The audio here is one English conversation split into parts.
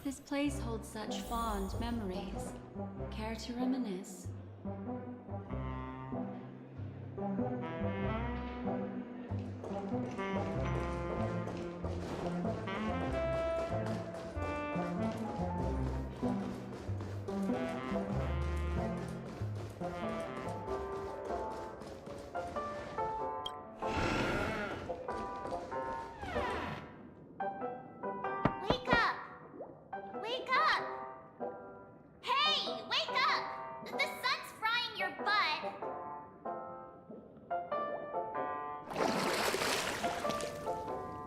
This place holds such fond memories. Care to reminisce? Wake up! Wake up! Hey, wake up! The sun's frying your butt.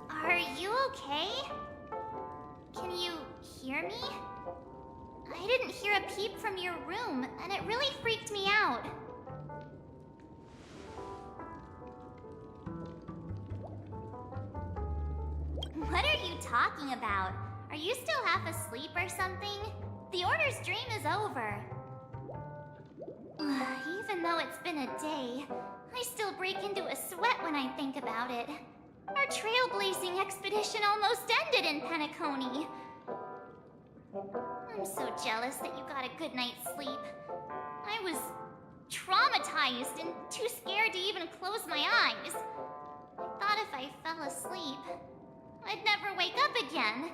Are you okay? Can you hear me? I didn't hear a peep from your room, and it really freaked me out. What are you talking about? Are you still half asleep or something? The Order's dream is over. Even though it's been a day, I still break into a sweat when I think about it. Our trailblazing expedition almost ended in Penacony. I'm so jealous that you got a good night's sleep. I was traumatized and too scared to even close my eyes. I thought if I fell asleep, I'd never wake up again.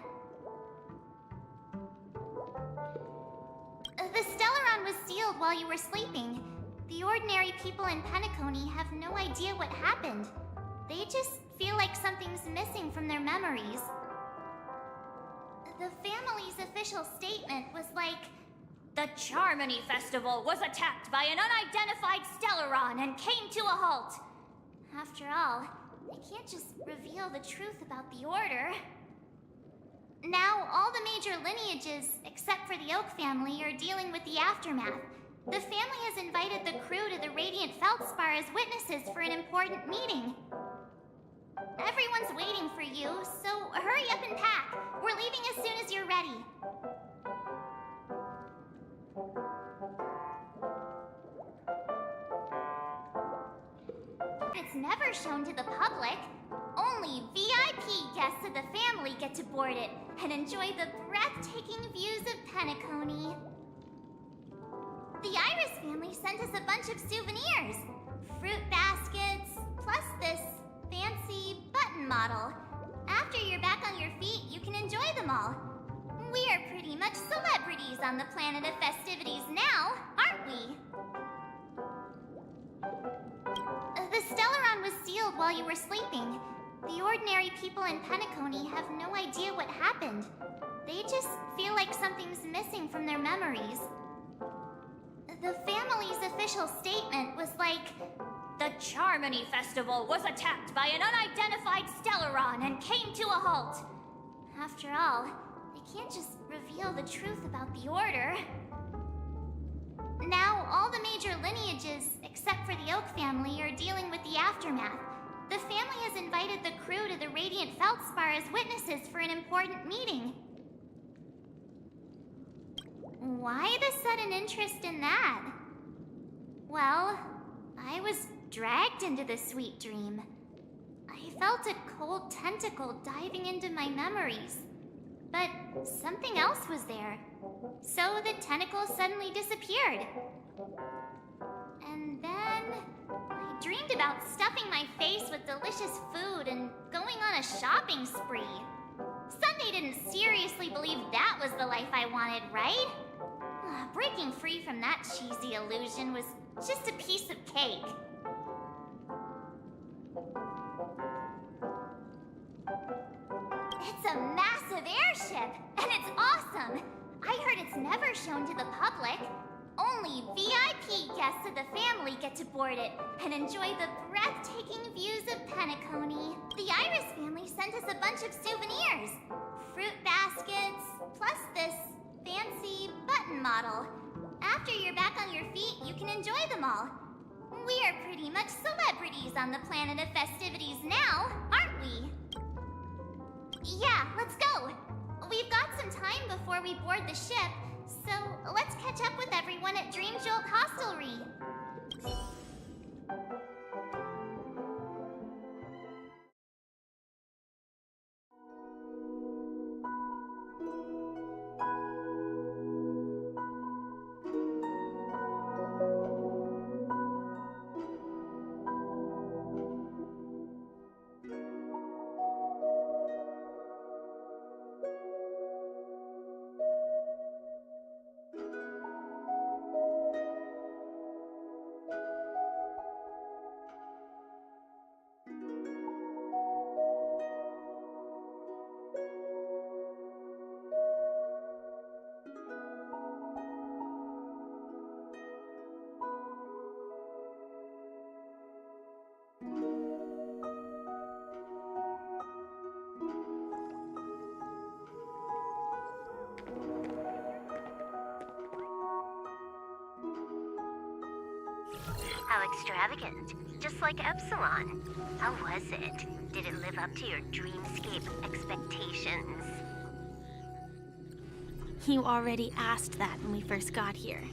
The Stellaron was sealed while you were sleeping. The ordinary people in Penacony have no idea what happened. They just feel like something's missing from their memories. The family's official statement was like, "The Charmony Festival was attacked by an unidentified Stellaron and came to a halt." After all, they can't just reveal the truth about the Order. Now, all the major lineages, except for the Oak family, are dealing with the aftermath. The family has invited the crew to the Radiant Feldspar as witnesses for an important meeting. Everyone's waiting for you, so hurry up and pack. We're leaving as soon as you're ready. It's never shown to the public. Only VIP guests of the family get to board it and enjoy the breathtaking views of Penacony. The Iris family sent us a bunch of souvenirs. Fruit baskets, plus this fancy button model. After you're back on your feet, you can enjoy them all. We are pretty much celebrities on the planet of festivities now, aren't we? The Stellaron was sealed while you were sleeping. The ordinary people in Penacony have no idea what happened. They just feel like something's missing from their memories. The family's official statement was like, "The Charmony Festival was attacked by an unidentified Stellaron and came to a halt." After all, they can't just reveal the truth about the Order. Now, all the major lineages, except for the Oak family, are dealing with the aftermath. The family has invited the crew to the Radiant Feldspar as witnesses for an important meeting. Why the sudden interest in that? Well, I was dragged into the sweet dream. I felt a cold tentacle diving into my memories. But something else was there. So the tentacle suddenly disappeared. And then I dreamed about stuffing my face with delicious food and going on a shopping spree. Sunday didn't seriously believe that was the life I wanted, right? Breaking free from that cheesy illusion was just a piece of cake. It's a massive airship, and it's awesome! I heard it's never shown to the public. Only VIP guests of the family get to board it and enjoy the breathtaking views of Penacony. The Iris family sent us a bunch of souvenirs. Fruit baskets, plus this fancy button model. After you're back on your feet, you can enjoy them all. We are pretty much celebrities on the planet of festivities now, aren't we? Yeah, let's go. We've got some time before we board the ship, so let's catch up with everyone at Dream Jolt Hostelry. How extravagant. Just like Epsilon. How was it? Did it live up to your dreamscape expectations? You already asked that when we first got here.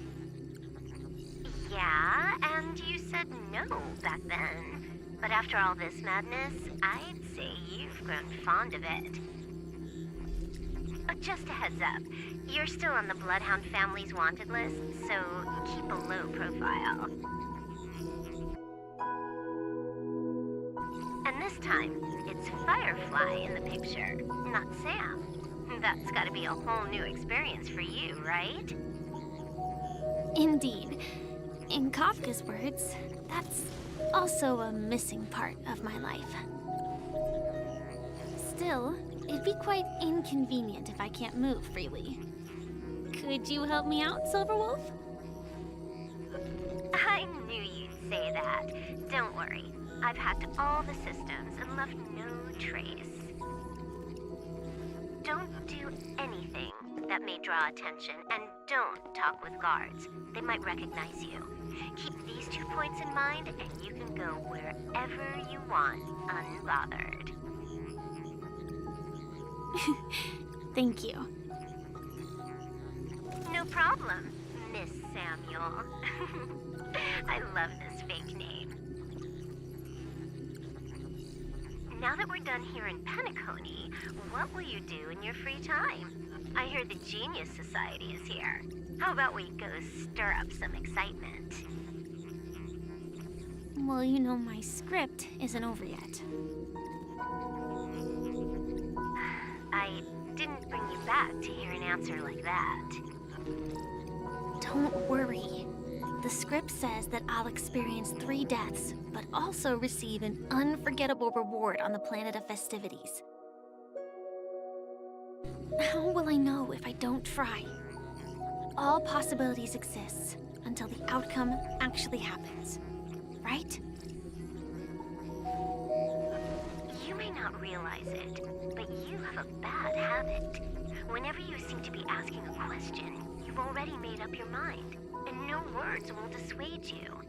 Yeah, and you said no back then. But after all this madness, I'd say you've grown fond of it. Just a heads up, you're still on the Bloodhound family's wanted list, so keep a low profile. And this time, it's Firefly in the picture, not Sam. That's gotta be a whole new experience for you, right? Indeed. In Kafka's words, that's also a missing part of my life. Still, it'd be quite inconvenient if I can't move freely. Could you help me out, Silverwolf? I knew you'd say that. Don't worry. I've hacked all the systems and left no trace. Don't do anything that may draw attention, and don't talk with guards. They might recognize you. Keep these 2 points in mind, and you can go wherever you want, unbothered. Thank you. No problem, Miss Samuel. I love this fake name. Now that we're done here in Penacony, what will you do in your free time? I heard the Genius Society is here. How about we go stir up some excitement? Well, you know my script isn't over yet. I didn't bring you back to hear an answer like that. Don't worry. The script says that I'll experience 3 deaths, but also receive an unforgettable reward on the planet of festivities. How will I know if I don't try? All possibilities exist until the outcome actually happens, right? You may not realize it, but you have a bad habit. Whenever you seem to be asking a question, you've already made up your mind, and no words will dissuade you.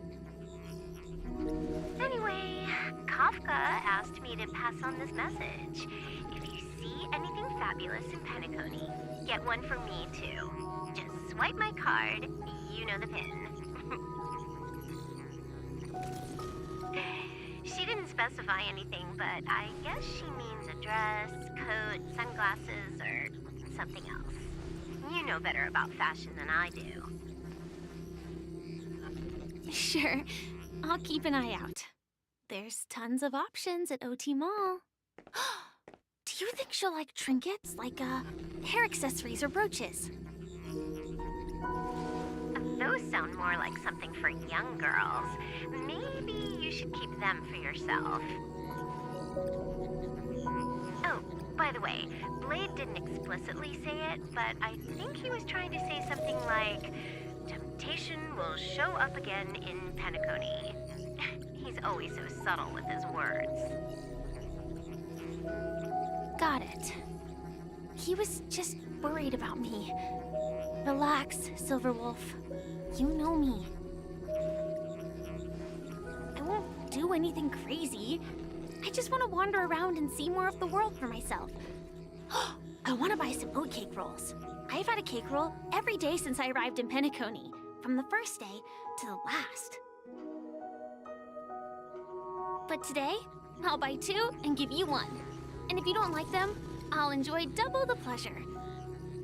Anyway, Kafka asked me to pass on this message. If you see anything fabulous in Penacony, get one for me too. Just swipe my card, you know the pin. She didn't specify anything, but I guess she means a dress, coat, sunglasses, or something else. You know better about fashion than I do. Sure, I'll keep an eye out. There's tons of options at OT Mall. Do you think she'll like trinkets, like hair accessories or brooches? Those sound more like something for young girls. Maybe you should keep them for yourself. Oh, by the way, Blade didn't explicitly say it, but I think he was trying to say something like, temptation will show up again in Penacony. He's always so subtle with his words. Got it. He was just worried about me. Relax, Silverwolf. You know me. I won't do anything crazy. I just want to wander around and see more of the world for myself. I want to buy some oatcake rolls. I've had a cake roll every day since I arrived in Penacony, from the first day to the last. But today, I'll buy 2 and give you 1. And if you don't like them, I'll enjoy double the pleasure.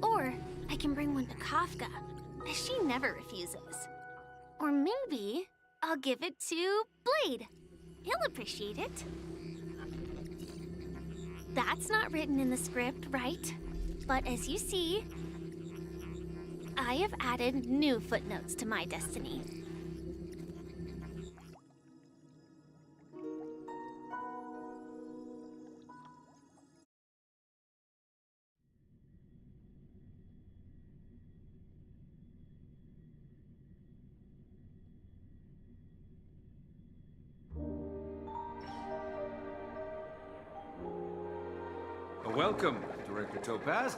Or I can bring one to Kafka, as she never refuses. Or maybe I'll give it to Blade. He'll appreciate it. That's not written in the script, right? But as you see, I have added new footnotes to my destiny. Welcome, Director Topaz.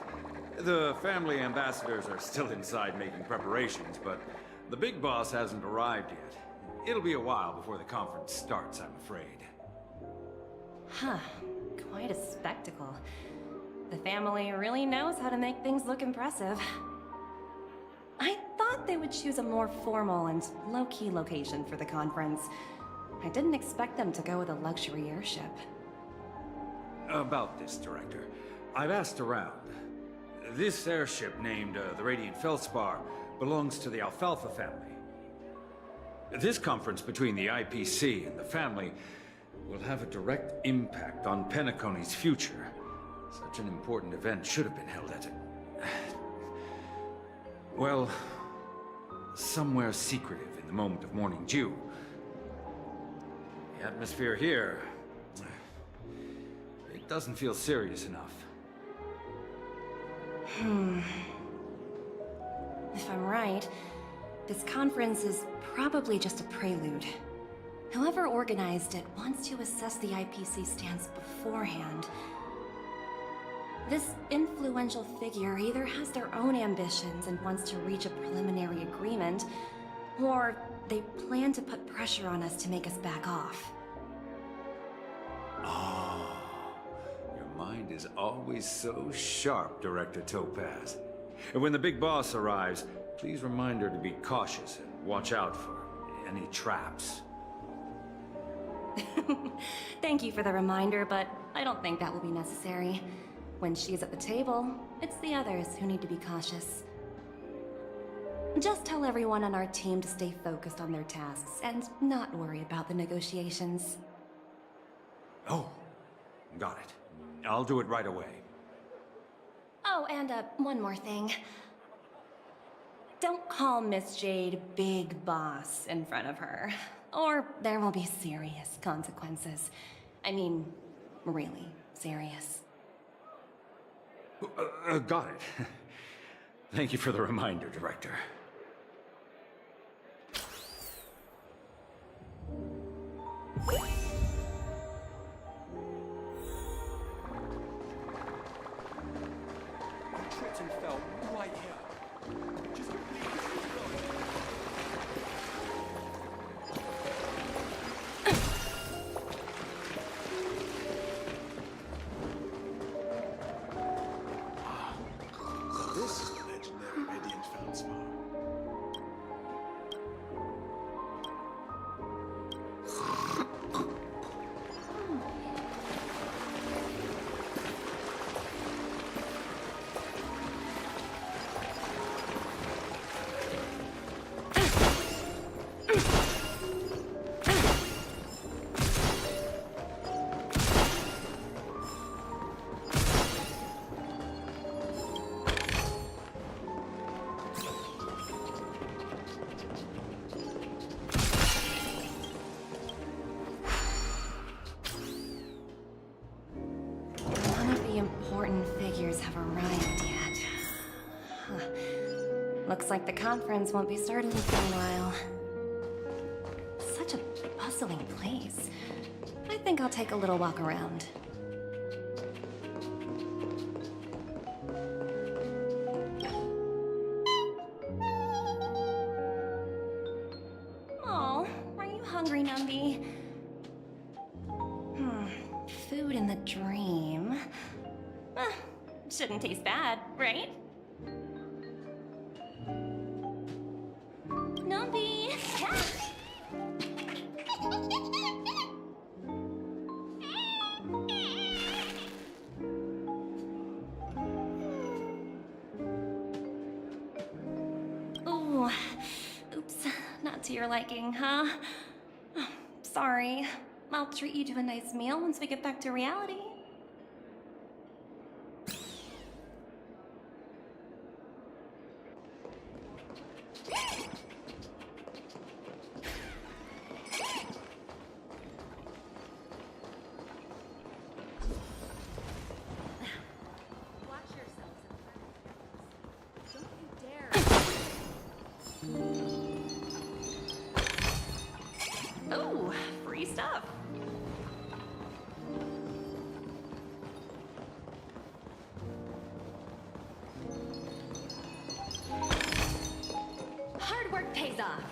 The family ambassadors are still inside making preparations, but the big boss hasn't arrived yet. It'll be a while before the conference starts, I'm afraid. Huh. Quite a spectacle. The family really knows how to make things look impressive. I thought they would choose a more formal and low-key location for the conference. I didn't expect them to go with a luxury airship. About this, Director. I've asked around. This airship, named the Radiant Feldspar, belongs to the Alfalfa family. This conference between the IPC and the family will have a direct impact on Penacony's future. Such an important event should have been held at well, somewhere secretive in the moment of morning dew. The atmosphere here, it doesn't feel serious enough. If I'm right, this conference is probably just a prelude. Whoever organized it wants to assess the IPC stance beforehand. This influential figure either has their own ambitions and wants to reach a preliminary agreement, or they plan to put pressure on us to make us back off. Your mind is always so sharp, Director Topaz. And when the big boss arrives, please remind her to be cautious and watch out for any traps. Thank you for the reminder, but I don't think that will be necessary. When she's at the table, it's the others who need to be cautious. Just tell everyone on our team to stay focused on their tasks and not worry about the negotiations. Oh, got it. I'll do it right away. Oh, and one more thing. Don't call Miss Jade Big Boss in front of her, or there will be serious consequences. I mean, really serious. Got it. Thank you for the reminder, Director. Tripped and fell right here. Just This is the legendary Radiant Feldspar. None of the important figures have arrived yet. Huh. Looks like the conference won't be starting for a while. Such a bustling place. I think I'll take a little walk around. Oh, are you hungry, Numby? Food in the dream. Shouldn't taste bad, right? Numby! Ooh, oops, not to your liking, huh? Sorry. I'll treat you to a nice meal once we get back to reality. Oh, free stuff. Hard work pays off.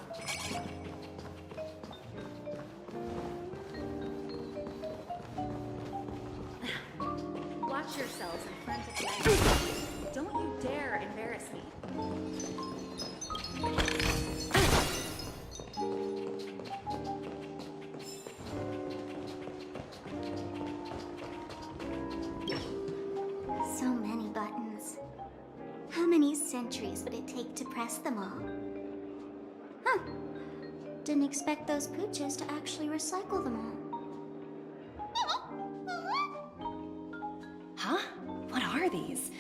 How many centuries would it take to press them all? Huh. Didn't expect those pooches to actually recycle them all. Huh? What are these?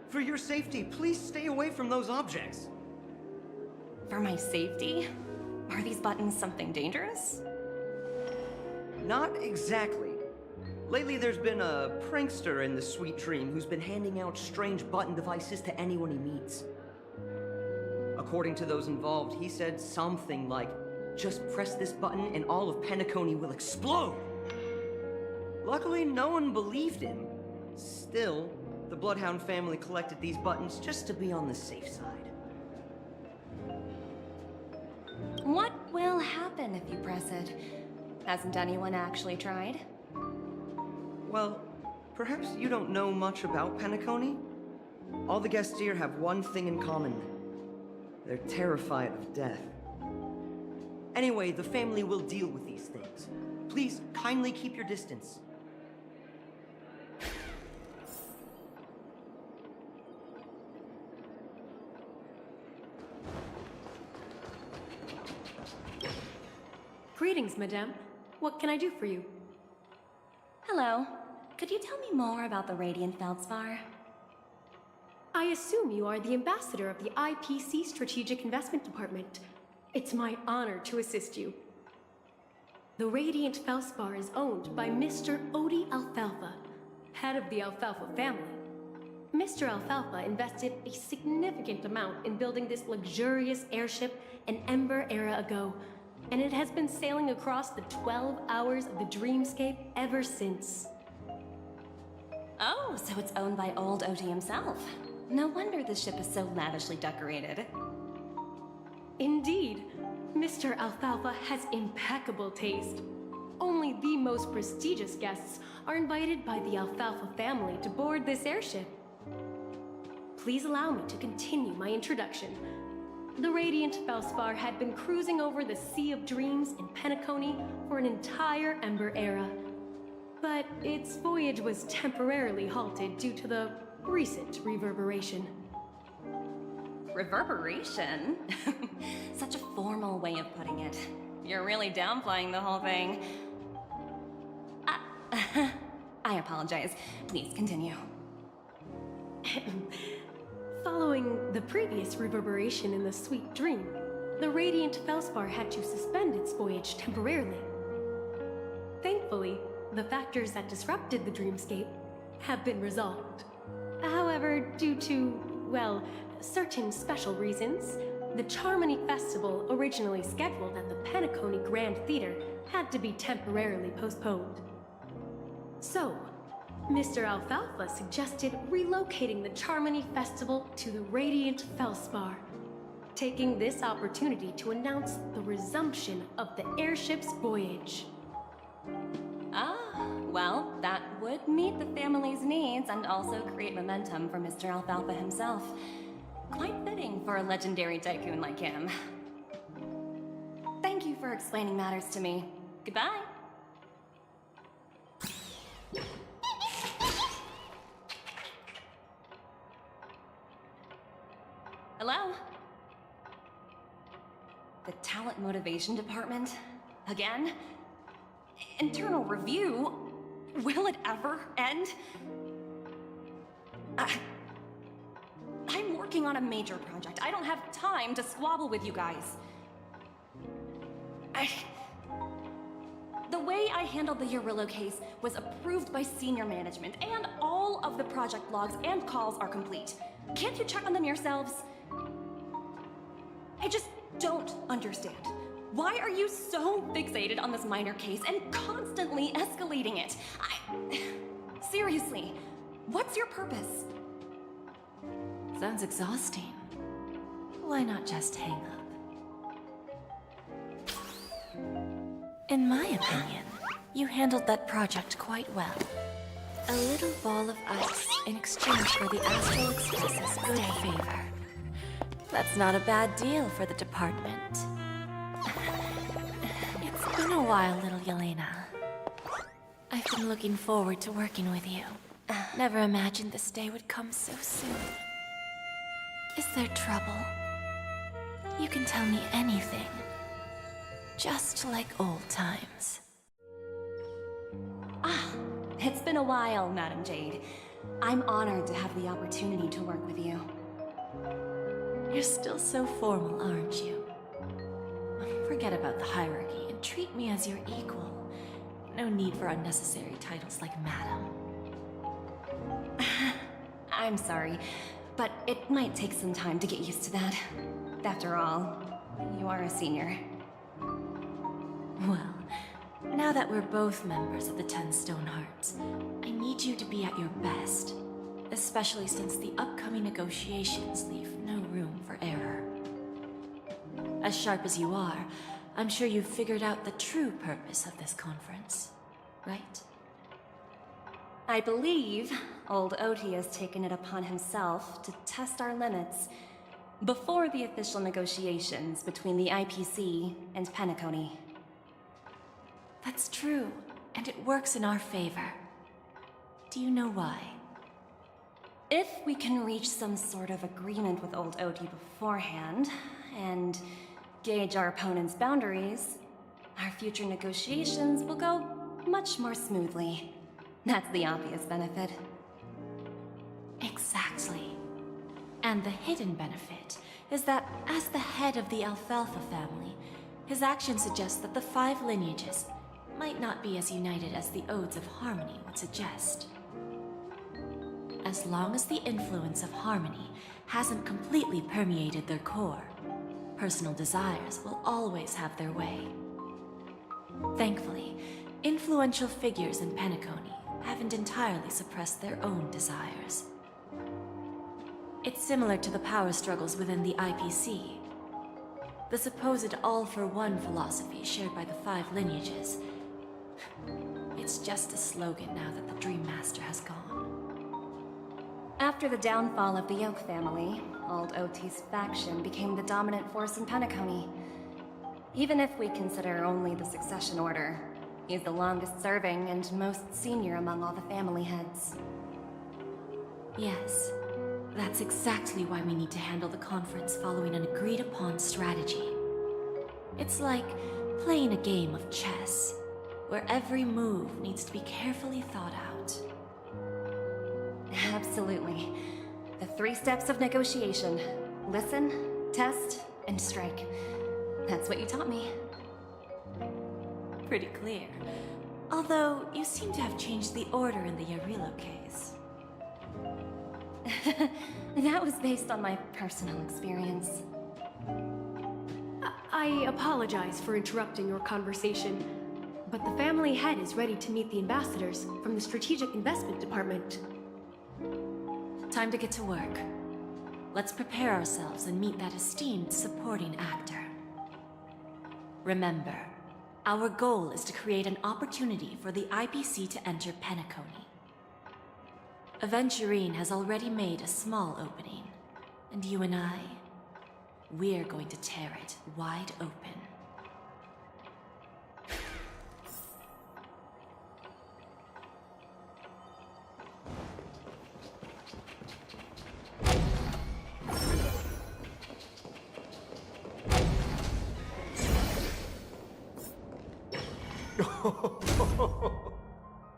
For your safety, please stay away from those objects. For my safety? Are these buttons something dangerous? Not exactly. Lately, there's been a prankster in the Sweet Dream who's been handing out strange button devices to anyone he meets. According to those involved, he said something like, "Just press this button and all of Penacony will explode!" Luckily, no one believed him. Still, the Bloodhound family collected these buttons just to be on the safe side. What will happen if you press it? Hasn't anyone actually tried? Well, perhaps you don't know much about Penacony? All the guests here have one thing in common. They're terrified of death. Anyway, the family will deal with these things. Please kindly keep your distance. Greetings, madame. What can I do for you? Hello. Could you tell me more about the Radiant Feldspar? I assume you are the ambassador of the IPC Strategic Investment Department. It's my honor to assist you. The Radiant Feldspar is owned by Mr. Odie Alfalfa, head of the Alfalfa family. Mr. Alfalfa invested a significant amount in building this luxurious airship an Ember era ago, and it has been sailing across the 12 hours of the dreamscape ever since. Oh, so it's owned by old Odie himself. No wonder the ship is so lavishly decorated. Indeed, Mr. Alfalfa has impeccable taste. Only the most prestigious guests are invited by the Alfalfa family to board this airship. Please allow me to continue my introduction. The Radiant Feldspar had been cruising over the Sea of Dreams in Penacony for an entire Ember era. But its voyage was temporarily halted due to the recent reverberation. Reverberation? Such a formal way of putting it. You're really downplaying the whole thing. I apologize. Please continue. Following the previous reverberation in the Sweet Dream, the Radiant Feldspar had to suspend its voyage temporarily. Thankfully, the factors that disrupted the dreamscape have been resolved. However, due to, well, certain special reasons, the Charmony Festival, originally scheduled at the Penacony Grand Theater, had to be temporarily postponed. So, Mr. Alfalfa suggested relocating the Charmony Festival to the Radiant Feldspar, taking this opportunity to announce the resumption of the airship's voyage. Ah, well, that would meet the family's needs and also create momentum for Mr. Alfalfa himself. Quite fitting for a legendary tycoon like him. Thank you for explaining matters to me. Goodbye. Hello? The Talent Motivation Department? Again? Internal review? Will it ever end? I'm working on a major project. I don't have time to squabble with you guys. The way I handled the Urillo case was approved by senior management, and all of the project logs and calls are complete. Can't you check on them yourselves? I just don't understand. Why are you so fixated on this minor case and constantly escalating it? Seriously, what's your purpose? Sounds exhausting. Why not just hang up? In my opinion, you handled that project quite well. A little ball of ice in exchange for the Astral Express's good favor. That's not a bad deal for the department. It's been a while, little Yelena. I've been looking forward to working with you. Never imagined this day would come so soon. Is there trouble? You can tell me anything. Just like old times. It's been a while, Madam Jade. I'm honored to have the opportunity to work with you. You're still so formal, aren't you? Forget about the hierarchy and treat me as your equal. No need for unnecessary titles like Madam. I'm sorry, but it might take some time to get used to that. After all, you are a senior. Well, now that we're both members of the 10 Stone Hearts, I need you to be at your best. Especially since the upcoming negotiations leave no room for error. As sharp as you are, I'm sure you've figured out the true purpose of this conference, right? I believe old Oti has taken it upon himself to test our limits before the official negotiations between the IPC and Penacony. That's true, and it works in our favor. Do you know why? If we can reach some sort of agreement with old Oti beforehand, and gauge our opponent's boundaries, our future negotiations will go much more smoothly. That's the obvious benefit. Exactly. And the hidden benefit is that as the head of the Alfalfa family, his actions suggest that the 5 lineages might not be as united as the Odes of Harmony would suggest. As long as the influence of Harmony hasn't completely permeated their core, personal desires will always have their way. Thankfully, influential figures in Penacony haven't entirely suppressed their own desires. It's similar to the power struggles within the IPC. The supposed all-for-one philosophy shared by the 5 lineages. It's just a slogan now that the Dream Master has gone. After the downfall of the Yoke family, old Oti's faction became the dominant force in Penacony. Even if we consider only the succession order, he's the longest serving and most senior among all the family heads. Yes, that's exactly why we need to handle the conference following an agreed-upon strategy. It's like playing a game of chess, where every move needs to be carefully thought out. Absolutely. The 3 steps of negotiation. Listen, test, and strike. That's what you taught me. Pretty clear. Although, you seem to have changed the order in the Yarilo case. That was based on my personal experience. I apologize for interrupting your conversation, but the family head is ready to meet the ambassadors from the Strategic Investment Department. Time to get to work. Let's prepare ourselves and meet that esteemed supporting actor. Remember, our goal is to create an opportunity for the IPC to enter Penacony. Aventurine has already made a small opening, and you and I, we're going to tear it wide open.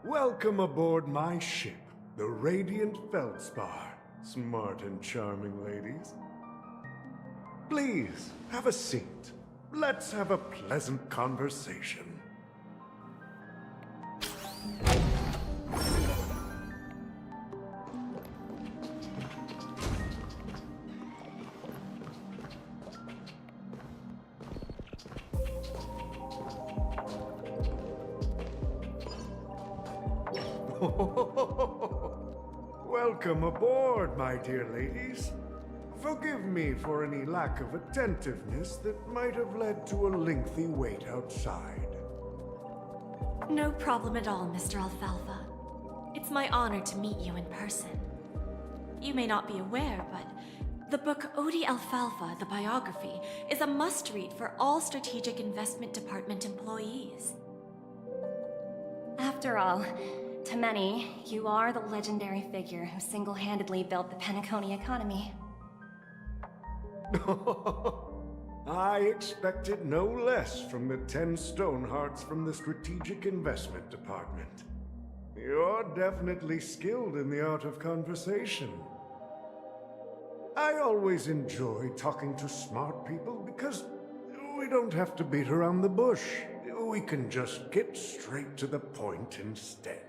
Welcome aboard my ship, the Radiant Feldspar. Smart and charming ladies. Please, have a seat. Let's have a pleasant conversation. Welcome aboard, my dear ladies. Forgive me for any lack of attentiveness that might have led to a lengthy wait outside. No problem at all, Mr. Alfalfa. It's my honor to meet you in person. You may not be aware, but the book Odi Alfalfa, the biography, is a must-read for all Strategic Investment Department employees. After After all, to many, you are the legendary figure who single-handedly built the Penacony economy. I expected no less from the 10 Stonehearts from the Strategic Investment Department. You're definitely skilled in the art of conversation. I always enjoy talking to smart people because we don't have to beat around the bush. We can just get straight to the point instead.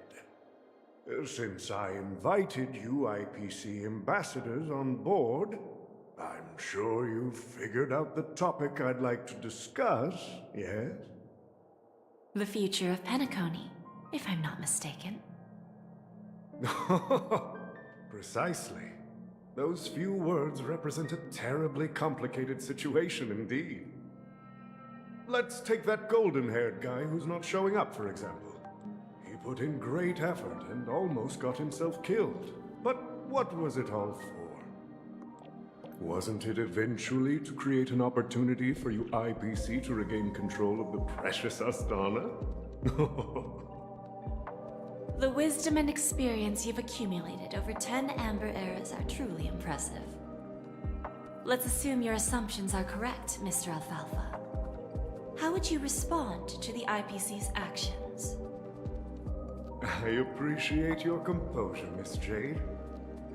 Since I invited you IPC ambassadors on board, I'm sure you've figured out the topic I'd like to discuss, yes? The future of Penacony, if I'm not mistaken. Precisely. Those few words represent a terribly complicated situation indeed. Let's take that golden-haired guy who's not showing up, for example. He put in great effort and almost got himself killed. But what was it all for? Wasn't it eventually to create an opportunity for you IPC to regain control of the precious Astana? The wisdom and experience you've accumulated over 10 Amber Eras are truly impressive. Let's assume your assumptions are correct, Mr. Alfalfa. How would you respond to the IPC's actions? I appreciate your composure, Miss Jade.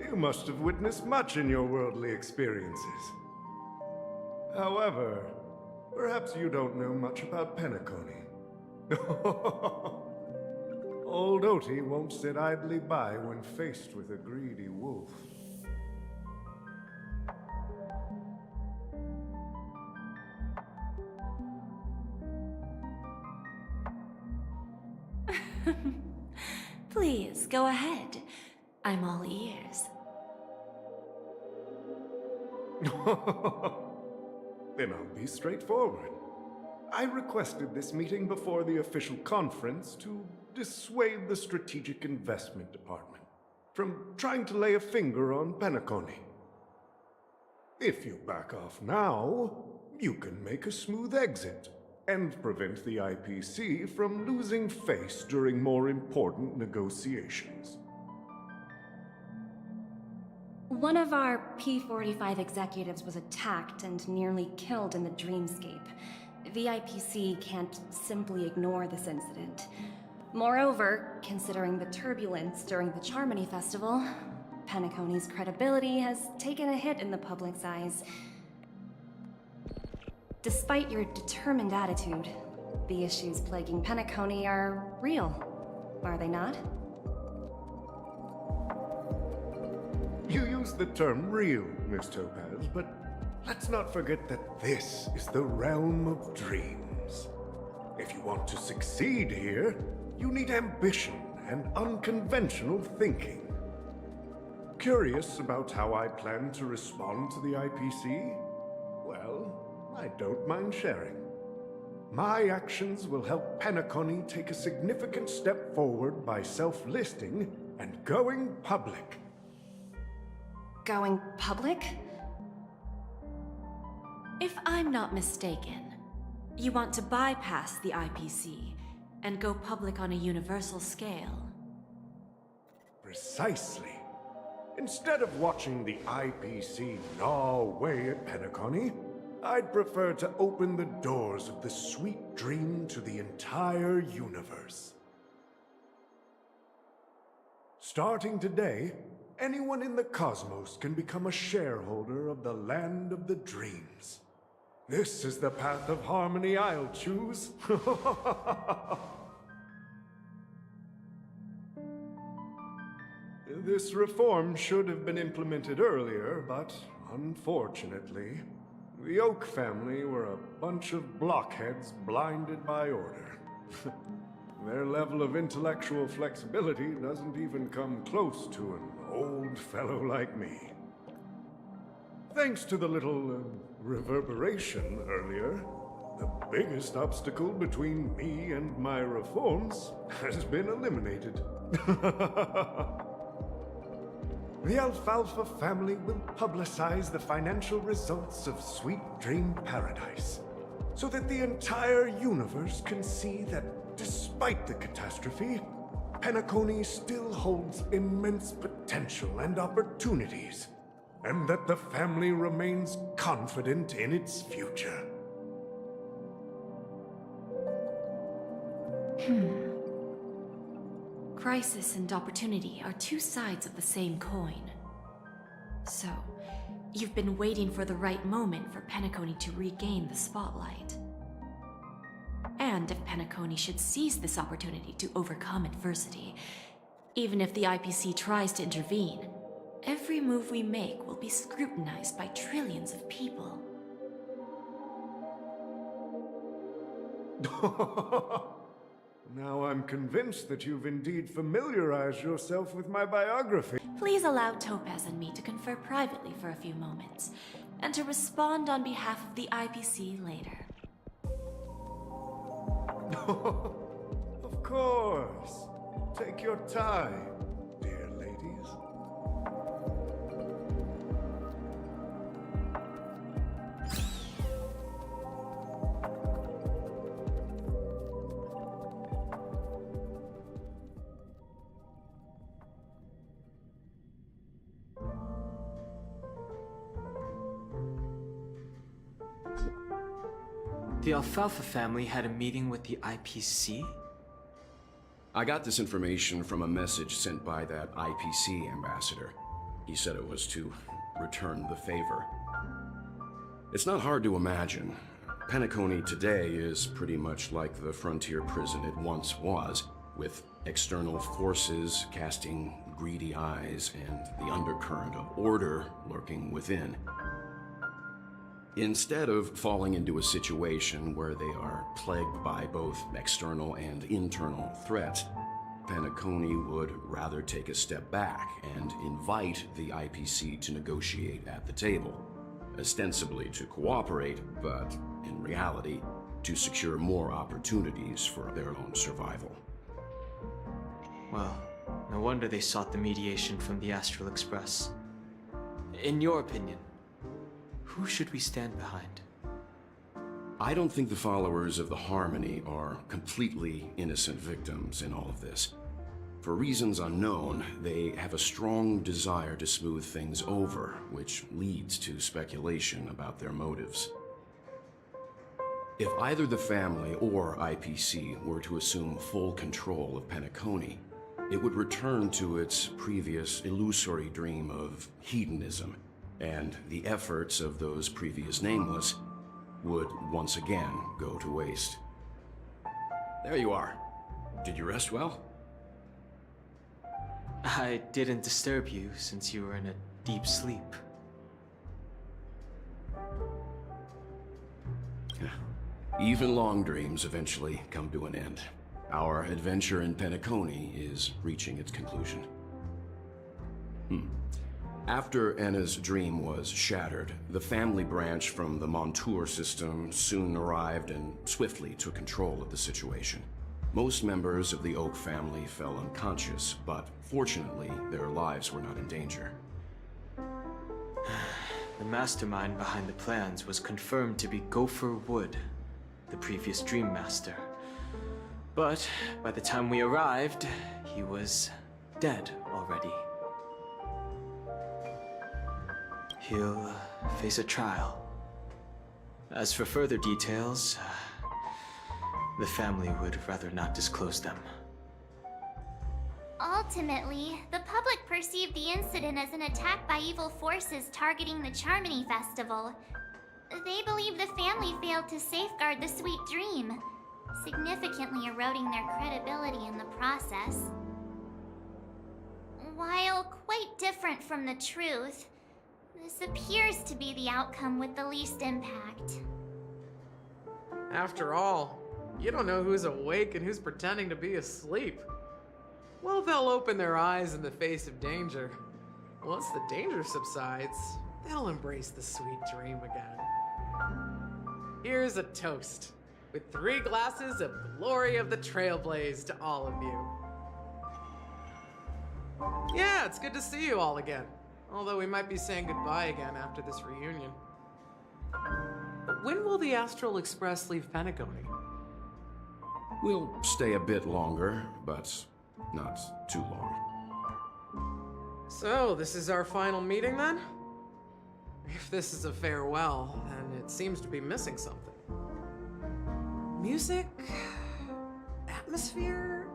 You must have witnessed much in your worldly experiences. However, perhaps you don't know much about Penacony. Old Oti won't sit idly by when faced with a greedy wolf. Please, go ahead. I'm all ears. Then I'll be straightforward. I requested this meeting before the official conference to dissuade the Strategic Investment Department from trying to lay a finger on Penacony. If you back off now, you can make a smooth exit and prevent the IPC from losing face during more important negotiations. One of our P-45 executives was attacked and nearly killed in the dreamscape. The IPC can't simply ignore this incident. Moreover, considering the turbulence during the Charmony Festival, Penacony's credibility has taken a hit in the public's eyes. Despite your determined attitude, the issues plaguing Penacony are real, are they not? You use the term real, Miss Topaz, but let's not forget that this is the realm of dreams. If you want to succeed here, you need ambition and unconventional thinking. Curious about how I plan to respond to the IPC? Well, I don't mind sharing. My actions will help Penacony take a significant step forward by self-listing and going public. Going public? If I'm not mistaken, you want to bypass the IPC and go public on a universal scale. Precisely. Instead of watching the IPC gnaw away at Penacony, I'd prefer to open the doors of the sweet dream to the entire universe. Starting today, anyone in the cosmos can become a shareholder of the land of the dreams. This is the path of harmony I'll choose. This reform should have been implemented earlier, but unfortunately, the Oak family were a bunch of blockheads blinded by order. Their level of intellectual flexibility doesn't even come close to an old fellow like me. Thanks to the little reverberation earlier, the biggest obstacle between me and my reforms has been eliminated. The Alfalfa family will publicize the financial results of Sweet Dream Paradise, so that the entire universe can see that despite the catastrophe, Penacony still holds immense potential and opportunities, and that the family remains confident in its future. Crisis and opportunity are two sides of the same coin. So, you've been waiting for the right moment for Penacony to regain the spotlight. And if Penacony should seize this opportunity to overcome adversity, even if the IPC tries to intervene, every move we make will be scrutinized by trillions of people. Now I'm convinced that you've indeed familiarized yourself with my biography. Please allow Topaz and me to confer privately for a few moments, and to respond on behalf of the IPC later. Of course. Take your time, dear ladies. The Alfalfa family had a meeting with the IPC? I got this information from a message sent by that IPC ambassador. He said it was to return the favor. It's not hard to imagine. Penacony today is pretty much like the frontier prison it once was, with external forces casting greedy eyes and the undercurrent of order lurking within. Instead of falling into a situation where they are plagued by both external and internal threats, Penacony would rather take a step back and invite the IPC to negotiate at the table, ostensibly to cooperate, but in reality, to secure more opportunities for their own survival. Well, no wonder they sought the mediation from the Astral Express. In your opinion, who should we stand behind? I don't think the followers of the Harmony are completely innocent victims in all of this. For reasons unknown, they have a strong desire to smooth things over, which leads to speculation about their motives. If either the family or IPC were to assume full control of Penacony, it would return to its previous illusory dream of hedonism, and the efforts of those previous nameless would once again go to waste. There you are. Did you rest well? I didn't disturb you since you were in a deep sleep. Even long dreams eventually come to an end. Our adventure in Penacony is reaching its conclusion. After Anna's dream was shattered, the family branch from the Montour system soon arrived and swiftly took control of the situation. Most members of the Oak family fell unconscious, but fortunately, their lives were not in danger. The mastermind behind the plans was confirmed to be Gopher Wood, the previous Dream Master. But by the time we arrived, he was dead already. He'll face a trial. As for further details, the family would rather not disclose them. Ultimately, the public perceived the incident as an attack by evil forces targeting the Charmony Festival. They believe the family failed to safeguard the Sweet Dream, significantly eroding their credibility in the process. While quite different from the truth, this appears to be the outcome with the least impact. After all, you don't know who's awake and who's pretending to be asleep. Well, they'll open their eyes in the face of danger. Once the danger subsides, they'll embrace the sweet dream again. Here's a toast, with 3 glasses of glory of the trailblaze to all of you. Yeah, it's good to see you all again. Although we might be saying goodbye again after this reunion. But when will the Astral Express leave Penacony? We'll stay a bit longer, but not too long. So, this is our final meeting then? If this is a farewell, then it seems to be missing something. Music? Atmosphere?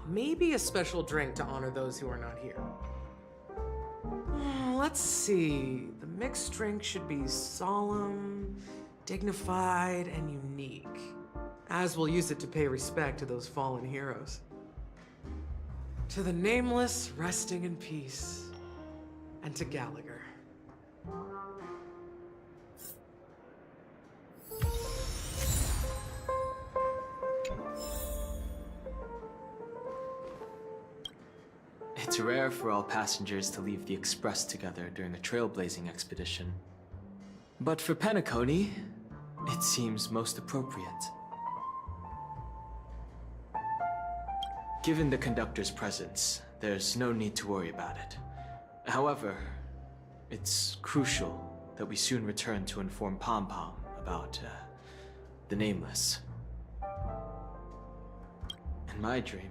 Maybe a special drink to honor those who are not here. Let's see. The mixed drink should be solemn, dignified, and unique, as we'll use it to pay respect to those fallen heroes. To the nameless, resting in peace, and to Gallagher. It's rare for all passengers to leave the Express together during a trailblazing expedition. But for Penacony, it seems most appropriate. Given the conductor's presence, there's no need to worry about it. However, it's crucial that we soon return to inform Pom Pom about, the Nameless. In my dream,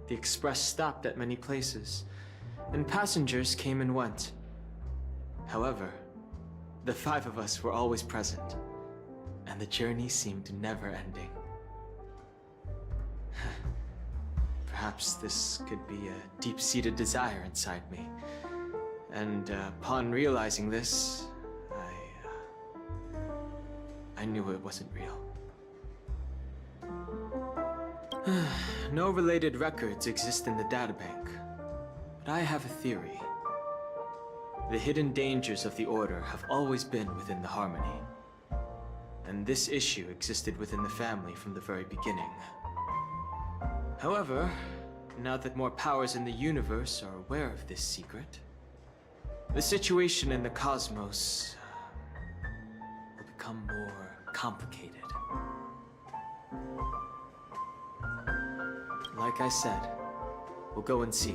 the Express stopped at many places, and passengers came and went. However, the 5 of us were always present, and the journey seemed never ending. Perhaps this could be a deep-seated desire inside me, and upon realizing this, I knew it wasn't real. No related records exist in the databank, but I have a theory. The hidden dangers of the Order have always been within the Harmony, and this issue existed within the family from the very beginning. However, now that more powers in the universe are aware of this secret, the situation in the cosmos will become more complicated. Like I said, we'll go and see.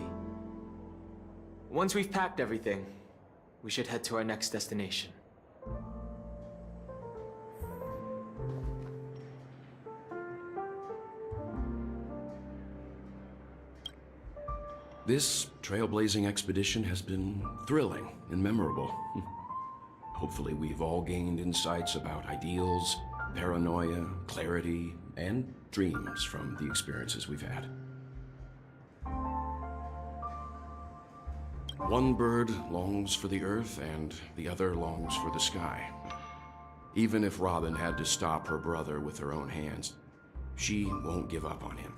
Once we've packed everything, we should head to our next destination. This trailblazing expedition has been thrilling and memorable. Hopefully we've all gained insights about ideals, paranoia, clarity, and dreams from the experiences we've had. One bird longs for the earth and the other longs for the sky. Even if Robin had to stop her brother with her own hands, she won't give up on him.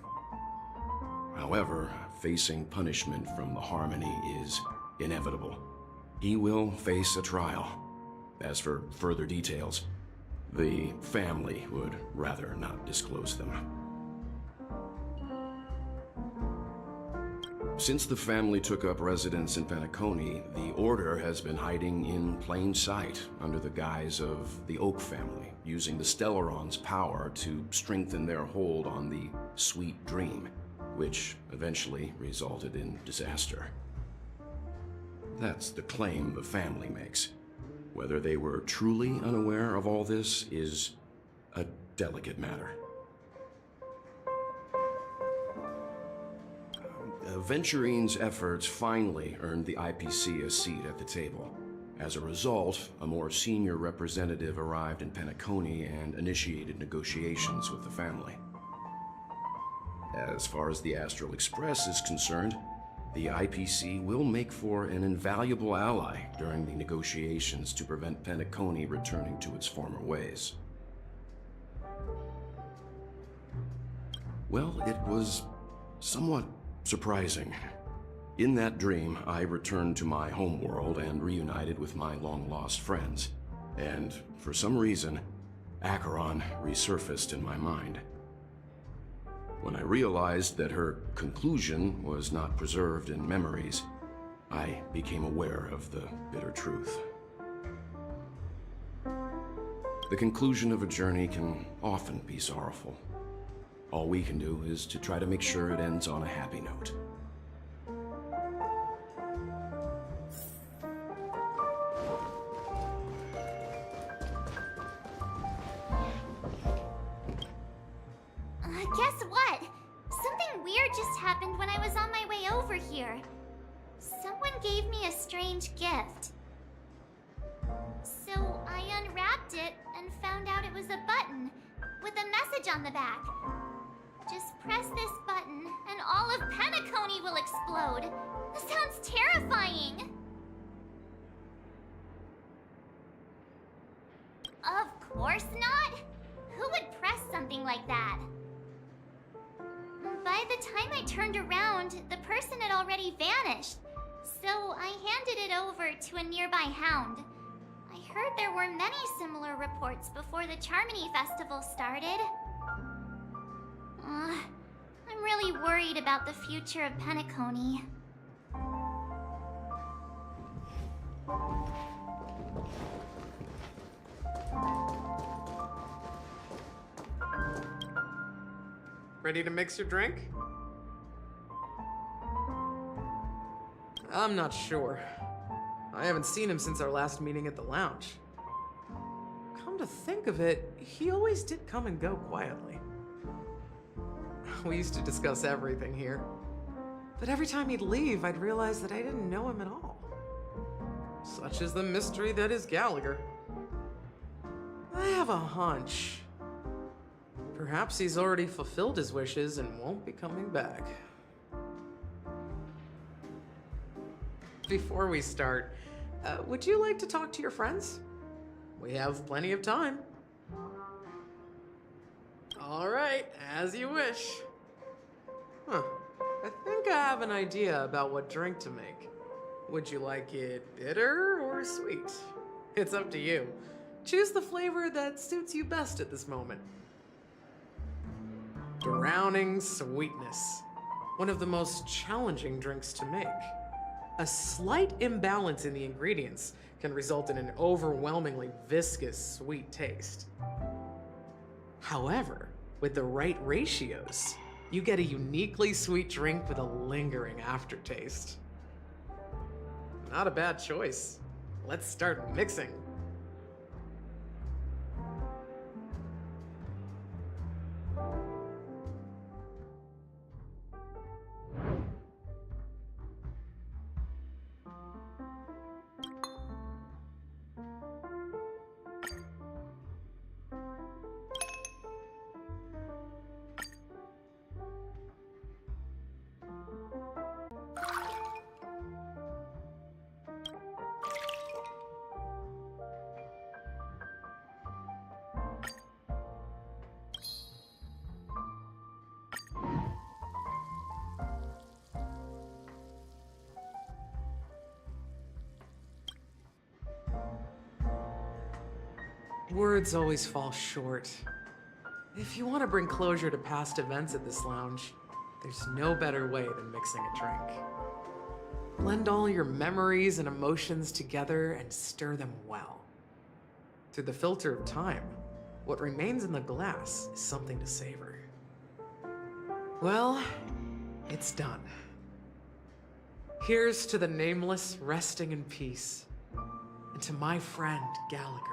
However, facing punishment from the Harmony is inevitable. He will face a trial. As for further details, the family would rather not disclose them. Since the family took up residence in Penacony, the Order has been hiding in plain sight under the guise of the Oak family, using the Stellaron's power to strengthen their hold on the Sweet Dream, which eventually resulted in disaster. That's the claim the family makes. Whether they were truly unaware of all this is a delicate matter. Venturine's efforts finally earned the IPC a seat at the table. As a result, a more senior representative arrived in Penacony and initiated negotiations with the family. As far as the Astral Express is concerned, the IPC will make for an invaluable ally during the negotiations to prevent Penacony returning to its former ways. Well, it was somewhat surprising. In that dream, I returned to my homeworld and reunited with my long-lost friends. And for some reason, Acheron resurfaced in my mind. When I realized that her conclusion was not preserved in memories, I became aware of the bitter truth. The conclusion of a journey can often be sorrowful. All we can do is to try to make sure it ends on a happy note. Guess what? Something weird just happened when I was on my way over here. Someone gave me a strange gift. So I unwrapped it and found out it was a button with a message on the back. Just press this button and all of Penacony will explode. This sounds terrifying. Of course not. Who would press something like that? By the time I turned around, the person had already vanished. So I handed it over to a nearby hound. I heard there were many similar reports before the Charmony Festival started. I'm really worried about the future of Penacony. Ready to mix your drink? I'm not sure. I haven't seen him since our last meeting at the lounge. Come to think of it, he always did come and go quietly. We used to discuss everything here. But every time he'd leave, I'd realize that I didn't know him at all. Such is the mystery that is Gallagher. I have a hunch. Perhaps he's already fulfilled his wishes and won't be coming back. Before we start, would you like to talk to your friends? We have plenty of time. All right, as you wish. I think I have an idea about what drink to make. Would you like it bitter or sweet? It's up to you. Choose the flavor that suits you best at this moment. Drowning sweetness. One of the most challenging drinks to make. A slight imbalance in the ingredients can result in an overwhelmingly viscous sweet taste. However, with the right ratios, you get a uniquely sweet drink with a lingering aftertaste. Not a bad choice. Let's start mixing. Words always fall short. If you want to bring closure to past events at this lounge, there's no better way than mixing a drink. Blend all your memories and emotions together and stir them well. Through the filter of time, what remains in the glass is something to savor. Well, it's done. Here's to the nameless resting in peace, and to my friend Gallagher.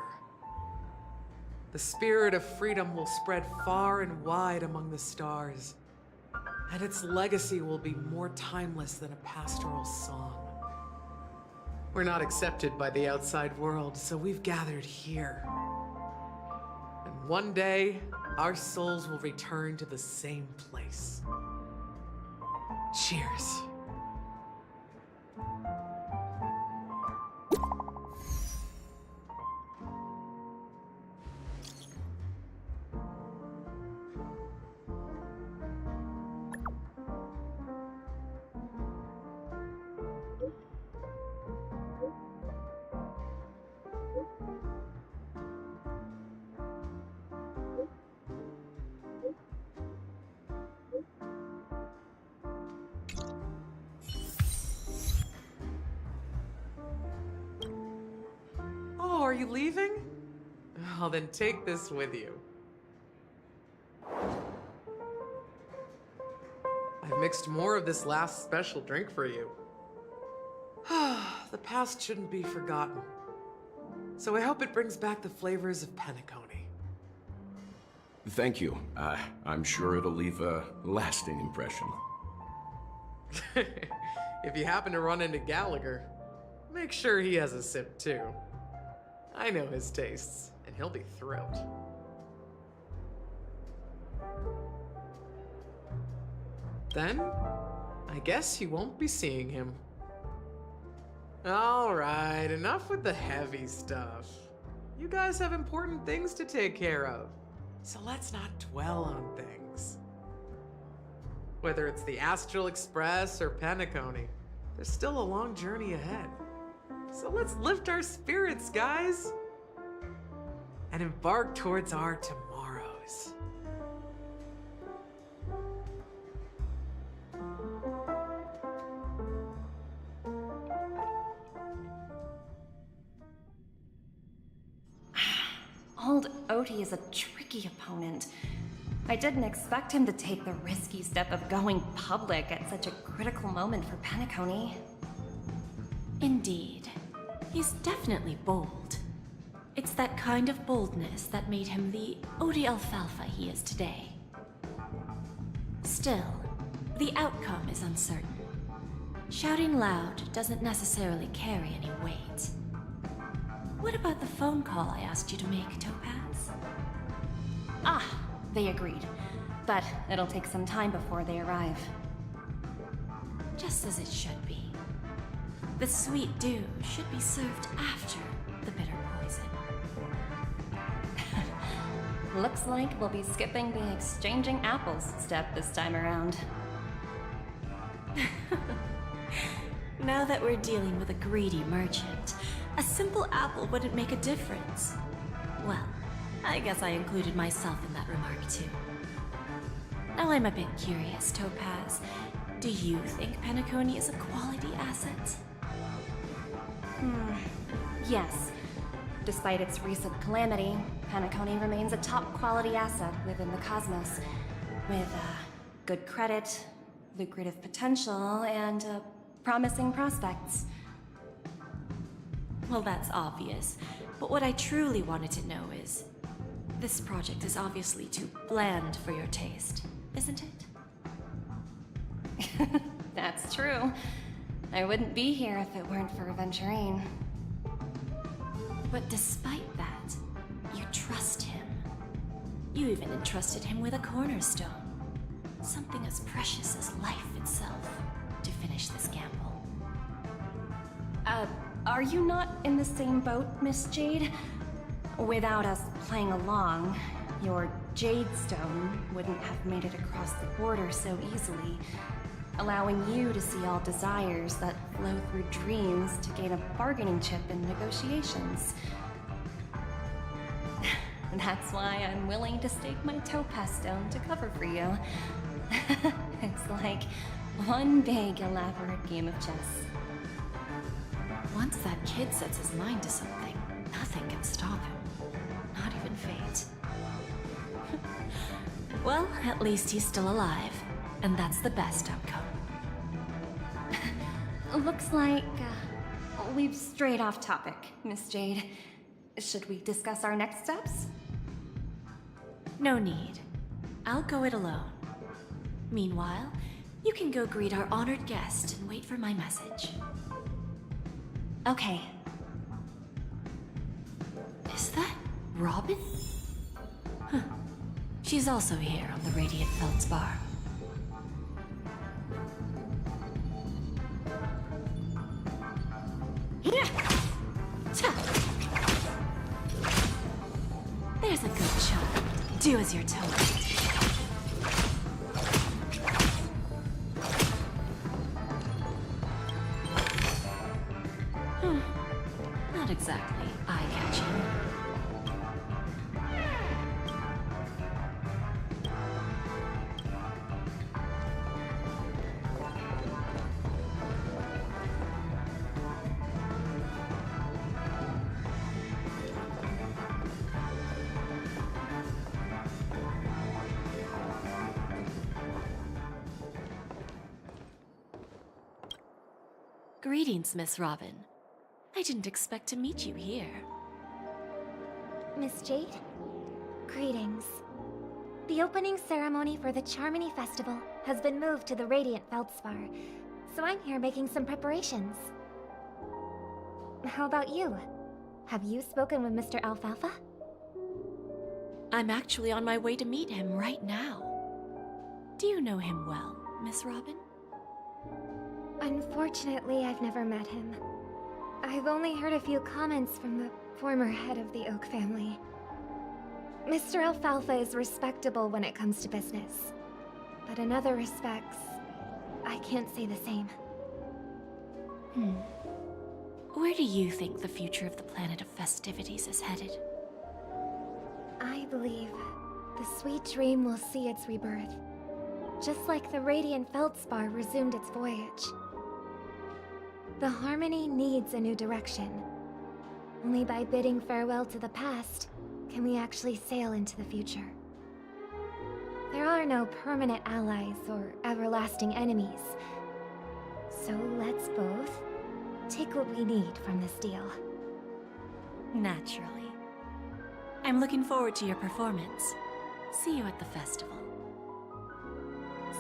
The spirit of freedom will spread far and wide among the stars, and its legacy will be more timeless than a pastoral song. We're not accepted by the outside world, so we've gathered here. And one day, our souls will return to the same place. Cheers. Oh, are you leaving? Oh, then take this with you. I've mixed more of this last special drink for you. The past shouldn't be forgotten. So I hope it brings back the flavors of Penacony. Thank you. I'm sure it'll leave a lasting impression. If you happen to run into Gallagher, make sure he has a sip too. I know his tastes, and he'll be thrilled. Then, I guess you won't be seeing him. Alright, enough with the heavy stuff. You guys have important things to take care of, so let's not dwell on things. Whether it's the Astral Express or Penacony, there's still a long journey ahead. So let's lift our spirits, guys, and embark towards our tomorrows. Old Odie is a tricky opponent. I didn't expect him to take the risky step of going public at such a critical moment for Penacony. Indeed. He's definitely bold. It's that kind of boldness that made him the Odie Alfalfa he is today. Still, the outcome is uncertain. Shouting loud doesn't necessarily carry any weight. What about the phone call I asked you to make, Topaz? Ah, they agreed. But it'll take some time before they arrive. Just as it should be. The sweet dew should be served after the bitter poison. Looks like we'll be skipping the exchanging apples step this time around. Now that we're dealing with a greedy merchant, a simple apple wouldn't make a difference. Well, I guess I included myself in that remark too. Now I'm a bit curious, Topaz. Do you think Penacony is a quality asset? Yes. Despite its recent calamity, Penacony remains a top quality asset within the cosmos. With good credit, lucrative potential, and promising prospects. Well, that's obvious. But what I truly wanted to know is, this project is obviously too bland for your taste, isn't it? That's true. I wouldn't be here if it weren't for Aventurine. But despite that, you trust him. You even entrusted him with a cornerstone. Something as precious as life itself, to finish this gamble. Are you not in the same boat, Miss Jade? Without us playing along, your Jade Stone wouldn't have made it across the border so easily, allowing you to see all desires that flow through dreams to gain a bargaining chip in negotiations. That's why I'm willing to stake my Topaz Stone to cover for you. It's like one big elaborate game of chess. Once that kid sets his mind to something, nothing can stop him. Not even fate. Well, at least he's still alive, and that's the best outcome. Looks like we've strayed off topic, Miss Jade. Should we discuss our next steps? No need. I'll go it alone. Meanwhile, you can go greet our honored guest and wait for my message. Okay. Is that Robin? Huh. She's also here on the Radiant Feldspar. There's a good child. Do as you're told. Not exactly eye-catching. Greetings, Miss Robin. I didn't expect to meet you here. Miss Jade? Greetings. The opening ceremony for the Charmony Festival has been moved to the Radiant Feldspar, so I'm here making some preparations. How about you? Have you spoken with Mr. Alfalfa? I'm actually on my way to meet him right now. Do you know him well, Miss Robin? Unfortunately, I've never met him. I've only heard a few comments from the former head of the Oak family. Mr. Alfalfa is respectable when it comes to business, but in other respects, I can't say the same. Where do you think the future of the planet of festivities is headed? I believe the sweet dream will see its rebirth, just like the Radiant Feldspar resumed its voyage. The Harmony needs a new direction. Only by bidding farewell to the past can we actually sail into the future. There are no permanent allies or everlasting enemies. So let's both take what we need from this deal. Naturally. I'm looking forward to your performance. See you at the festival.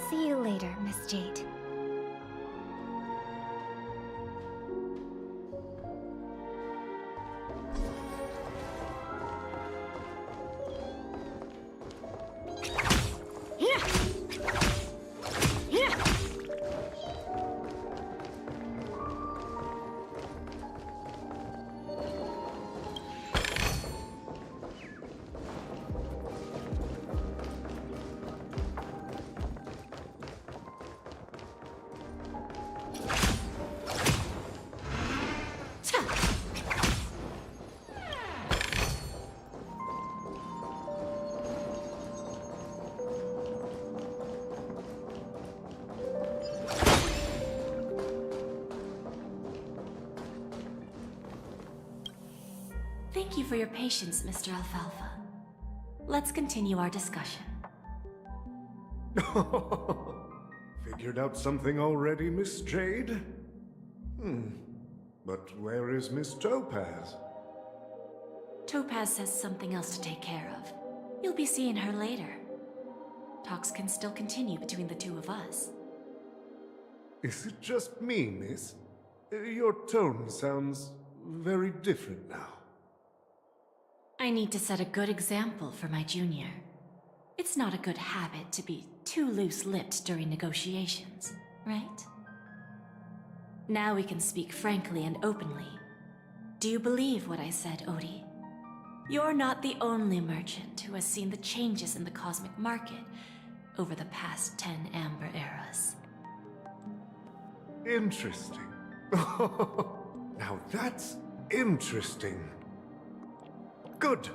See you later, Miss Jade. Thank you for your patience, Mr. Alfalfa. Let's continue our discussion. Figured out something already, Miss Jade? But where is Miss Topaz? Topaz says something else to take care of. You'll be seeing her later. Talks can still continue between the two of us. Is it just me, miss? Your tone sounds very different now. I need to set a good example for my junior. It's not a good habit to be too loose-lipped during negotiations, right? Now we can speak frankly and openly. Do you believe what I said, Odie? You're not the only merchant who has seen the changes in the cosmic market over the past 10 Amber Eras. Interesting. Now that's interesting. Good.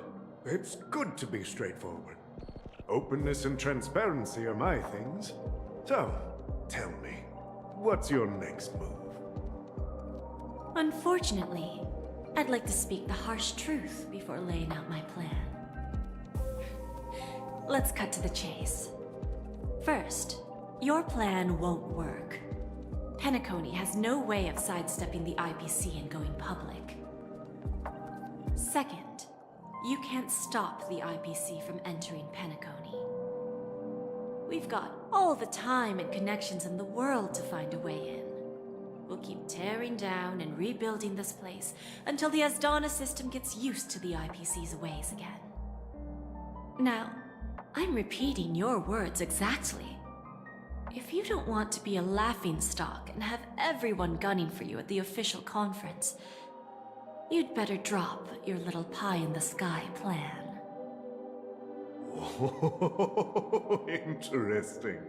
It's good to be straightforward. Openness and transparency are my things. So, tell me, what's your next move? Unfortunately, I'd like to speak the harsh truth before laying out my plan. Let's cut to the chase. First, your plan won't work. Penacony has no way of sidestepping the IPC and going public. Second, you can't stop the IPC from entering Penacony. We've got all the time and connections in the world to find a way in. We'll keep tearing down and rebuilding this place until the Asdana system gets used to the IPC's ways again. Now, I'm repeating your words exactly. If you don't want to be a laughingstock and have everyone gunning for you at the official conference, you'd better drop your little pie-in-the-sky plan. Oh, interesting.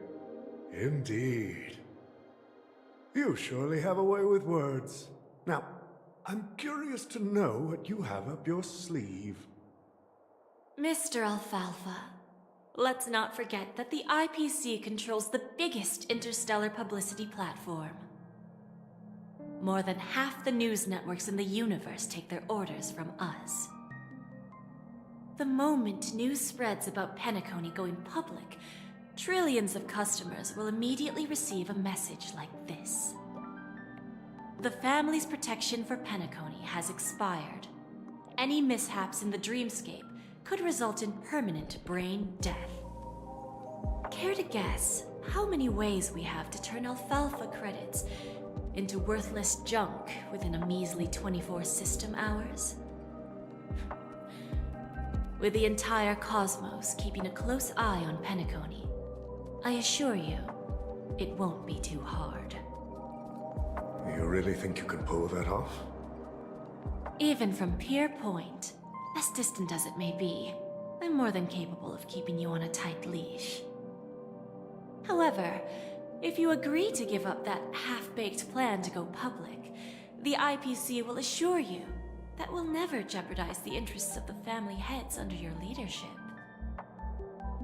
Indeed. You surely have a way with words. Now, I'm curious to know what you have up your sleeve. Mr. Alfalfa, let's not forget that the IPC controls the biggest interstellar publicity platform. More than half the news networks in the universe take their orders from us. The moment news spreads about Penacony going public, trillions of customers will immediately receive a message like this. The family's protection for Penacony has expired. Any mishaps in the dreamscape could result in permanent brain death. Care to guess how many ways we have to turn alfalfa credits into worthless junk within a measly 24 system hours? With the entire cosmos keeping a close eye on Penacony, I assure you, it won't be too hard. You really think you can pull that off? Even from Pier Point, as distant as it may be, I'm more than capable of keeping you on a tight leash. However, if you agree to give up that half-baked plan to go public, the IPC will assure you that we'll never jeopardize the interests of the family heads under your leadership.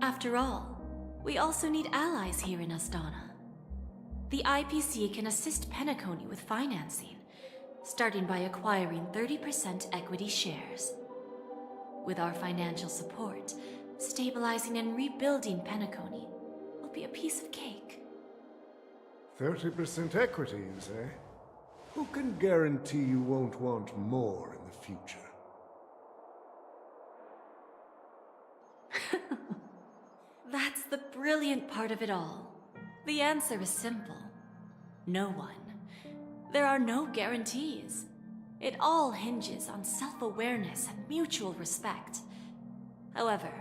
After all, we also need allies here in Astana. The IPC can assist Penacony with financing, starting by acquiring 30% equity shares. With our financial support, stabilizing and rebuilding Penacony will be a piece of cake. 30% equities, eh? Who can guarantee you won't want more in the future? That's the brilliant part of it all. The answer is simple. No one. There are no guarantees. It all hinges on self-awareness and mutual respect. However,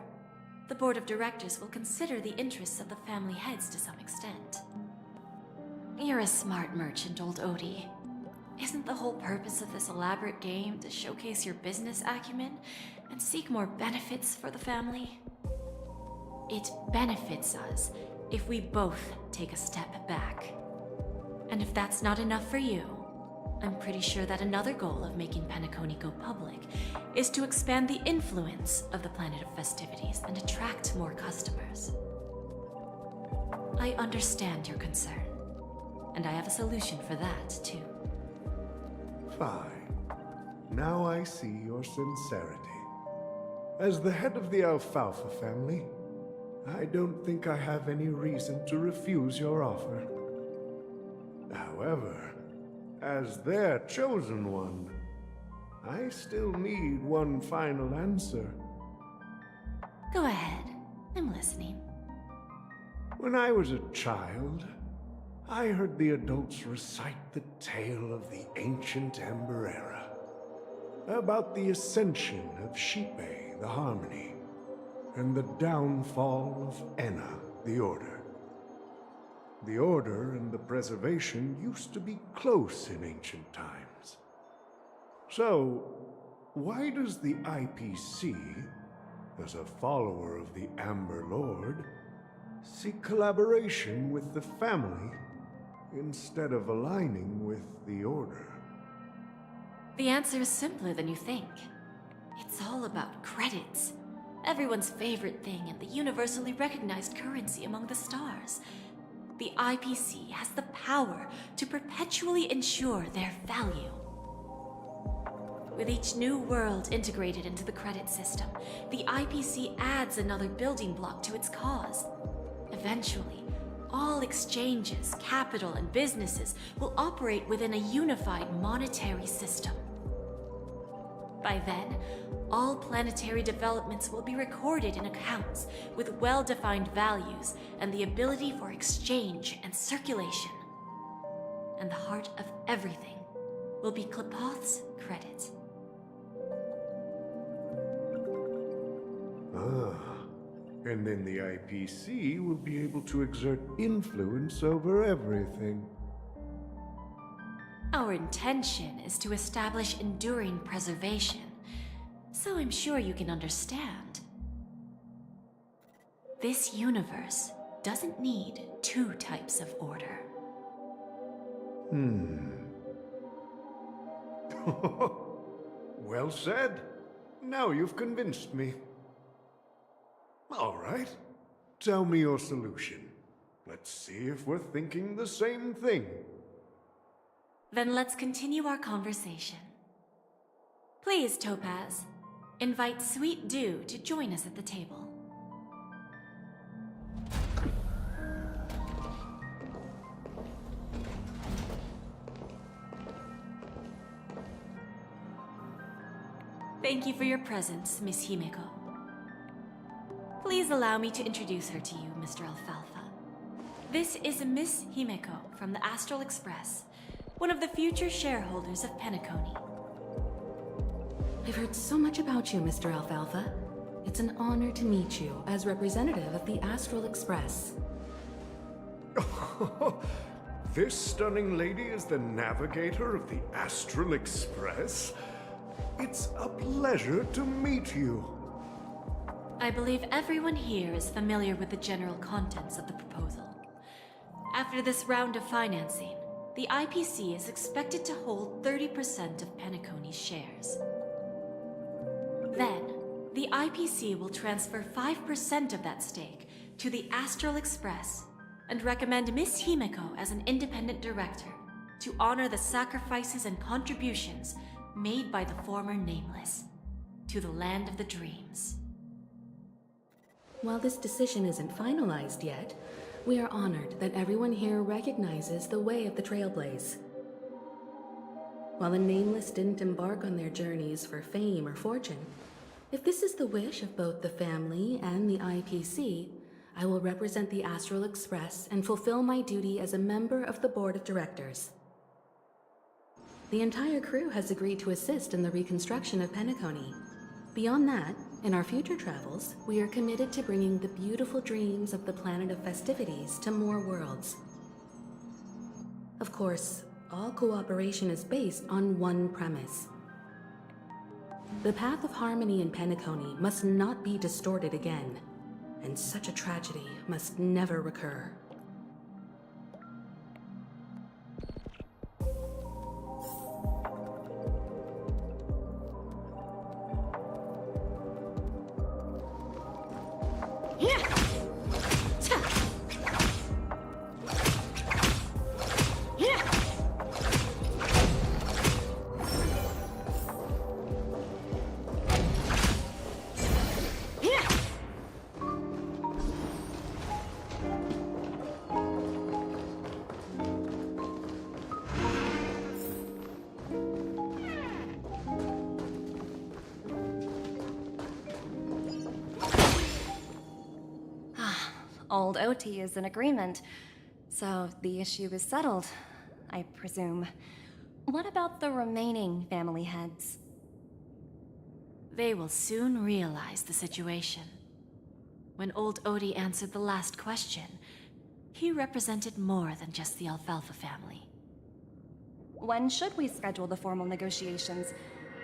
the board of directors will consider the interests of the family heads to some extent. You're a smart merchant, old Odie. Isn't the whole purpose of this elaborate game to showcase your business acumen and seek more benefits for the family? It benefits us if we both take a step back. And if that's not enough for you, I'm pretty sure that another goal of making Penacony go public is to expand the influence of the Planet of Festivities and attract more customers. I understand your concern, and I have a solution for that, too. Fine. Now I see your sincerity. As the head of the Alfalfa family, I don't think I have any reason to refuse your offer. However, as their chosen one, I still need one final answer. Go ahead. I'm listening. When I was a child, I heard the adults recite the tale of the ancient Ember Era, about the ascension of Shipe, the Harmony, and the downfall of Enna, the Order. The Order and the Preservation used to be close in ancient times. So, why does the IPC, as a follower of the Amber Lord, seek collaboration with the family instead of aligning with the Order? The answer is simpler than you think. It's all about credits. Everyone's favorite thing and the universally recognized currency among the stars. The IPC has the power to perpetually ensure their value. With each new world integrated into the credit system, the IPC adds another building block to its cause. Eventually, all exchanges, capital, and businesses will operate within a unified monetary system. By then, all planetary developments will be recorded in accounts with well-defined values and the ability for exchange and circulation. And the heart of everything will be Klepoth's credit. And then the IPC will be able to exert influence over everything. Our intention is to establish enduring preservation, so I'm sure you can understand. This universe doesn't need two types of order. Well said. Now you've convinced me. All right. Tell me your solution. Let's see if we're thinking the same thing. Then let's continue our conversation. Please, Topaz, invite Sweet Dew to join us at the table. Thank you for your presence, Miss Himeko. Please Please allow me to introduce her to you, Mr. Alfalfa. This is Miss Himeko from the Astral Express, one of the future shareholders of Penacony. I've heard so much about you, Mr. Alfalfa. It's an honor to meet you as representative of the Astral Express. This stunning lady is the navigator of the Astral Express? It's a pleasure to meet you. I believe everyone here is familiar with the general contents of the proposal. After this round of financing, the IPC is expected to hold 30% of Penacony's shares. Then, the IPC will transfer 5% of that stake to the Astral Express and recommend Miss Himeko as an independent director to honor the sacrifices and contributions made by the former Nameless to the land of the dreams. While this decision isn't finalized yet, we are honored that everyone here recognizes the way of the trailblaze. While the Nameless didn't embark on their journeys for fame or fortune, if this is the wish of both the family and the IPC, I will represent the Astral Express and fulfill my duty as a member of the board of directors. The entire crew has agreed to assist in the reconstruction of Penacony. Beyond that, in our future travels, we are committed to bringing the beautiful dreams of the planet of festivities to more worlds. Of course, all cooperation is based on one premise. The path of harmony in Penacony must not be distorted again, and such a tragedy must never recur. Old OT is in agreement, so the issue is settled, I presume. What about the remaining family heads? They will soon realize the situation. When old Odie answered the last question, he represented more than just the Alfalfa family. When should we schedule the formal negotiations?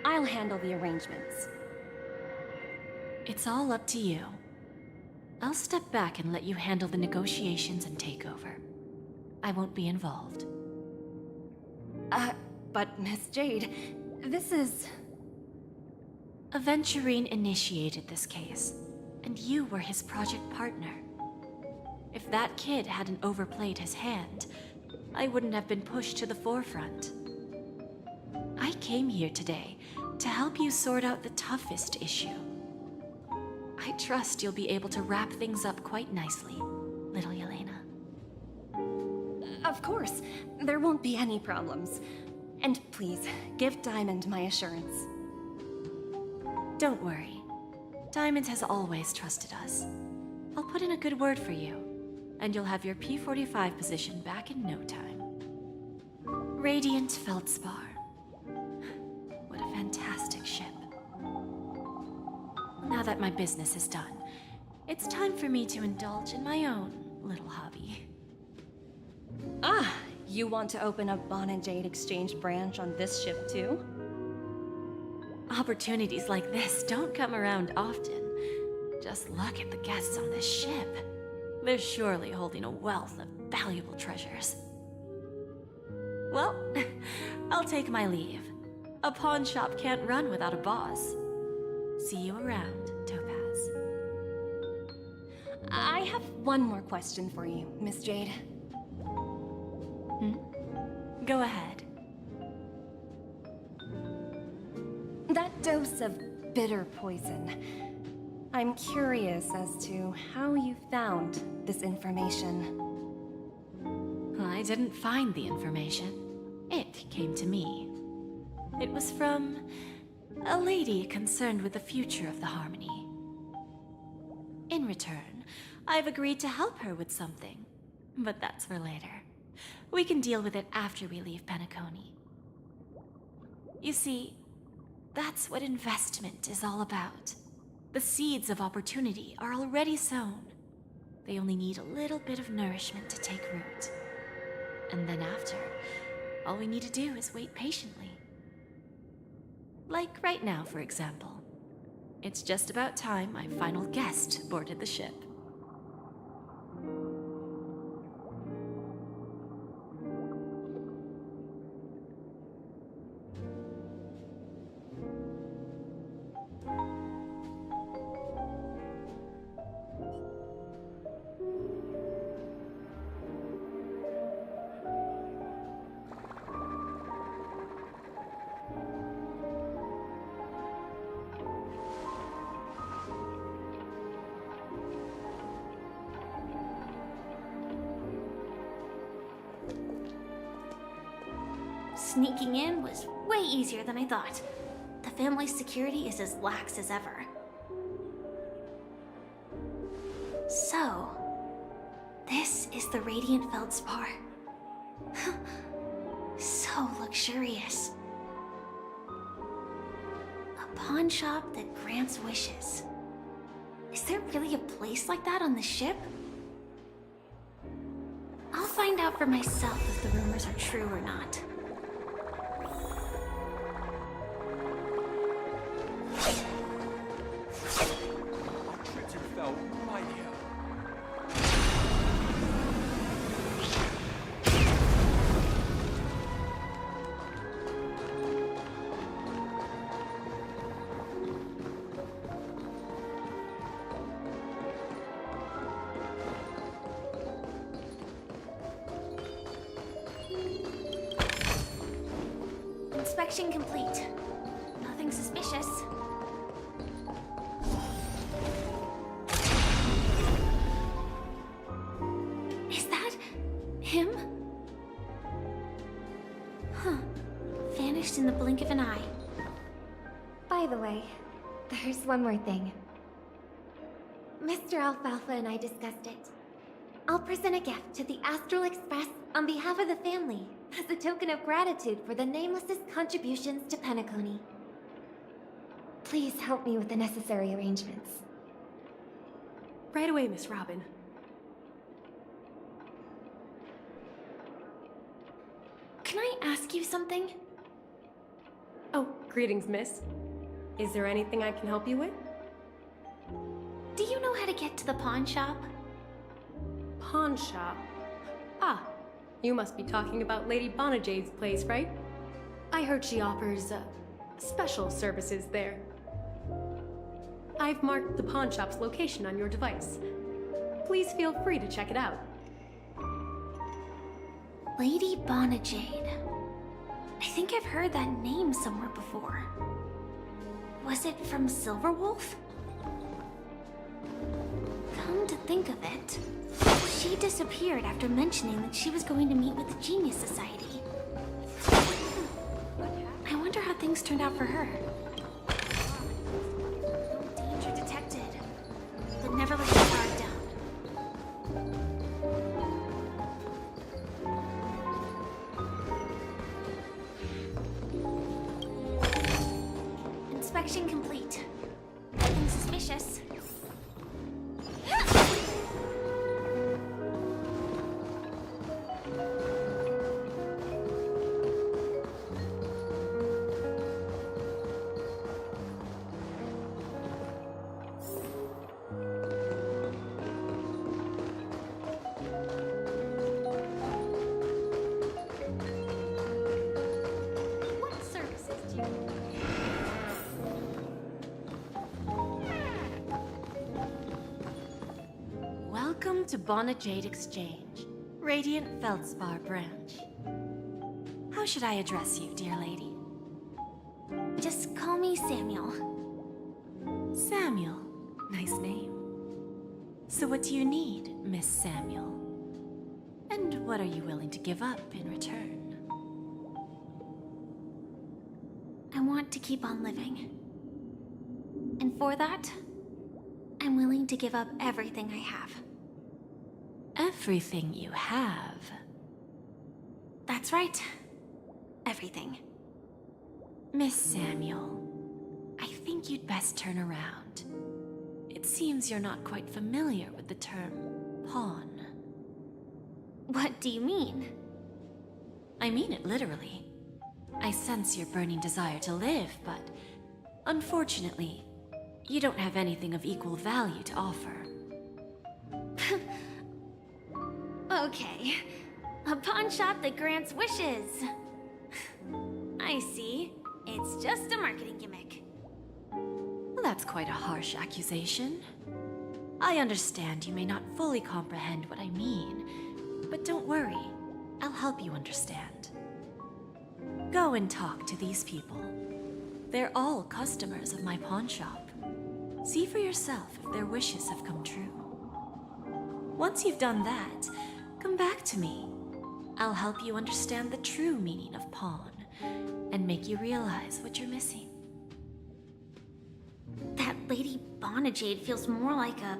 I'll handle the arrangements. It's all up to you. I'll step back and let you handle the negotiations and takeover. I won't be involved. But Miss Jade, this is... Aventurine initiated this case, and you were his project partner. If that kid hadn't overplayed his hand, I wouldn't have been pushed to the forefront. I came here today to help you sort out the toughest issue. I trust you'll be able to wrap things up quite nicely, little Yelena. Of course, there won't be any problems. And please, give Diamond my assurance. Don't worry. Diamond has always trusted us. I'll put in a good word for you, and you'll have your P-45 position back in no time. Radiant Feldspar. What a fantastic ship. Now that my business is done, it's time for me to indulge in my own little hobby. Ah, you want to open a Bon and Jade exchange branch on this ship too? Opportunities like this don't come around often. Just look at the guests on this ship. They're surely holding a wealth of valuable treasures. Well, I'll take my leave. A pawn shop can't run without a boss. See you around, Topaz. I have one more question for you, Miss Jade. Go ahead. That dose of bitter poison. I'm curious as to how you found this information. I didn't find the information. It came to me. It was from a lady concerned with the future of the Harmony. In return, I've agreed to help her with something. But that's for later. We can deal with it after we leave Penacony. You see, that's what investment is all about. The seeds of opportunity are already sown. They only need a little bit of nourishment to take root. And then after, all we need to do is wait patiently. Like right now, for example. It's just about time my final guest boarded the ship. Sneaking in was way easier than I thought. The family's security is as lax as ever. So, this is the Radiant Feldspar. So luxurious. A pawn shop that grants wishes. Is there really a place like that on the ship? I'll find out for myself if the rumors are true or not. Inspection complete. Nothing suspicious. Is that him? Huh. Vanished in the blink of an eye. By the way, there's one more thing. Mr. Alfalfa and I discussed it. I'll present a gift to the Astral Express on behalf of the family as a token of gratitude for the Nameless's contributions to Penacony. Please help me with the necessary arrangements. Right away, Miss Robin. Can I ask you something? Oh, greetings, miss. Is there anything I can help you with? Do you know how to get to the pawn shop? Pawn shop? Ah, you must be talking about Lady Bonajade's place, right? I heard she offers, special services there. I've marked the pawn shop's location on your device. Please feel free to check it out. Lady Bonajade. I think I've heard that name somewhere before. Was it from Silverwolf? Come to think of it, she disappeared after mentioning that she was going to meet with the Genius Society. I wonder how things turned out for her. Danger detected, but never let your guard down. Inspection complete. Nothing suspicious. What services do you need? Welcome to Bonajade Exchange, Radiant Feldspar branch. How should I address you, dear lady? Just call me Samuel. Samuel. Nice name. So what do you need, Miss Samuel? And what are you willing to give up in return? I want to keep on living. And for that, I'm willing to give up everything I have. Everything you have. That's right. Everything. Miss Samuel, I think you'd best turn around. It seems you're not quite familiar with the term pawn. What do you mean? I mean it literally. I sense your burning desire to live, but unfortunately, you don't have anything of equal value to offer. Okay. A pawn shop that grants wishes. I see. It's just a marketing gimmick. That's quite a harsh accusation. I understand you may not fully comprehend what I mean, but don't worry. I'll help you understand. Go and talk to these people. They're all customers of my pawn shop. See for yourself if their wishes have come true. Once you've done that, come back to me. I'll help you understand the true meaning of pawn and make you realize what you're missing. That Lady Bonajade feels more like a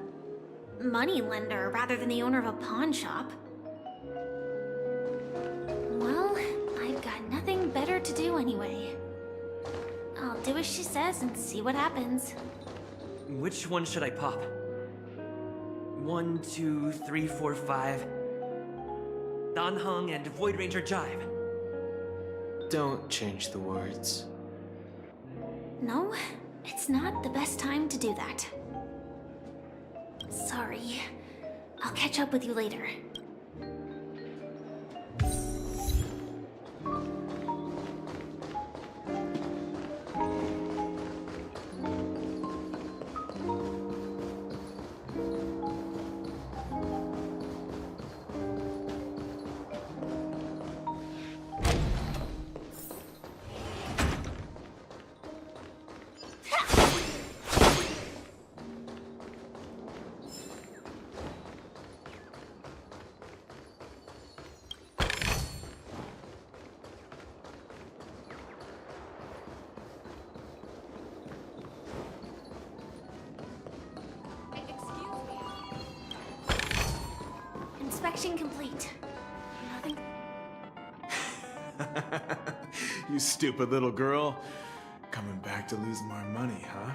money lender rather than the owner of a pawn shop. Well, I've got nothing better to do anyway. I'll do as she says and see what happens. Which one should I pop? 1, 2, 3, 4, 5. Dan Heng and Void Ranger Jive. Don't change the words. No, it's not the best time to do that. Sorry. I'll catch up with you later. Inspection complete. Nothing. You stupid little girl. Coming back to lose more money, huh?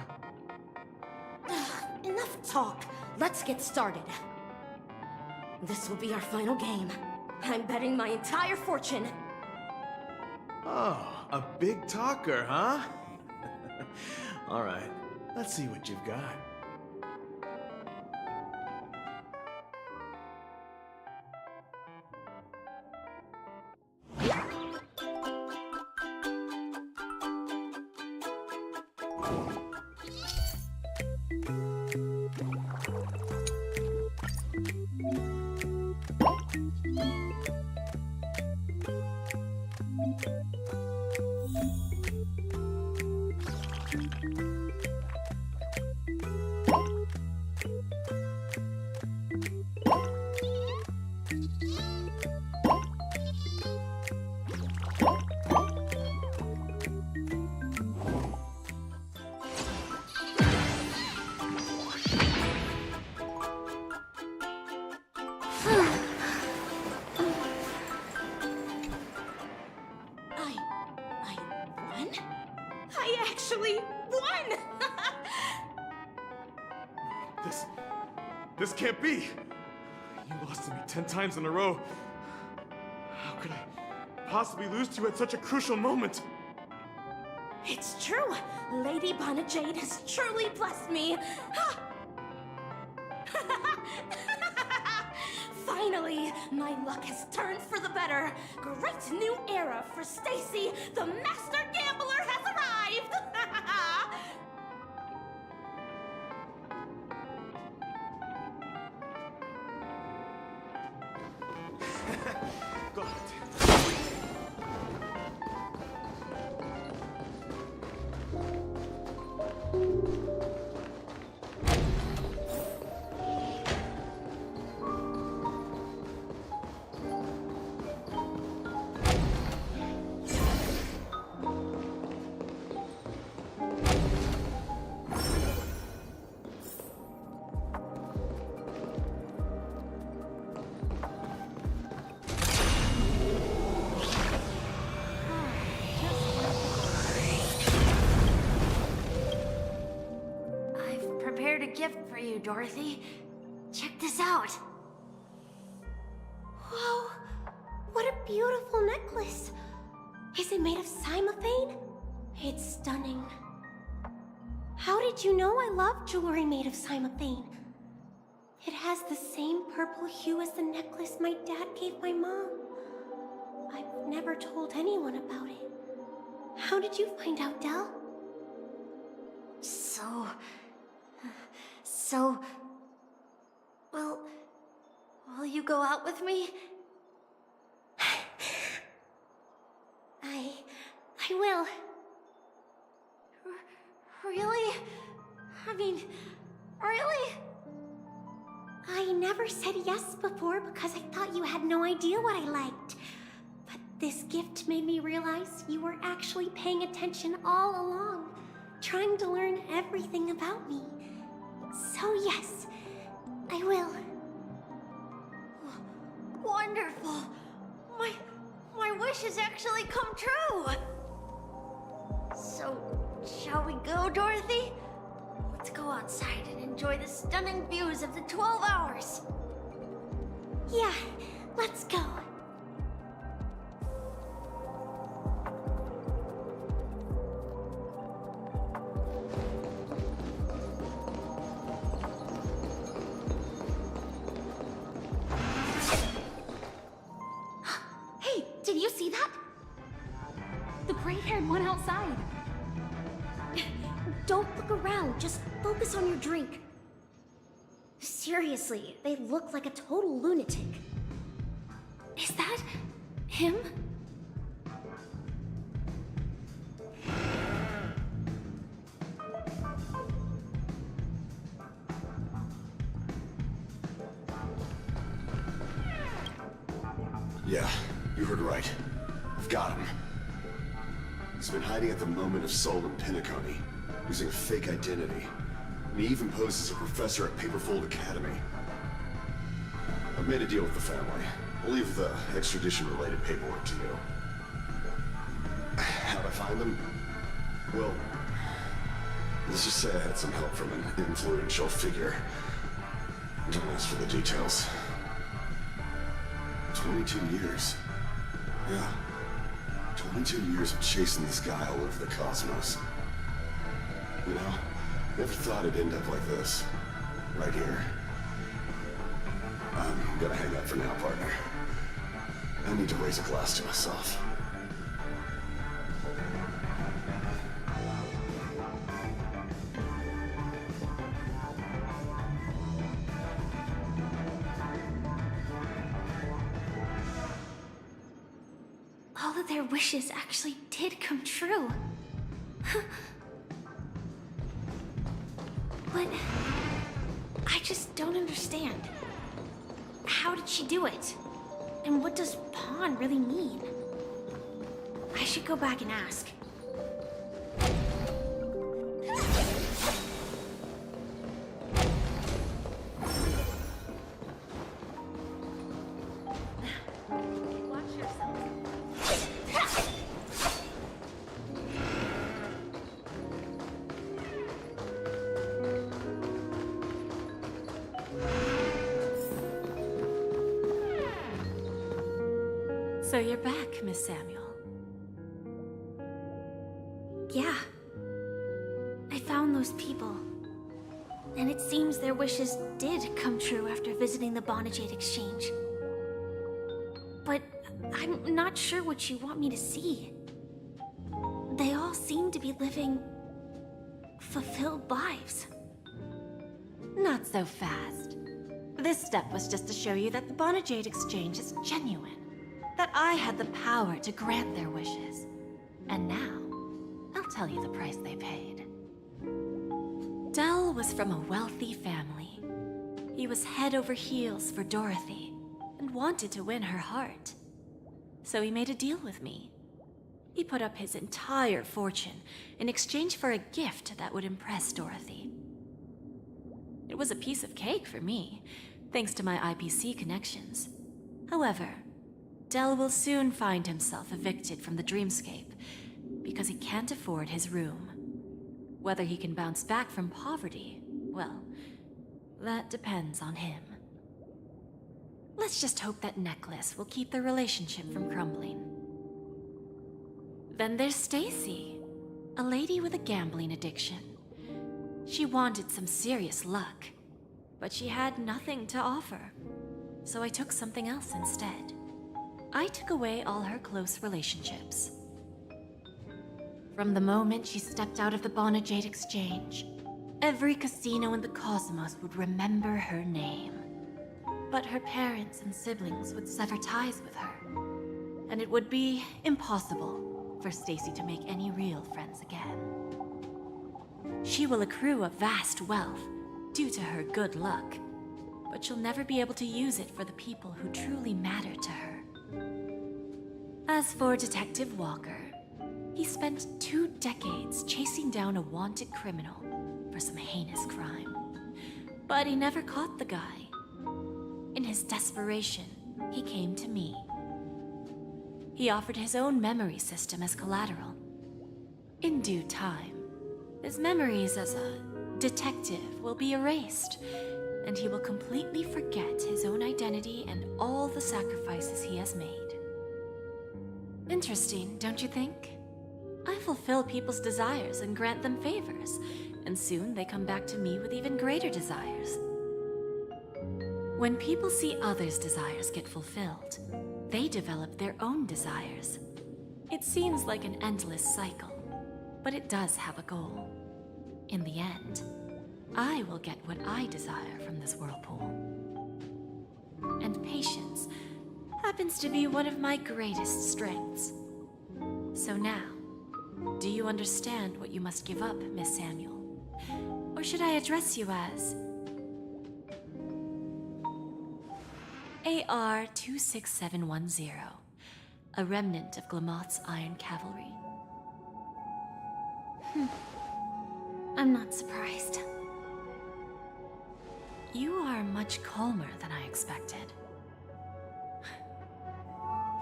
Enough talk. Let's get started. This will be our final game. I'm betting my entire fortune. Oh, a big talker, huh? All right, let's see what you've got. I actually won! This can't be! You lost to me 10 times in a row. How could I possibly lose to you at such a crucial moment? It's true! Lady Bonajade has truly blessed me! Finally, my luck has turned for the better. Great new era for Stacy. The master gambler has arrived. Go ahead. gift for you, Dorothy. Check this out. Whoa! What a beautiful necklace! Is it made of cymophane? It's stunning. How did you know I love jewelry made of cymophane? It has the same purple hue as the necklace my dad gave my mom. I've never told anyone about it. How did you find out, Del? Well, will you go out with me? I will. Really? I mean, really? I never said yes before because I thought you had no idea what I liked. But this gift made me realize you were actually paying attention all along, trying to learn everything about me. So yes, I will. Wonderful! My wish has actually come true! So, shall we go, Dorothy? Let's go outside and enjoy the stunning views of the 12 hours! Yeah, let's go. Hey, did you see that? The gray-haired one outside. Don't look around, just focus on your drink. Seriously, they look like a total lunatic. Is that him? Yeah, you heard right. I've got him. He's been hiding at the Moment of Soul in Penacony, using a fake identity. And he even posed as a professor at Paperfold Academy. I've made a deal with the family. I'll leave the extradition-related paperwork to you. How'd I find them? Well, let's just say I had some help from an influential figure. Don't ask for the details. 22 years. Yeah. 22 years of chasing this guy all over the cosmos. You know, never thought it'd end up like this. Right here. I'm gonna hang up for now, partner. I need to raise a glass to myself. All of their wishes actually did come true. But I just don't understand. How did she do it? And what does pawn really mean? I should go back and ask. So you're back, Miss Samuel. Yeah. I found those people. And it seems their wishes did come true after visiting the Bonajade Exchange. But I'm not sure what you want me to see. They all seem to be living fulfilled lives. Not so fast. This step was just to show you that the Bonajade Exchange is genuine. That I had the power to grant their wishes. And now, I'll tell you the price they paid. Del was from a wealthy family. He was head over heels for Dorothy, and wanted to win her heart. So he made a deal with me. He put up his entire fortune in exchange for a gift that would impress Dorothy. It was a piece of cake for me, thanks to my IPC connections. However, Del will soon find himself evicted from the dreamscape because he can't afford his room. Whether he can bounce back from poverty, well, that depends on him. Let's just hope that necklace will keep the relationship from crumbling. Then there's Stacy, a lady with a gambling addiction. She wanted some serious luck, but she had nothing to offer, so I took something else instead. I took away all her close relationships. From the moment she stepped out of the Bonajade Exchange, every casino in the cosmos would remember her name. But her parents and siblings would sever ties with her, and it would be impossible for Stacy to make any real friends again. She will accrue a vast wealth due to her good luck, but she'll never be able to use it for the people who truly matter to her. As for Detective Walker, he spent 2 decades chasing down a wanted criminal for some heinous crime, but he never caught the guy. In his desperation, he came to me. He offered his own memory system as collateral. In due time, his memories as a detective will be erased, and he will completely forget his own identity and all the sacrifices he has made. Interesting, don't you think? I fulfill people's desires and grant them favors, and soon they come back to me with even greater desires. When people see others' desires get fulfilled, they develop their own desires. It seems like an endless cycle, but it does have a goal. In the end, I will get what I desire from this whirlpool. And patience happens to be one of my greatest strengths. So now, do you understand what you must give up, Miss Samuel? Or should I address you as AR-26710, a remnant of Glamoth's Iron Cavalry? I'm not surprised. You are much calmer than I expected.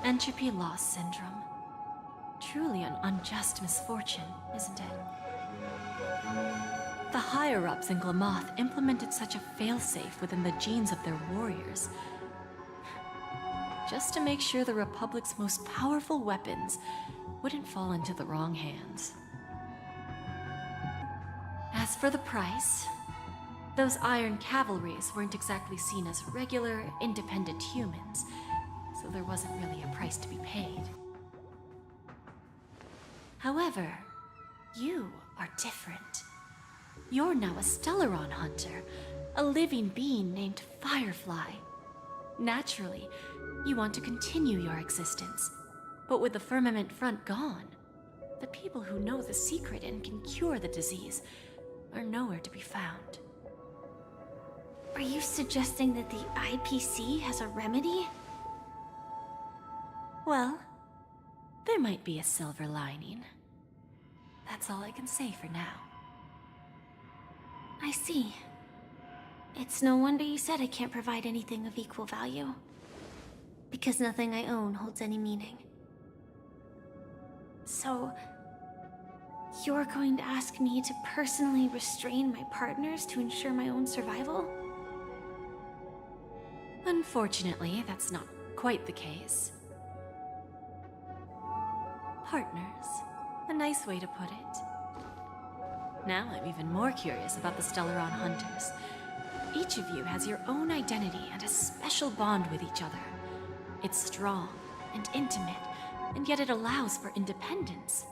Entropy loss syndrome. Truly an unjust misfortune, isn't it? The higher-ups in Glamoth implemented such a failsafe within the genes of their warriors, just to make sure the Republic's most powerful weapons wouldn't fall into the wrong hands. As for the price, those Iron Cavalries weren't exactly seen as regular, independent humans, so there wasn't really a price to be paid. However, you are different. You're now a Stellaron hunter, a living being named Firefly. Naturally, you want to continue your existence, but with the firmament front gone, the people who know the secret and can cure the disease are nowhere to be found. Are you suggesting that the IPC has a remedy? Well, there might be a silver lining. That's all I can say for now. I see. It's no wonder you said I can't provide anything of equal value. Because nothing I own holds any meaning. So, you're going to ask me to personally restrain my partners to ensure my own survival? Unfortunately, that's not quite the case. Partners. A nice way to put it. Now I'm even more curious about the Stellaron Hunters. Each of you has your own identity and a special bond with each other. It's strong and intimate, and yet it allows for independence.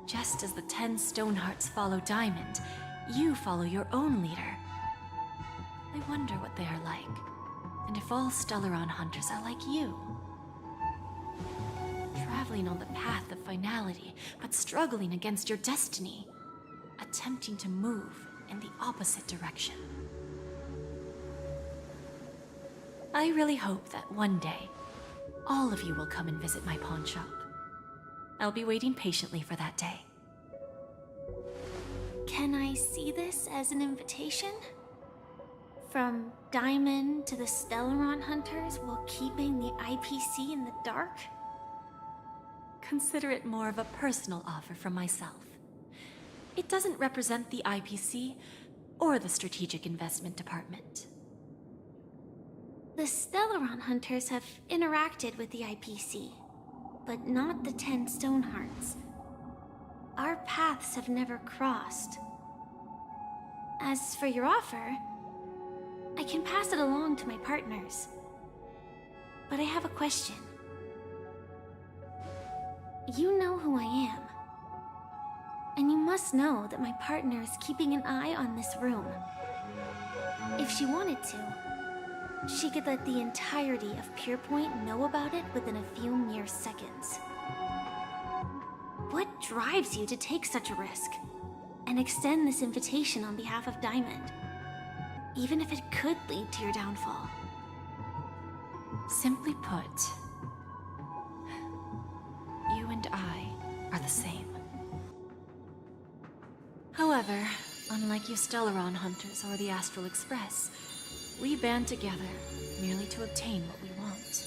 Just as the 10 Stonehearts follow Diamond, you follow your own leader. I wonder what they are like, and if all Stellaron Hunters are like you. Traveling on the path of finality, but struggling against your destiny. Attempting to move in the opposite direction. I really hope that one day, all of you will come and visit my pawn shop. I'll be waiting patiently for that day. Can I see this as an invitation? From Diamond to the Stellaron Hunters while keeping the IPC in the dark? Consider it more of a personal offer from myself. It doesn't represent the IPC or the Strategic Investment Department. The Stellaron hunters have interacted with the IPC, but not the 10 Stonehearts. Our paths have never crossed. As for your offer, I can pass it along to my partners. But I have a question. You know who I am. And you must know that my partner is keeping an eye on this room. If she wanted to, she could let the entirety of Pierpoint know about it within a few mere seconds. What drives you to take such a risk and extend this invitation on behalf of Diamond, even if it could lead to your downfall? Simply put, you and I are the same. However, unlike you Stellaron hunters or the Astral Express, we band together merely to obtain what we want.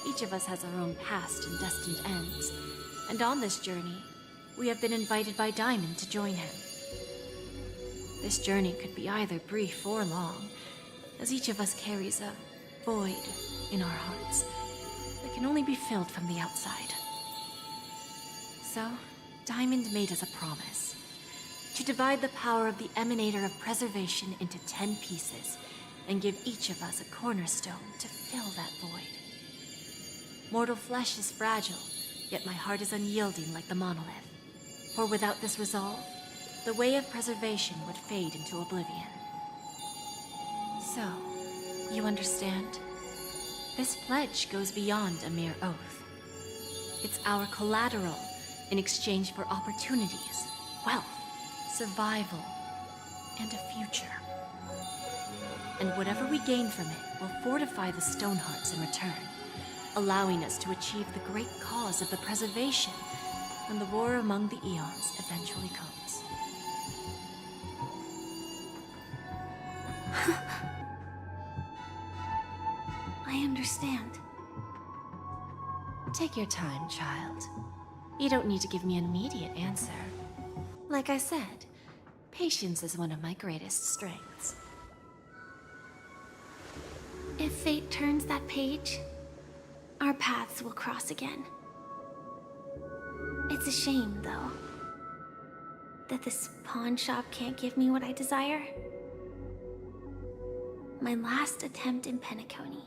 Each of us has our own past and destined ends, and on this journey, we have been invited by Diamond to join him. This journey could be either brief or long, as each of us carries a void in our hearts that can only be filled from the outside. So, Diamond made us a promise to divide the power of the Emanator of Preservation into 10 pieces and give each of us a cornerstone to fill that void. Mortal flesh is fragile, yet my heart is unyielding like the monolith. For without this resolve, the way of preservation would fade into oblivion. So, you understand? This pledge goes beyond a mere oath. It's our collateral in exchange for opportunities, wealth, survival, and a future. And whatever we gain from it will fortify the Stonehearts in return, allowing us to achieve the great cause of the preservation when the war among the eons eventually comes. I understand. Take your time, child. You don't need to give me an immediate answer. Like I said, patience is one of my greatest strengths. If fate turns that page, our paths will cross again. It's a shame, though, that this pawn shop can't give me what I desire. My last attempt in Penacony.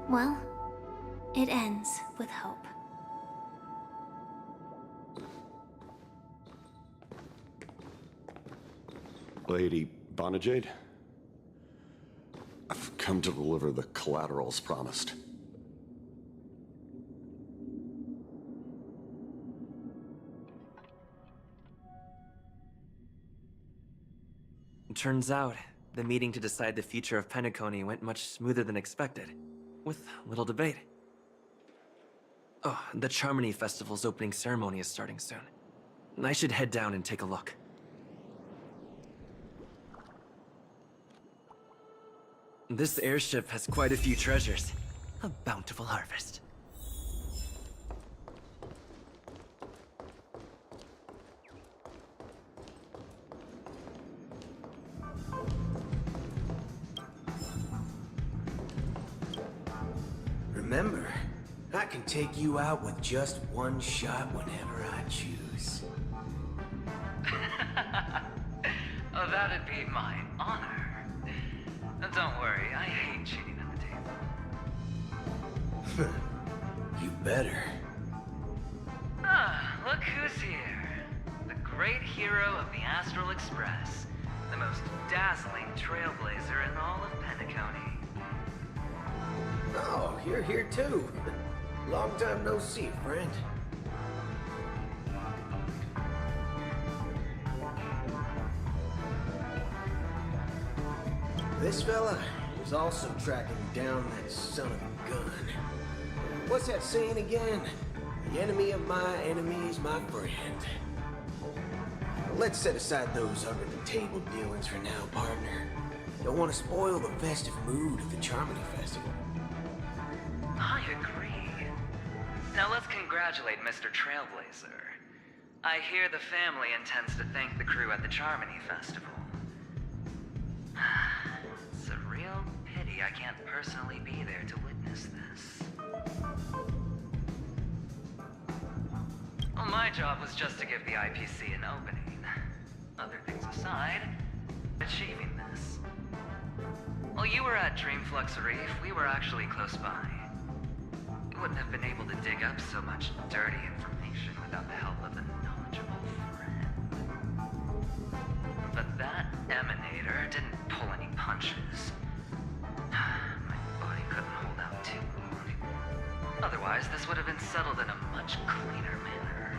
Well, it ends with hope. Lady Bonajade? I've come to deliver the collaterals promised. Turns out, the meeting to decide the future of Penacony went much smoother than expected, with little debate. Oh, the Charmony Festival's opening ceremony is starting soon. I should head down and take a look. This airship has quite a few treasures. A bountiful harvest. Remember, I can take you out with just one shot whenever I choose. Oh, that'd be my honor. Don't worry, I hate cheating at the table. You better. Ah, look who's here. The great hero of the Astral Express. The most dazzling trailblazer in all of Penacony. Oh, you're here too. Long time no see, friend. This fella is also tracking down that son of a gun. What's that saying again? The enemy of my enemy is my friend. Let's set aside those under-the-table dealings for now, partner. Don't want to spoil the festive mood of the Charmony Festival. I agree. Now let's congratulate Mr. Trailblazer. I hear the family intends to thank the crew at the Charmony Festival. It's a real pity I can't personally be there to witness this. Well, my job was just to give the IPC an opening. Other things aside, achieving this. While you were at Dreamflux Reef, we were actually close by. We wouldn't have been able to dig up so much dirty information without the help of a knowledgeable friend. But that emanator didn't pull any punches. My body couldn't hold out too long. Otherwise, this would have been settled in a much cleaner manner.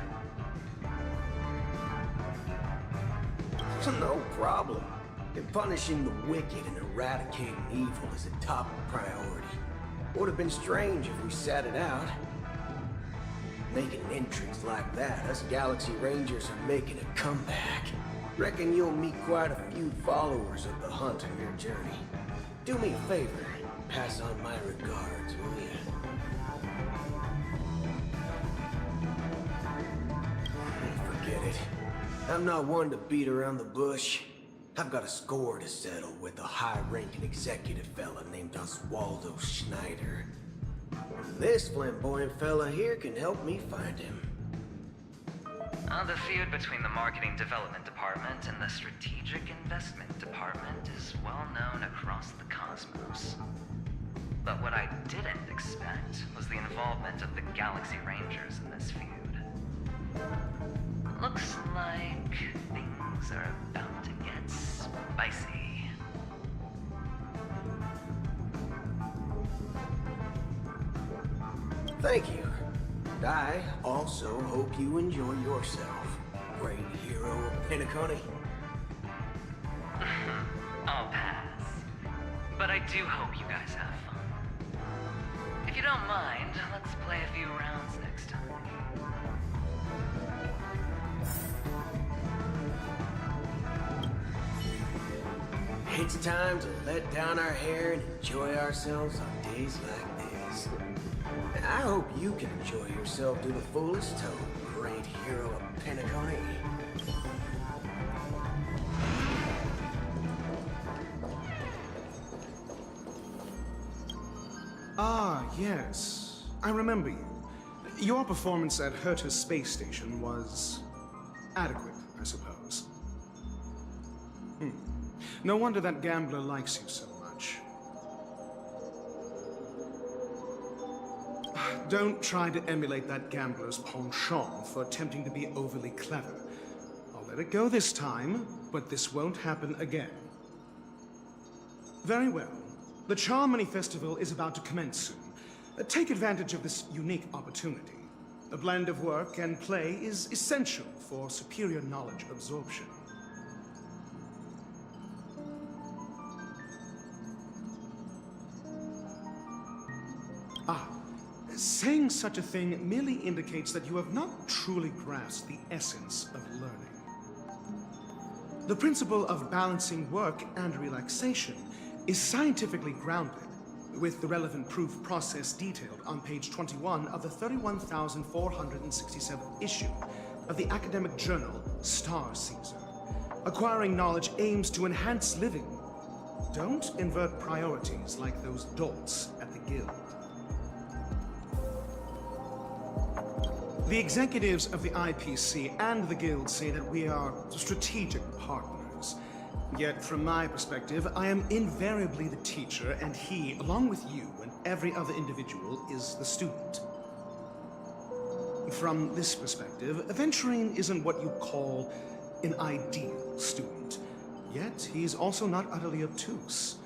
No problem. And punishing the wicked and eradicating evil is a top priority. Would have been strange if we sat it out. Making entries like that, us Galaxy Rangers are making a comeback. Reckon you'll meet quite a few followers of the hunt on your journey. Do me a favor, pass on my regards, will you? Forget it. I'm not one to beat around the bush. I've got a score to settle with a high-ranking executive fella named Oswaldo Schneider. This flamboyant fella here can help me find him. The feud between the Marketing Development Department and the Strategic Investment Department is well known across the cosmos. But what I didn't expect was the involvement of the Galaxy Rangers in this feud. Looks like things are about to get spicy. Thank you. And I also hope you enjoy yourself, great hero of Penacony. I'll pass. But I do hope you guys have fun. If you don't mind, let's play a few rounds next time. It's time to let down our hair and enjoy ourselves on days like this. I hope you can enjoy yourself to the fullest, oh great hero of Penacony. Ah, yes. I remember you. Your performance at Herta's space station was adequate, I suppose. No wonder that gambler likes you so much. Don't try to emulate that gambler's penchant for attempting to be overly clever. I'll let it go this time, but this won't happen again. Very well. The Charmony Festival is about to commence soon. Take advantage of this unique opportunity. A blend of work and play is essential for superior knowledge absorption. Saying such a thing merely indicates that you have not truly grasped the essence of learning. The principle of balancing work and relaxation is scientifically grounded, with the relevant proof process detailed on page 21 of the 31,467th issue of the academic journal Star Caesar. Acquiring knowledge aims to enhance living. Don't invert priorities like those dolts at the Guild. The executives of the IPC and the Guild say that we are strategic partners. Yet, from my perspective, I am invariably the teacher, and he, along with you and every other individual, is the student. From this perspective, Aventurine isn't what you'd call an ideal student. Yet, he's also not utterly obtuse.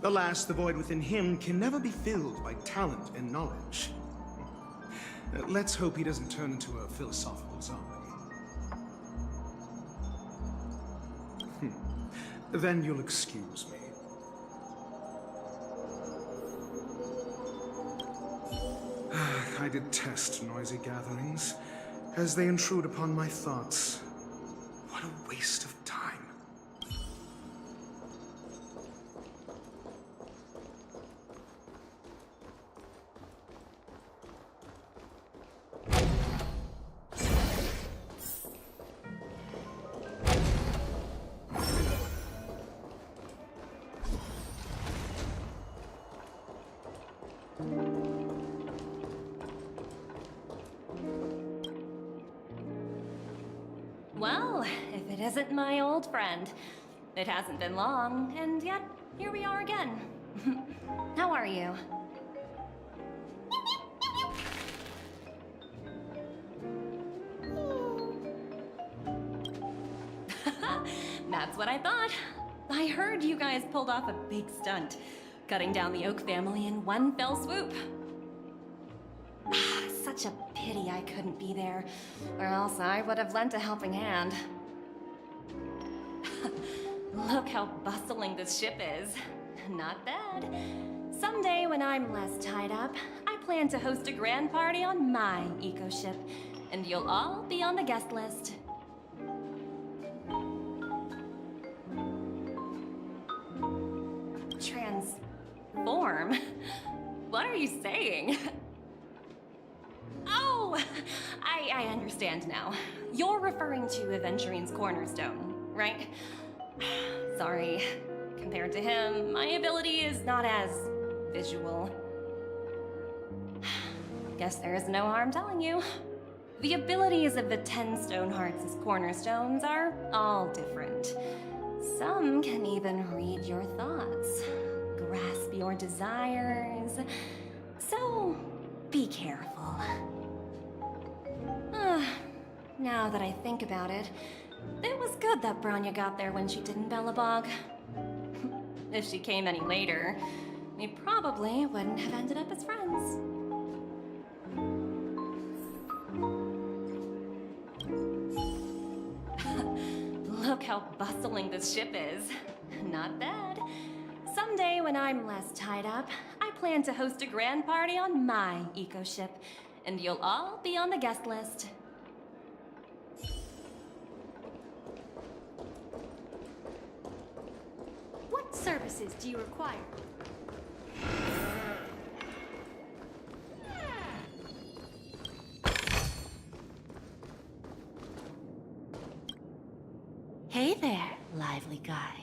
Alas, the void within him can never be filled by talent and knowledge. Let's hope he doesn't turn into a philosophical zombie. Then you'll excuse me. I detest noisy gatherings, as they intrude upon my thoughts. What a waste of time. Well, if it isn't my old friend. It hasn't been long, and yet, here we are again. How are you? That's what I thought. I heard you guys pulled off a big stunt, cutting down the Oak family in one fell swoop. Such a pity I couldn't be there, or else I would have lent a helping hand. Look how bustling this ship is. Not bad. Someday when I'm less tied up, I plan to host a grand party on my eco-ship, and you'll all be on the guest list. Transform? What are you saying? Oh, I understand now. You're referring to Aventurine's cornerstone, right? Sorry. Compared to him, my ability is not as visual. Guess there is no harm telling you. The abilities of the 10 Stonehearts' cornerstones are all different. Some can even read your thoughts, grasp your desires. So, be careful. Now that I think about it, it was good that Branya got there when she did in Bellabog. If she came any later, we probably wouldn't have ended up as friends. Look how bustling this ship is. Not bad. Someday when I'm less tied up, I plan to host a grand party on my eco-ship, and you'll all be on the guest list. What services do you require? Hey there, lively guy.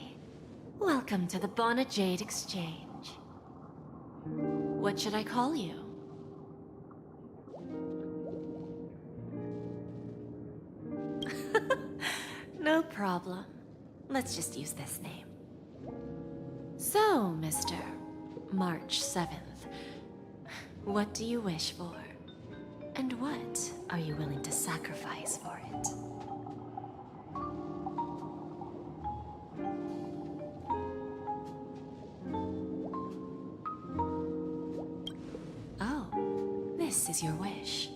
Welcome to the Bona Jade Exchange. What should I call you? No problem. Let's just use this name. So, Mr. March 7th, what do you wish for? And what are you willing to sacrifice for it? Oh, this is your wish.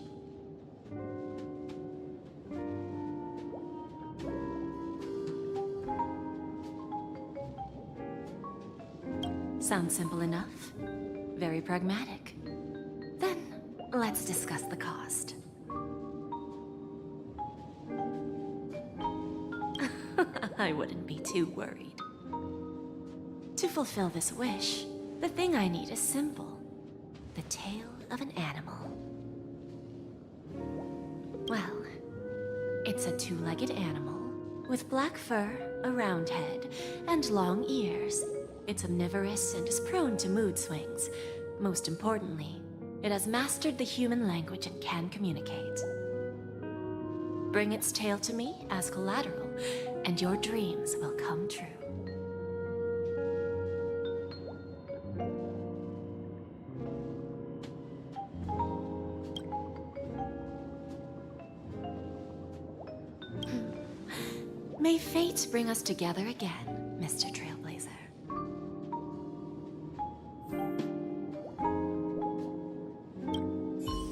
Sounds simple enough. Very pragmatic. Then, let's discuss the cost. I wouldn't be too worried. To fulfill this wish, the thing I need is simple. The tail of an animal. Well, it's a two-legged animal with black fur, a round head, and long ears. It's omnivorous and is prone to mood swings. Most importantly, it has mastered the human language and can communicate. Bring its tail to me as collateral, and your dreams will come true. May fate bring us together again, Mr. Trailblazer.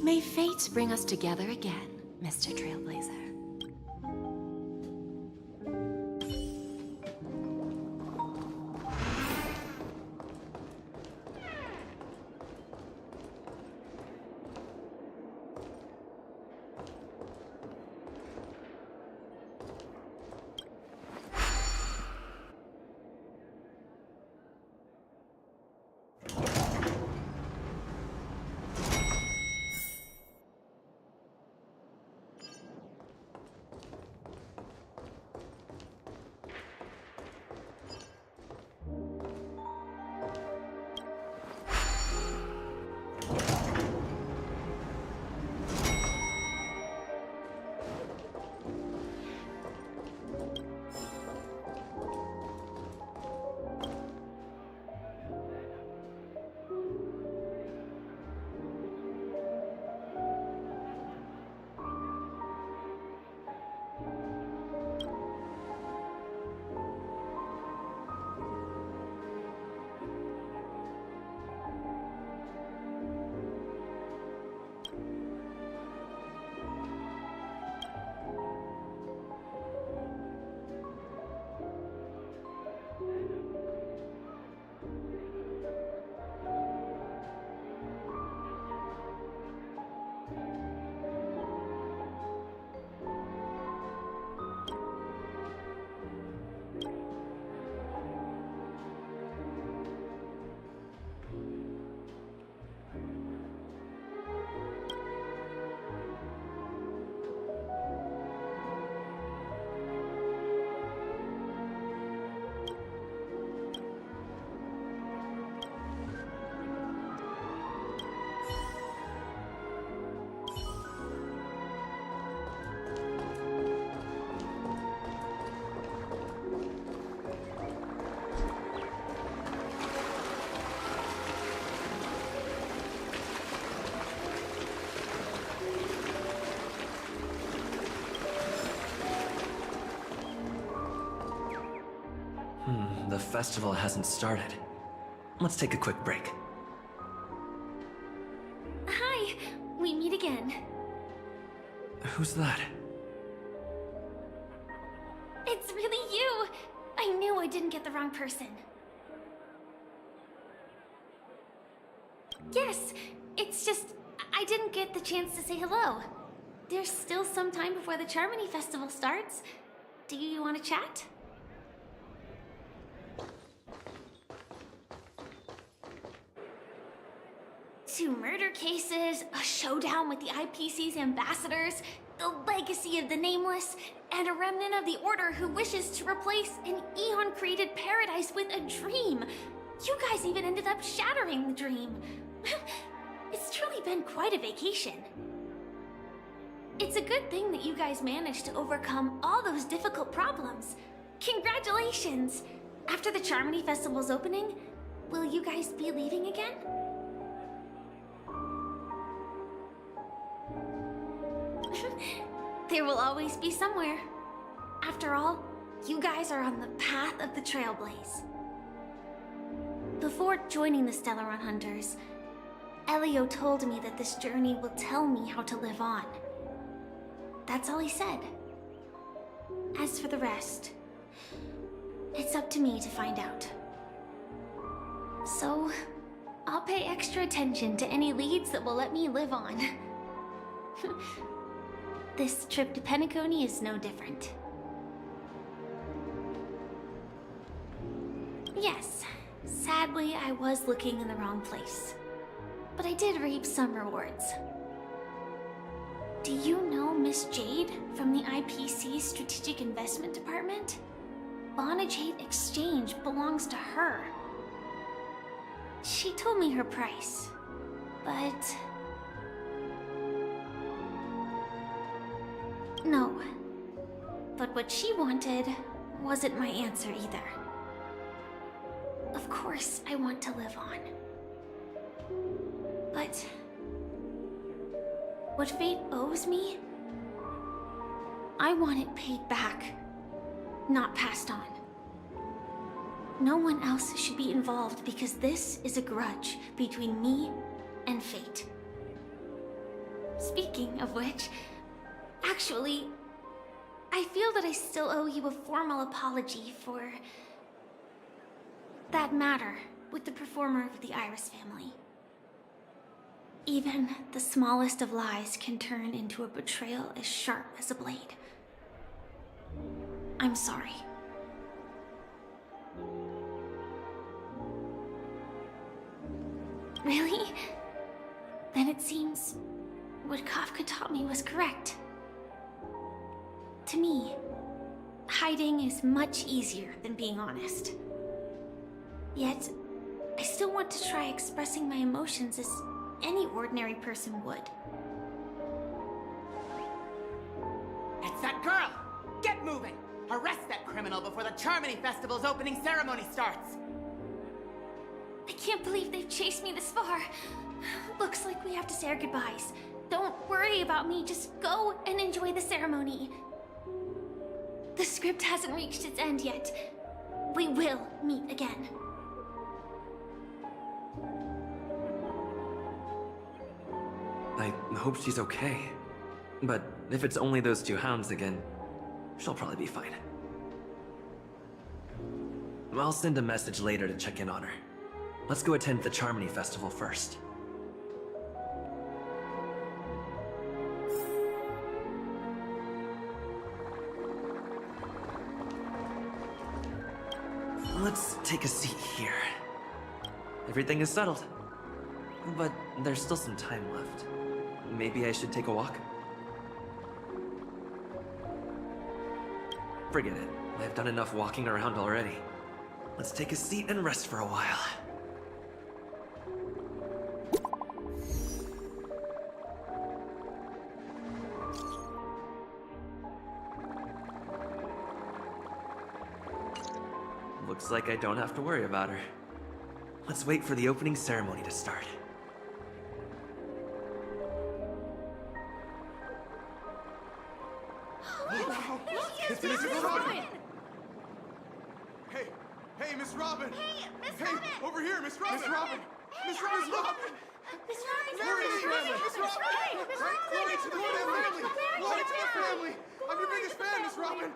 May fate bring us together again, Mr. Trailblazer. festival hasn't started. Let's take a quick break. Hi, we meet again. Who's that? It's really you! I knew I didn't get the wrong person. Yes, it's just I didn't get the chance to say hello. There's still some time before the Charmony Festival starts. Do you want to chat? Two murder cases, a showdown with the IPC's ambassadors, the legacy of the Nameless, and a remnant of the Order who wishes to replace an Eon-created paradise with a dream. You guys even ended up shattering the dream. It's truly been quite a vacation. It's a good thing that you guys managed to overcome all those difficult problems. Congratulations! After the Charmony Festival's opening, will you guys be leaving again? There will always be somewhere. After all, you guys are on the path of the trailblaze. Before joining the Stellaron Hunters, Elio told me that this journey will tell me how to live on. That's all he said. As for the rest, it's up to me to find out. So, I'll pay extra attention to any leads that will let me live on. This trip to Penacony is no different. Yes, sadly I was looking in the wrong place. But I did reap some rewards. Do you know Miss Jade from the IPC's Strategic Investment Department? Bonajade Exchange belongs to her. She told me her price, but... No. But what she wanted wasn't my answer either. Of course I want to live on. But... what fate owes me? I want it paid back, not passed on. No one else should be involved because this is a grudge between me and fate. Speaking of which, actually, I feel that I still owe you a formal apology for that matter with the performer of the Iris family. Even the smallest of lies can turn into a betrayal as sharp as a blade. I'm sorry. Really? Then it seems what Kafka taught me was correct. To me, hiding is much easier than being honest. Yet, I still want to try expressing my emotions as any ordinary person would. It's that girl! Get moving! Arrest that criminal before the Charmony Festival's opening ceremony starts! I can't believe they've chased me this far. Looks like we have to say our goodbyes. Don't worry about me, just go and enjoy the ceremony. The script hasn't reached its end yet. We will meet again. I hope she's okay. But if it's only those two hounds again, she'll probably be fine. I'll send a message later to check in on her. Let's go attend the Charmony Festival first. Let's take a seat here. Everything is settled. But there's still some time left. Maybe I should take a walk? Forget it. I've done enough walking around already. Let's take a seat and rest for a while. Looks like I don't have to worry about her. Let's wait for the opening ceremony to start. Hey, Hey, Miss Robin! Hey, Miss Hey, Robin! over here, Miss Robin! Miss Robin! Miss Robin! Miss Robin! Mary, Miss Robin! Miss Robin! Glory to the family! Glory to the family! I'm your biggest fan, Miss Robin!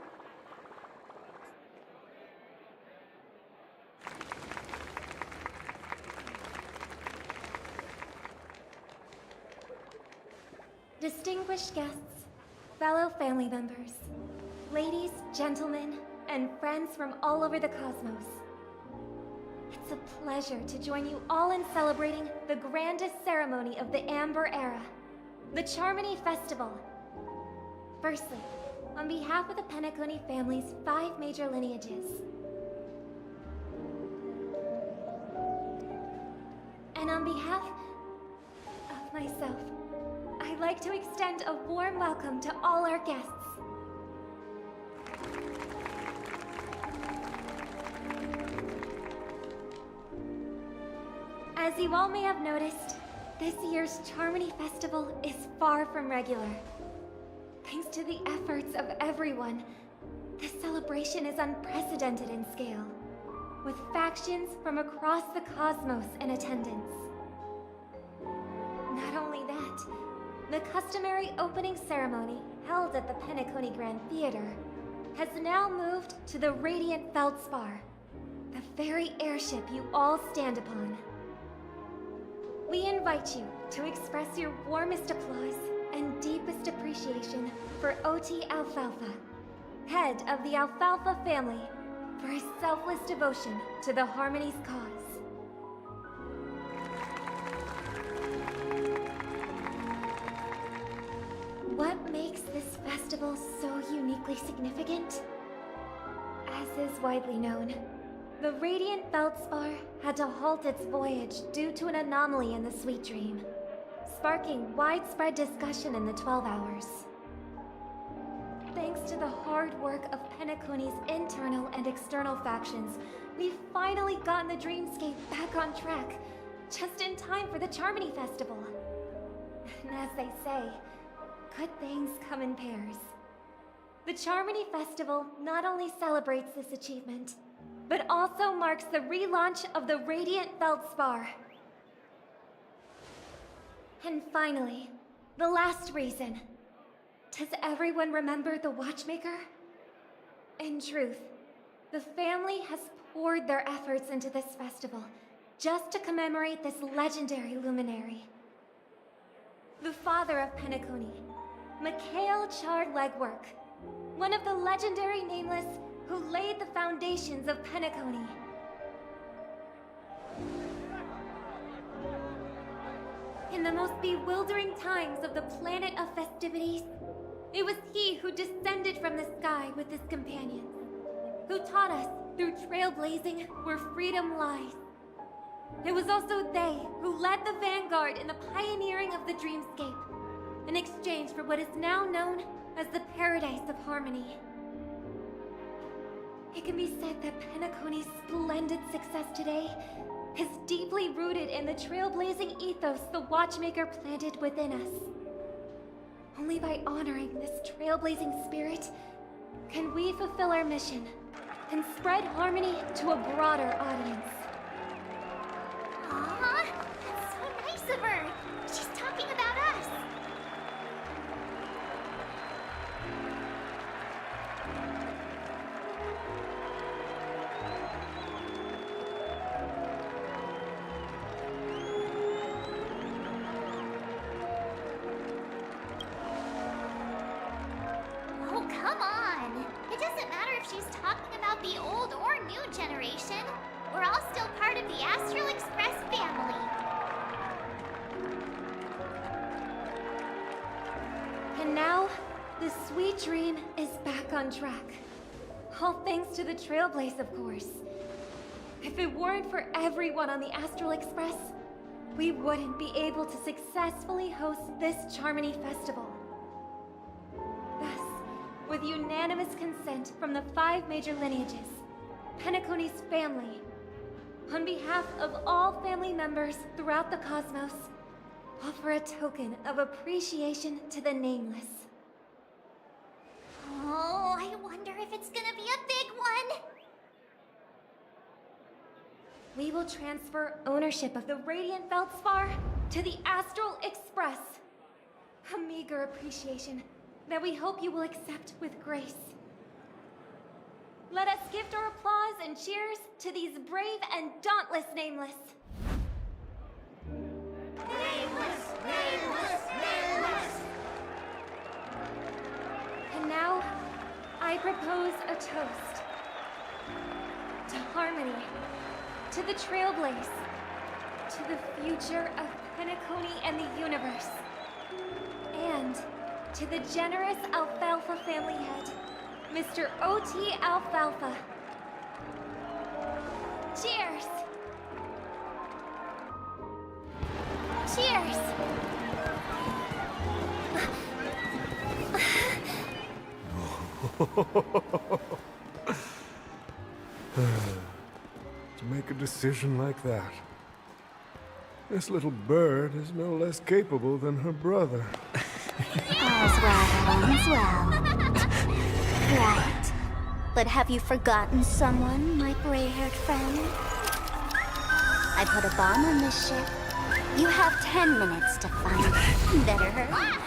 Distinguished guests, fellow family members, ladies, gentlemen, and friends from all over the cosmos. It's a pleasure to join you all in celebrating the grandest ceremony of the Amber Era, the Charmony Festival. Firstly, on behalf of the Penacony family's 5 major lineages, and on behalf of myself, I'd like to extend a warm welcome to all our guests. As you all may have noticed, this year's Charmony Festival is far from regular. Thanks to the efforts of everyone, this celebration is unprecedented in scale, with factions from across the cosmos in attendance. Not only that, the customary opening ceremony held at the Penacony Grand Theater has now moved to the Radiant Feldspar, the very airship you all stand upon. We invite you to express your warmest applause and deepest appreciation for OT Alfalfa, head of the Alfalfa family, for his selfless devotion to the Harmony's cause. What makes this festival so uniquely significant? As is widely known, the Radiant Feldspar had to halt its voyage due to an anomaly in the Sweet Dream, sparking widespread discussion in the 12 Hours. Thanks to the hard work of Penacony's internal and external factions, we've finally gotten the dreamscape back on track, just in time for the Charmony Festival. And as they say, good things come in pairs. The Charmony Festival not only celebrates this achievement, but also marks the relaunch of the Radiant Feldspar. And finally, the last reason. Does everyone remember the Watchmaker? In truth, the family has poured their efforts into this festival just to commemorate this legendary luminary. The father of Penacony, Mikhail Chard Legwork, one of the legendary Nameless who laid the foundations of Penacony. In the most bewildering times of the planet of festivities, it was he who descended from the sky with his companions, who taught us through trailblazing where freedom lies. It was also they who led the vanguard in the pioneering of the dreamscape, in exchange for what is now known as the Paradise of Harmony. It can be said that Penacony's splendid success today is deeply rooted in the trailblazing ethos the Watchmaker planted within us. Only by honoring this trailblazing spirit can we fulfill our mission and spread harmony to a broader audience. Aww, that's so nice of her. She's talking about us. Oh, come on. It doesn't matter if she's talking about the old or new generation. We're all still part of the Astral Express family. And now, the Sweet Dream is back on track. All thanks to the Trailblaze, of course. If it weren't for everyone on the Astral Express, we wouldn't be able to successfully host this Charmony Festival. Thus, with unanimous consent from the 5 major lineages, Penacony's family, on behalf of all family members throughout the cosmos, offer a token of appreciation to the Nameless. Oh, I wonder if it's gonna be a big one. we will transfer ownership of the Radiant Feldspar to the Astral Express. A meager appreciation that we hope you will accept with grace. Let us gift our applause and cheers to these brave and dauntless Nameless. Nameless! Nameless! Nameless! And now, I propose a toast. To harmony, to the trailblaze, to the future of Penacony and the universe, and to the generous Alfalfa family head, Mr. O.T. Alfalfa. Cheers! Cheers! To make a decision like that. This little bird is no less capable than her brother. All's well, all's well. Right. But have you forgotten someone, my gray-haired friend? I put a bomb on this ship. You have 10 minutes to find it. Better hurry.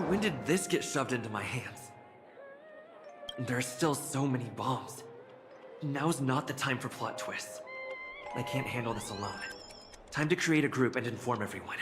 When did this get shoved into my hands? There are still so many bombs. Now's not the time for plot twists. I can't handle this alone. Time to create a group and inform everyone.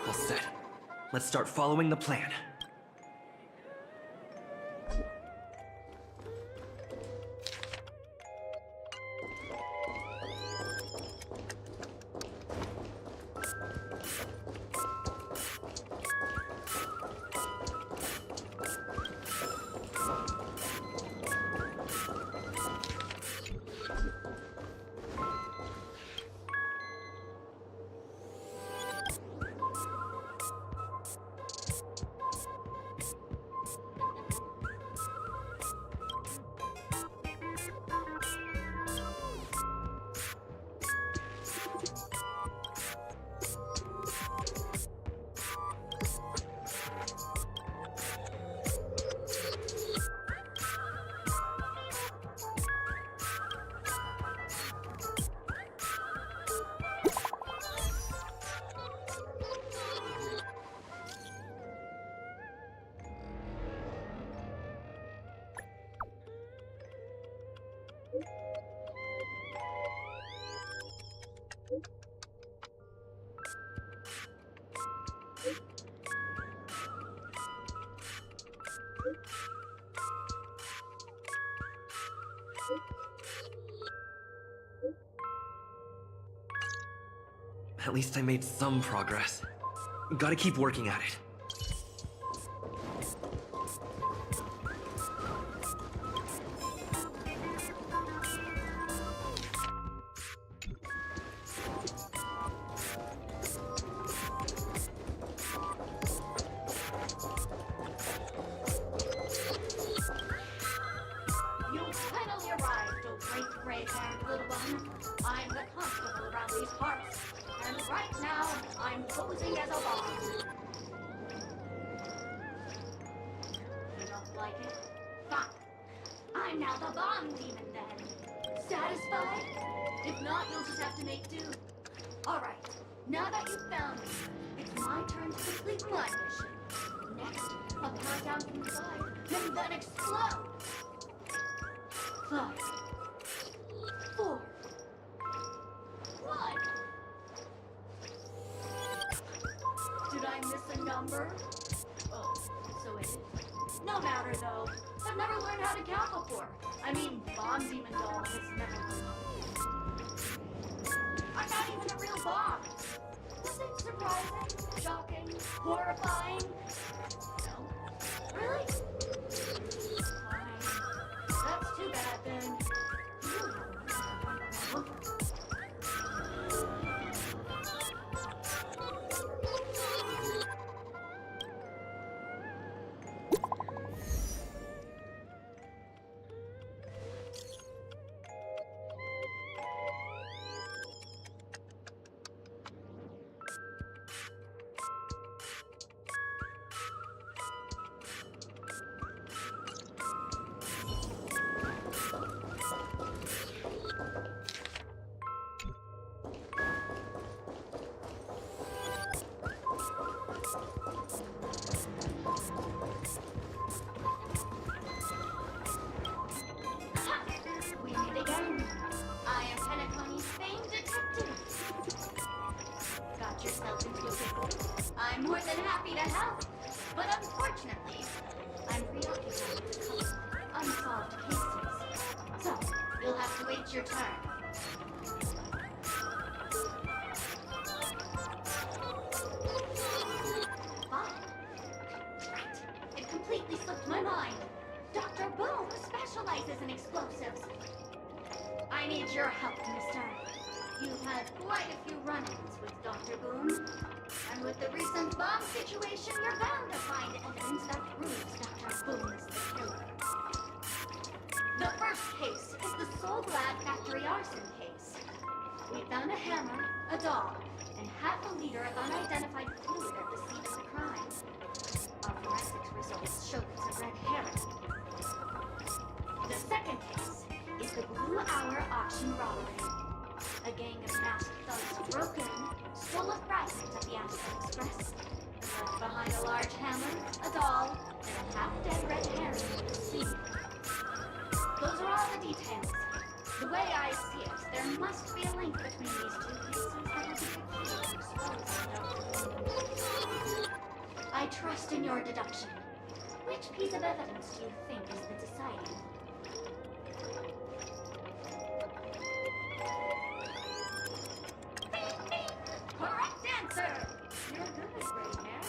All set. Let's start following the plan. At least I made some progress. Gotta keep working at it. posing as a bomb. You don't like it? Fine. I'm now the bomb demon then. Satisfied? If not, you'll just have to make do. Alright, now that you've found me, it's my turn to complete my mission. Next, I'll power down from the side, and then explode. 5, 4, 1. Did I miss a number? Oh, so it is. No matter though. I've never learned how to count before. I mean, Bomb Demon Doll has never learned. I'm not even a real bomb. Was it surprising, shocking, horrifying? No. Really? Fine. That's too bad then. We meet again. I am Penacony's famed detective. Got yourself into a pickle? I'm more than happy to help. But unfortunately, I'm preoccupied with a couple of unsolved cases. So, you'll have to wait your turn. Fine. Right. It completely slipped my mind. Dr. Boom specializes in explosives. I need your help, mister. You've had quite a few run-ins with Dr. Boom. And with the recent bomb situation, you're bound to find evidence that proves Dr. Boom is the killer. The first case is the Soul Glad Factory arson case. We found a hammer, a doll, and half a liter of unidentified fluid at the scene of the crime. Our forensics results show it's a red herring. The second case is the Blue Hour auction robbery. A gang of masked thugs broke in, stole a fragment of the Astral Express, and left behind a large hammer, a doll, and a half-dead red herring at the scene. Those are all the details. The way I see it, there must be a link between these two cases that will be the key to exposing Dr. Boom. I trust in your deduction. Which piece of evidence do you think is the deciding? Correct answer! You're good, gray hair.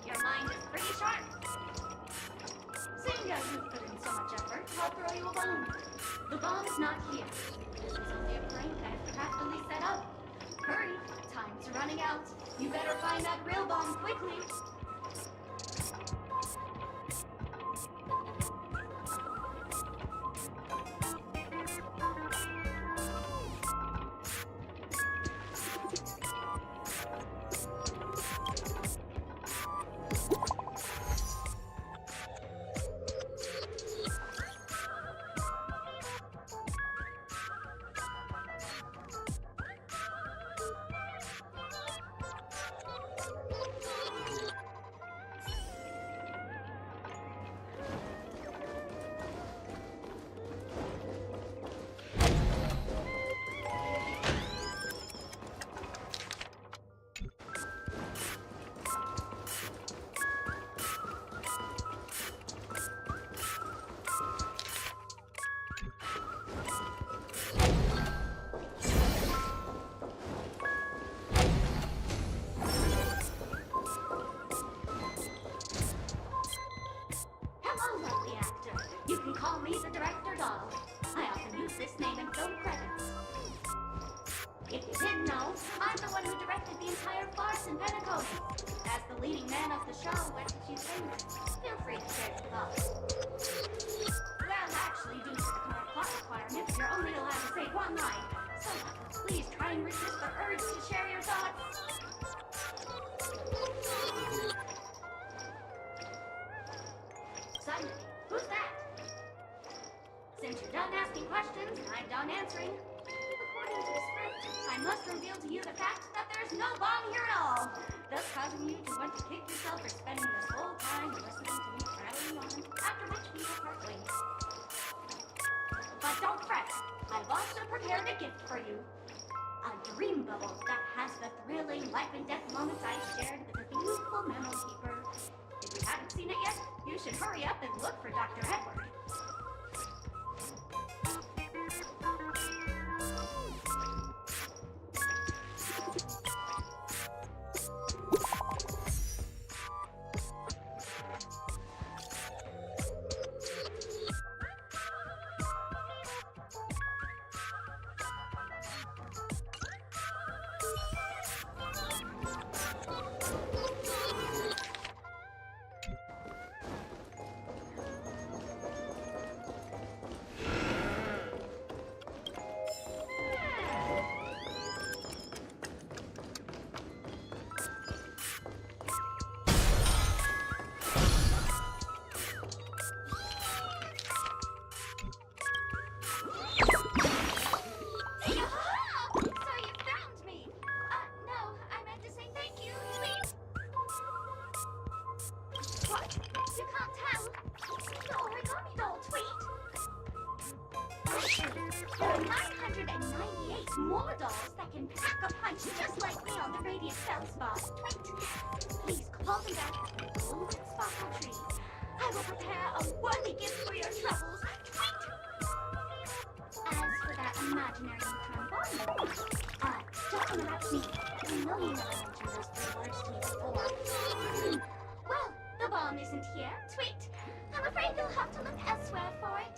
Your mind is pretty sharp. Seeing as you've put in so much effort, I'll throw you a bone. The bomb is not here. This is only a prank I've craftily set up. Hurry, time's running out. You better find that real bomb quickly. You can call me the Director Doll. I often use this name in film credits. If you didn't know, I'm the one who directed the entire farce in Penacony. As the leading man of the show, what did you think? Feel free to share your thoughts. Well, actually, due to the current plot requirements, you're only allowed to say one line. So please try and resist the urge to share your thoughts. on answering. According to the script, I must reveal to you the fact that there's no bomb here at all, thus causing you to want to kick yourself for spending this whole time listening to me prattling on, after which we will part ways. But don't fret, I've also prepared a gift for you. A dream bubble that has the thrilling life and death moments I shared with the beautiful mammal keeper. If you haven't seen it yet, you should hurry up and look for Dr. Edward. More dolls that can pack a punch just like me on the Radiant Feldspar. Please call me back at the Golden Sparkle Tree. I will prepare a worthy gift for your troubles. As for that imaginary trombone, don't come about me. I know you never mentioned those 3 words to me before. Well, the bomb isn't here. Tweet. I'm afraid you'll have to look elsewhere for it.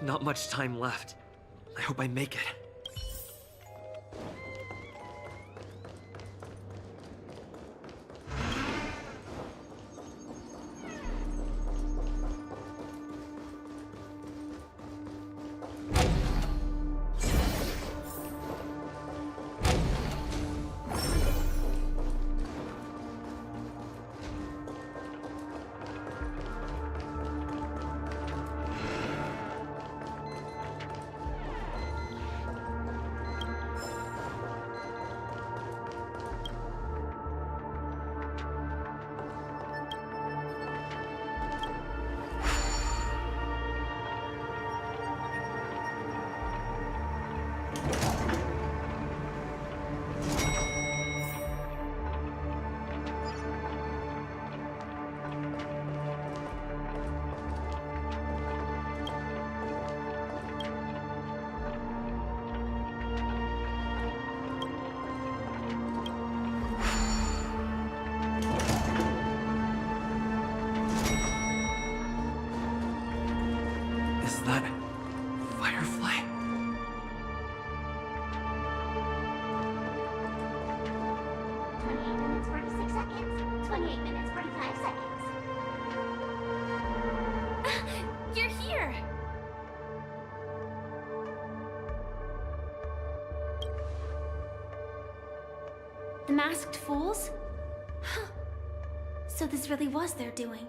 Not much time left. I hope I make it. Is that Firefly? Minutes, 46 seconds. 28 minutes, 45 seconds. You're here! The masked fools? Huh. So this really was their doing.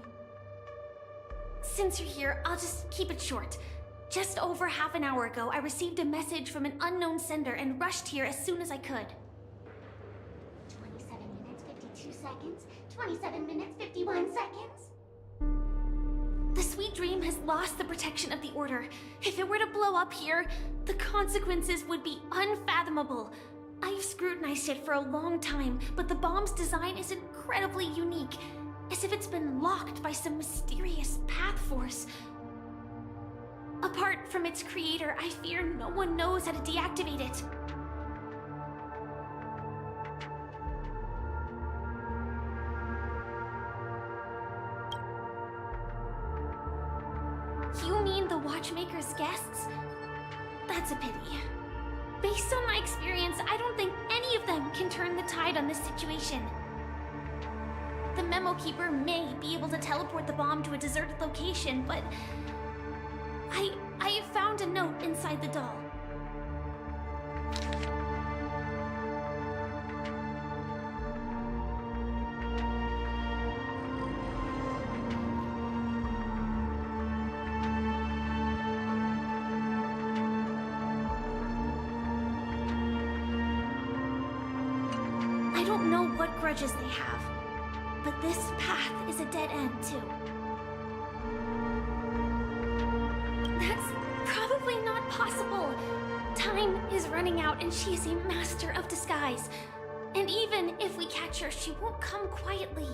Since you're here, I'll just keep it short. Just over half an hour ago, I received a message from an unknown sender and rushed here as soon as I could. 27 minutes, 52 seconds. 27 minutes, 51 seconds. The Sweet Dream has lost the protection of the Order. If it were to blow up here, the consequences would be unfathomable. I've scrutinized it for a long time, but the bomb's design is incredibly unique, as if it's been locked by some mysterious path force. Apart from its creator, I fear no one knows how to deactivate it. You mean the Watchmaker's guests? That's a pity. Based on my experience, I don't think any of them can turn the tide on this situation. The Memo Keeper may be able to teleport the bomb to a deserted location, but I have found a note inside the doll. I don't know what grudges they have, but this path is a dead end, too. That's probably not possible. Time is running out and she is a master of disguise. And even if we catch her, she won't come quietly.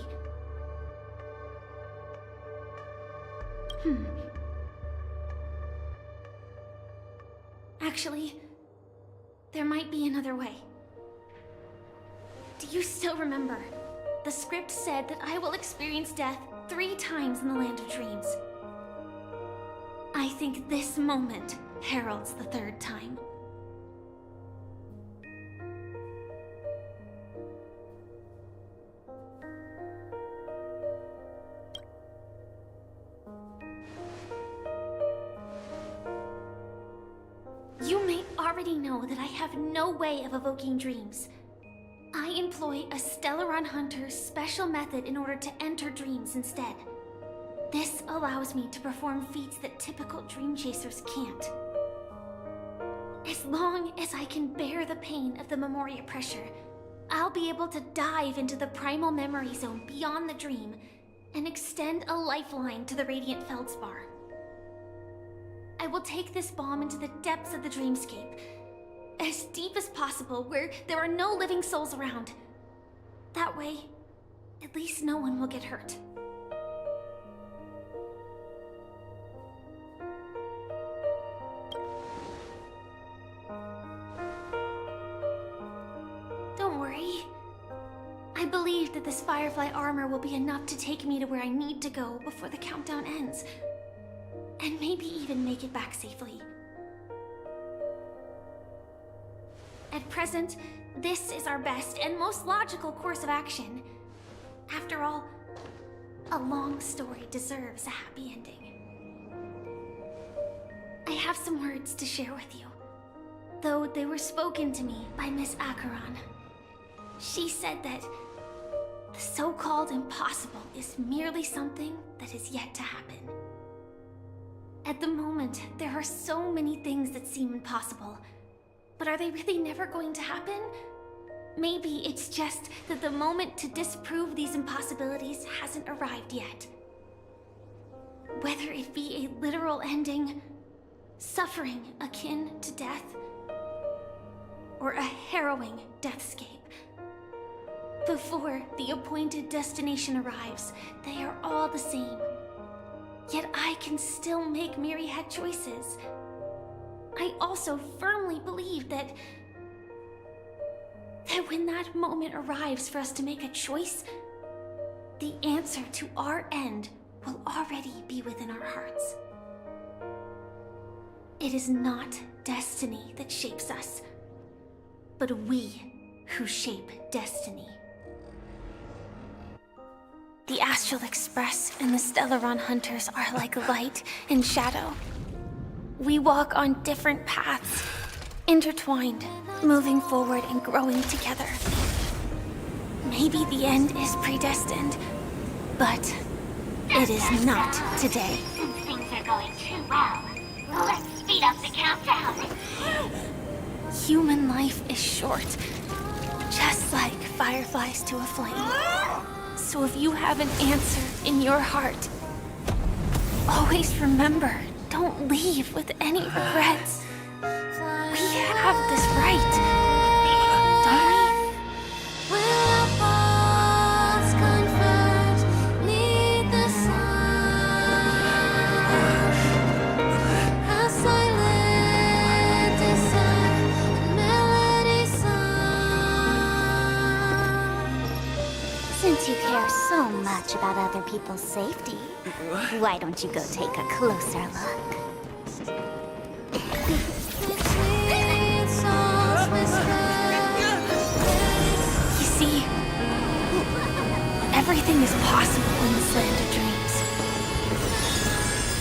Actually, there might be another way. Do you still remember? The script said that I will experience death 3 times in the Land of Dreams. I think this moment heralds the 3rd time. You may already know that I have no way of evoking dreams. I employ a Stellaron Hunter's special method in order to enter dreams instead. This allows me to perform feats that typical dream chasers can't. As long as I can bear the pain of the Memoria pressure, I'll be able to dive into the primal memory zone beyond the dream and extend a lifeline to the Radiant Feldspar. I will take this bomb into the depths of the dreamscape, as deep as possible, where there are no living souls around. That way, at least no one will get hurt. Don't worry. I believe that this Firefly armor will be enough to take me to where I need to go before the countdown ends. And maybe even make it back safely. At present, this is our best and most logical course of action. After all, a long story deserves a happy ending. I have some words to share with you, though they were spoken to me by Miss Acheron. She said that the so-called impossible is merely something that is yet to happen. At the moment, there are so many things that seem impossible. But are they really never going to happen? Maybe it's just that the moment to disprove these impossibilities hasn't arrived yet. Whether it be a literal ending, suffering akin to death, or a harrowing deathscape. Before the appointed destination arrives, they are all the same. Yet I can still make myriad choices. I also firmly believe that when that moment arrives for us to make a choice, the answer to our end will already be within our hearts. It is not destiny that shapes us, but we who shape destiny. The Astral Express and the Stellaron Hunters are like light and shadow. We walk on different paths, intertwined, moving forward and growing together. Maybe the end is predestined, but it is not today. Since things are going too well, let's speed up the countdown. Human life is short, just like fireflies to a flame. So if you have an answer in your heart, always remember, don't leave with any regrets. We have this right, don't we? Since you care so much about other people's safety, why don't you go take a closer look? You see, everything is possible in this land of dreams.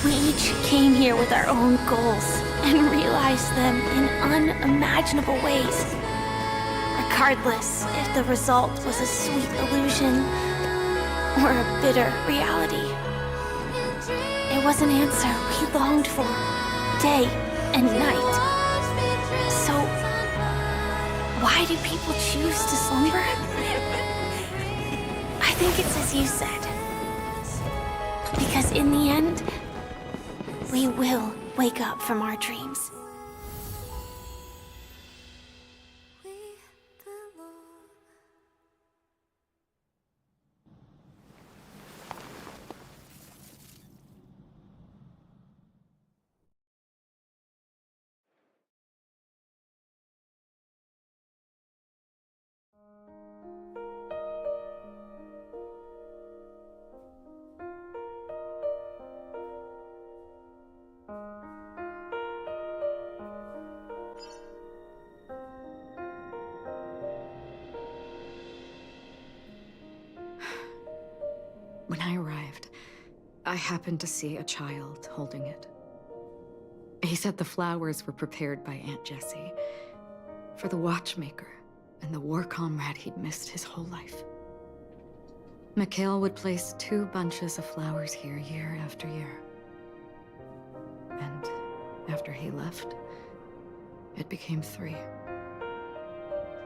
We each came here with our own goals and realized them in unimaginable ways. Regardless if the result was a sweet illusion or a bitter reality. It was an answer we longed for, day and night. So, why do people choose to slumber? I think it's as you said. Because in the end, we will wake up from our dreams. When I arrived, I happened to see a child holding it. He said the flowers were prepared by Aunt Jessie for the watchmaker and the war comrade he'd missed his whole life. Mikhail would place 2 bunches of flowers here year after year. And after he left, it became 3.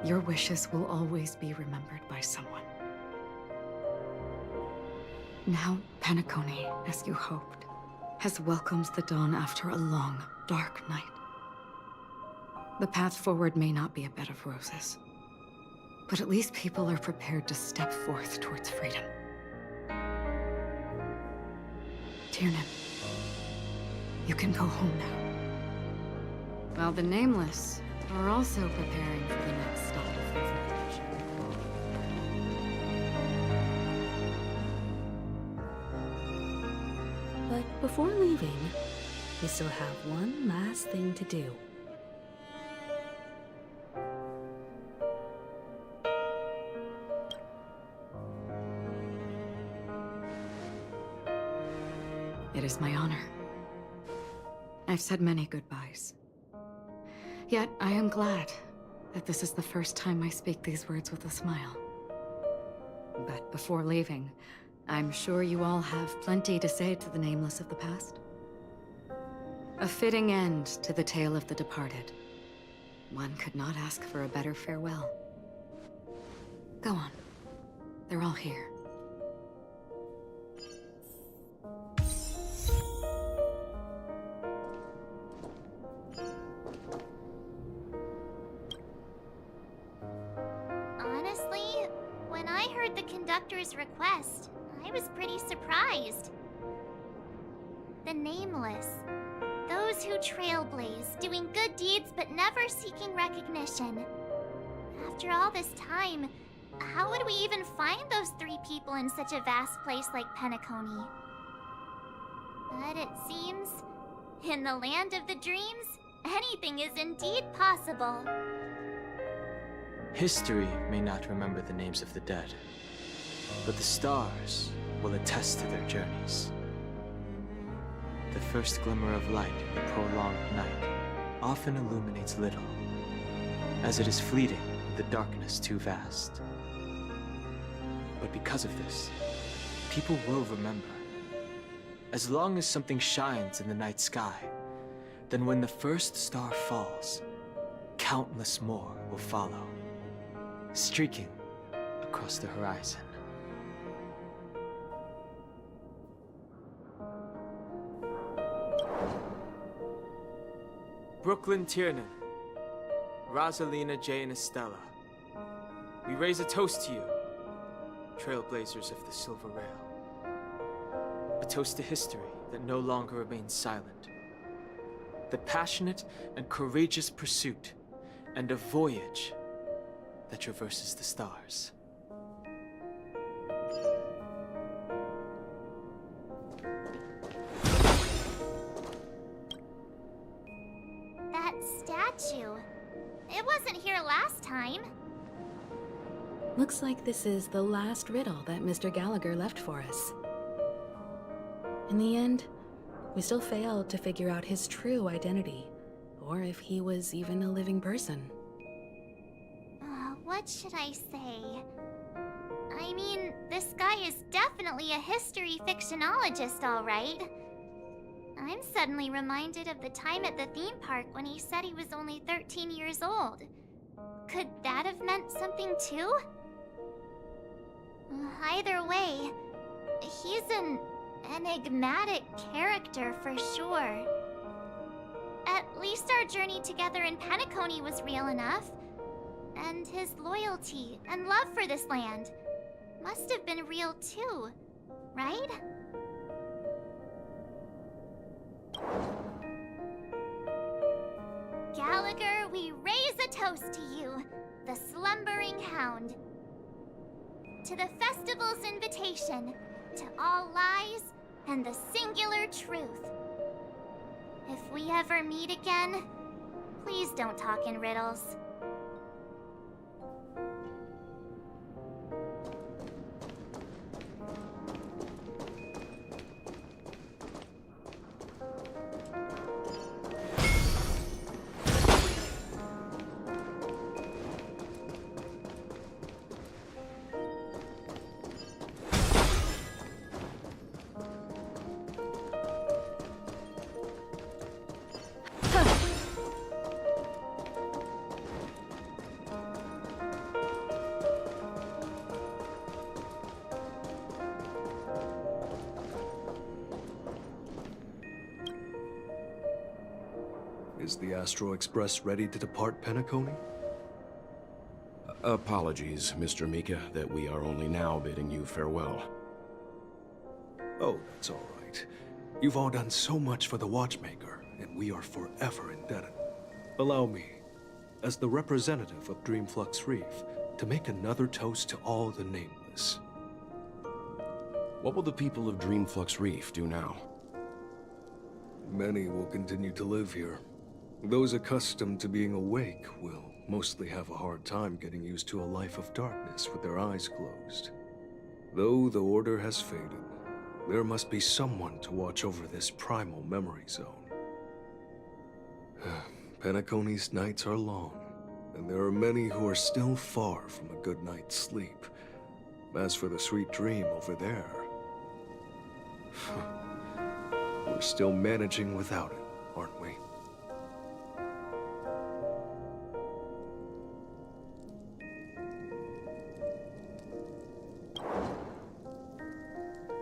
Your wishes will always be remembered by someone. Now, Penacony, as you hoped, has welcomed the dawn after a long, dark night. The path forward may not be a bed of roses, but at least people are prepared to step forth towards freedom. Tiernan, you can go home now. While the Nameless are also preparing for the next stop of their voyage. But before leaving, we still have one last thing to do. It is my honor. I've said many goodbyes. Yet I am glad that this is the first time I speak these words with a smile. But before leaving, I'm sure you all have plenty to say to the Nameless of the past. A fitting end to the tale of the departed. One could not ask for a better farewell. Go on. They're all here. Honestly, when I heard the conductor's request, I was pretty surprised. The Nameless. Those who trailblaze, doing good deeds but never seeking recognition. After all this time, how would we even find those 3 people in such a vast place like Penacony? But it seems, in the land of the dreams, anything is indeed possible. History may not remember the names of the dead, but the stars will attest to their journeys. The first glimmer of light in the prolonged night often illuminates little, as it is fleeting with the darkness too vast. But because of this, people will remember. As long as something shines in the night sky, then when the first star falls, countless more will follow, streaking across the horizon. Brooklyn Tiernan, Rosalina J. and Estella, we raise a toast to you, trailblazers of the Silver Rail. A toast to history that no longer remains silent. The passionate and courageous pursuit, and a voyage that traverses the stars. That statue. It wasn't here last time. Looks like this is the last riddle that Mr. Gallagher left for us. In the end, we still failed to figure out his true identity, or if he was even a living person. What should I say? I mean, this guy is definitely a history fictionologist, all right. I'm suddenly reminded of the time at the theme park when he said he was only 13 years old. Could that have meant something too? Either way, he's an enigmatic character for sure. At least our journey together in Penacony was real enough. And his loyalty and love for this land must have been real too, right? Gallagher, we raise a toast to you, the slumbering hound. To the festival's invitation, to all lies and the singular truth. If we ever meet again, please don't talk in riddles. Is the Astro Express ready to depart Penacony? Apologies, Mr. Mika, that we are only now bidding you farewell. Oh, that's all right. You've all done so much for the Watchmaker, and we are forever indebted. Allow me, as the representative of Dreamflux Reef, to make another toast to all the nameless. What will the people of Dreamflux Reef do now? Many will continue to live here. Those accustomed to being awake will mostly have a hard time getting used to a life of darkness with their eyes closed. Though the order has faded, there must be someone to watch over this primal memory zone. Penacony's nights are long, and there are many who are still far from a good night's sleep. As for the sweet dream over there, we're still managing without it, aren't we?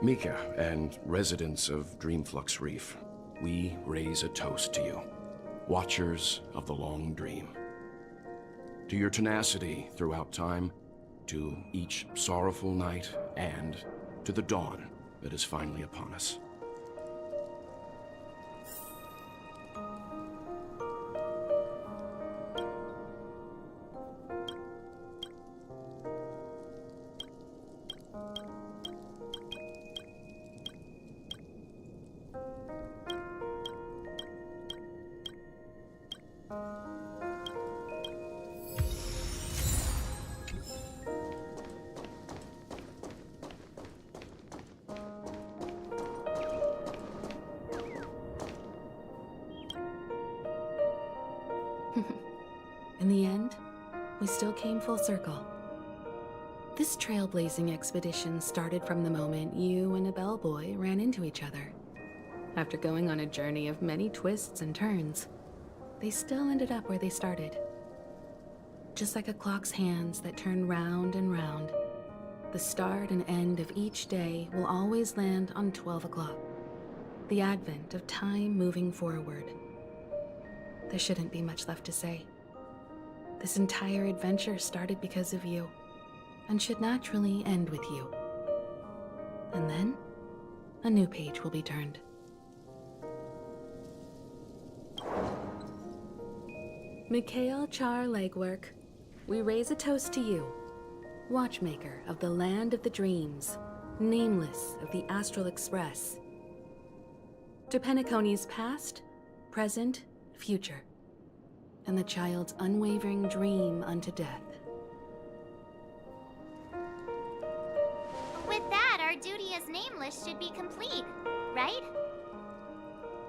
Mika and residents of Dreamflux Reef, we raise a toast to you, watchers of the long dream. To your tenacity throughout time, to each sorrowful night, and to the dawn that is finally upon us. In the end, we still came full circle. This trailblazing expedition started from the moment you and a bellboy ran into each other. After going on a journey of many twists and turns, they still ended up where they started. Just like a clock's hands that turn round and round, the start and end of each day will always land on 12 o'clock, the advent of time moving forward. there shouldn't be much left to say. This entire adventure started because of you, and should naturally end with you. And then, a new page will be turned. Mikhail Char Legwork, we raise a toast to you, watchmaker of the land of the dreams, nameless of the Astral Express. To Penacony's past, present, future, and the child's unwavering dream unto death. With that, our duty as Nameless should be complete, right?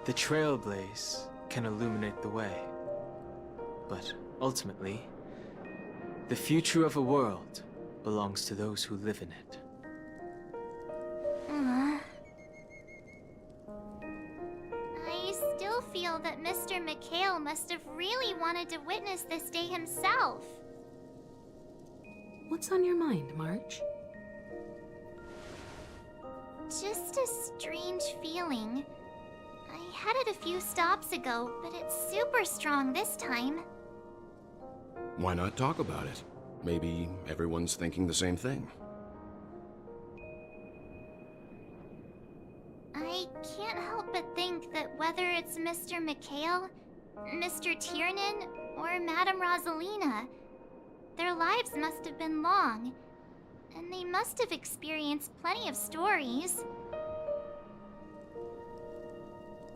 The trailblaze can illuminate the way. But ultimately, the future of a world belongs to those who live in it. I still feel that Mr. Mikhail must have really wanted to witness this day himself. What's on your mind, March? Just a strange feeling. I had it a few stops ago, but it's super strong this time. Why not talk about it? Maybe everyone's thinking the same thing. I can't help but think that whether it's Mr. Mikhail, Mr. Tiernan, or Madame Rosalina, their lives must have been long, and they must have experienced plenty of stories.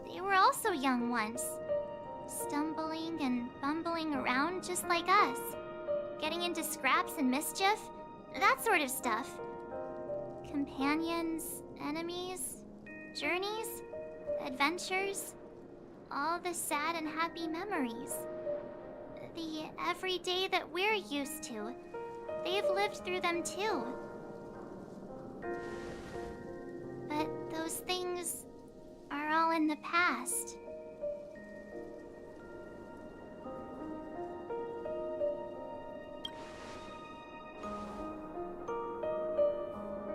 They were also young once, stumbling and bumbling around just like us, getting into scraps and mischief, that sort of stuff. Companions, enemies, journeys, adventures, all the sad and happy memories. The everyday that we're used to, they've lived through them too. But those things are all in the past.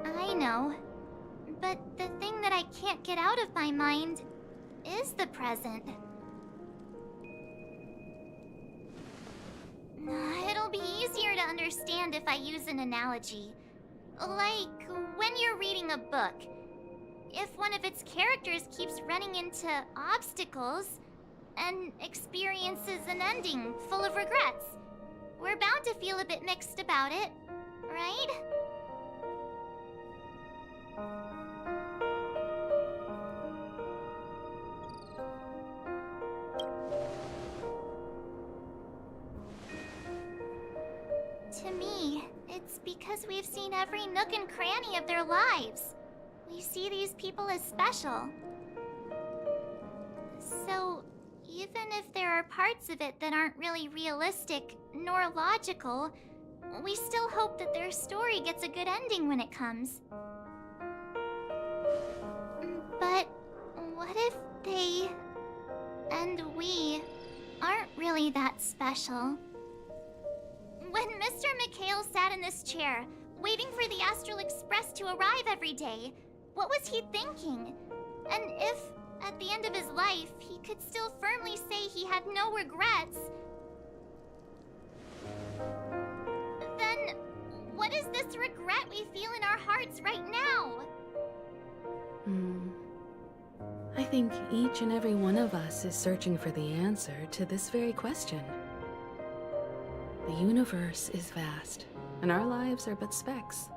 I know, but the thing that I can't get out of my mind is the present. It'll be easier to understand if I use an analogy. Like when you're reading a book. If one of its characters keeps running into obstacles and experiences an ending full of regrets, we're bound to feel a bit mixed about it, right? To me, it's because we've seen every nook and cranny of their lives. We see these people as special. So, even if there are parts of it that aren't really realistic nor logical, we still hope that their story gets a good ending when it comes. But what if they and we aren't really that special? When Mr. Mikhail sat in this chair, waiting for the Astral Express to arrive every day, what was he thinking? And if, at the end of his life, he could still firmly say he had no regrets, then what is this regret we feel in our hearts right now? I think each and every one of us is searching for the answer to this very question. The universe is vast, and our lives are but specks.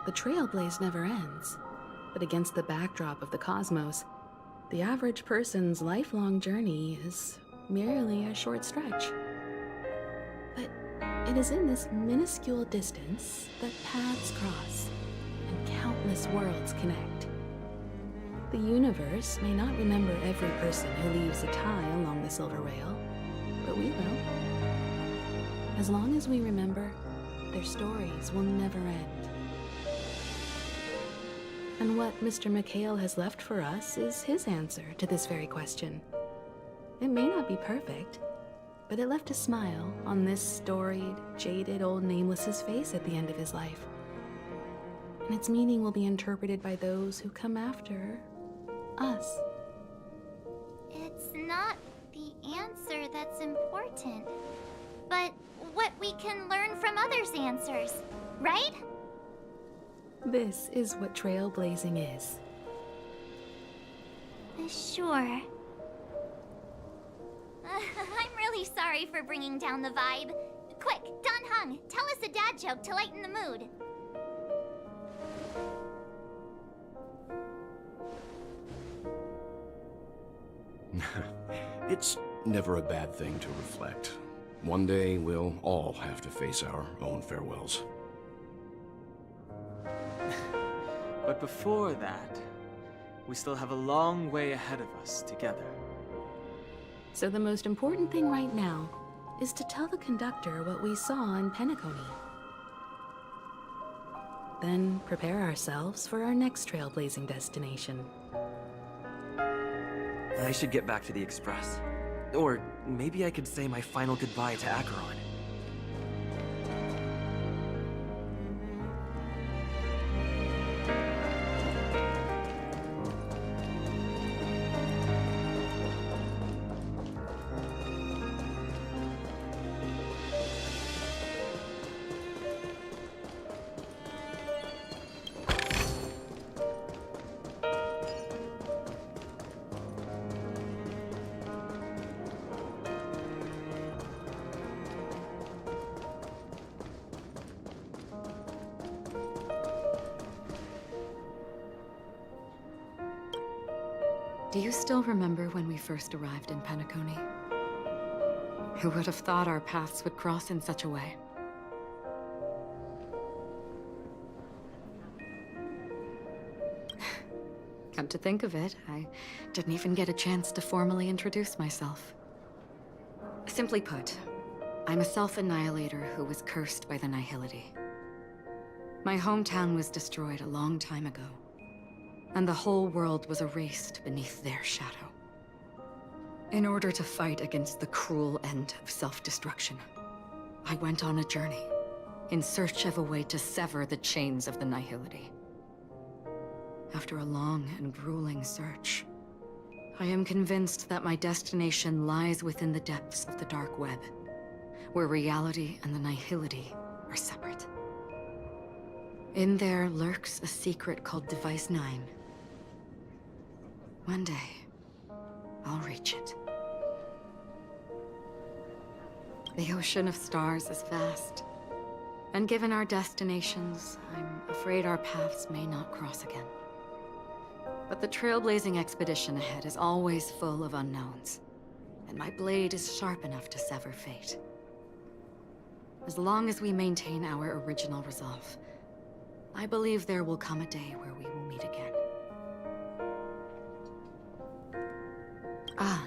The trailblaze never ends, but against the backdrop of the cosmos, the average person's lifelong journey is merely a short stretch. But it is in this minuscule distance that paths cross and countless worlds connect. The universe may not remember every person who leaves a tie along the silver rail, but we will. As long as we remember, their stories will never end. And what Mr. Mikhail has left for us is his answer to this very question. It may not be perfect, but it left a smile on this storied, jaded old Nameless's face at the end of his life. And its meaning will be interpreted by those who come after us. It's not the answer that's important, but what we can learn from others' answers, right? This is what trailblazing is. Sure. I'm really sorry for bringing down the vibe. Quick, Don Hung, tell us a dad joke to lighten the mood. It's never a bad thing to reflect. One day, we'll all have to face our own farewells. But before that, we still have a long way ahead of us together. So the most important thing right now is to tell the conductor what we saw in Penacony. Then prepare ourselves for our next trailblazing destination. I should get back to the Express. Or maybe I could say my final goodbye to Acheron. Do you still remember when we first arrived in Penacony? Who would have thought our paths would cross in such a way? Come to think of it, I didn't even get a chance to formally introduce myself. Simply put, I'm a self-annihilator who was cursed by the Nihility. My hometown was destroyed a long time ago, and the whole world was erased beneath their shadow. In order to fight against the cruel end of self-destruction, I went on a journey, in search of a way to sever the chains of the Nihility. After a long and grueling search, I am convinced that my destination lies within the depths of the dark web, where reality and the Nihility are separate. In there lurks a secret called Device 9. One day, I'll reach it. The ocean of stars is vast, and given our destinations, I'm afraid our paths may not cross again. But the trailblazing expedition ahead is always full of unknowns, and my blade is sharp enough to sever fate. As long as we maintain our original resolve, I believe there will come a day where we will meet again. Ah.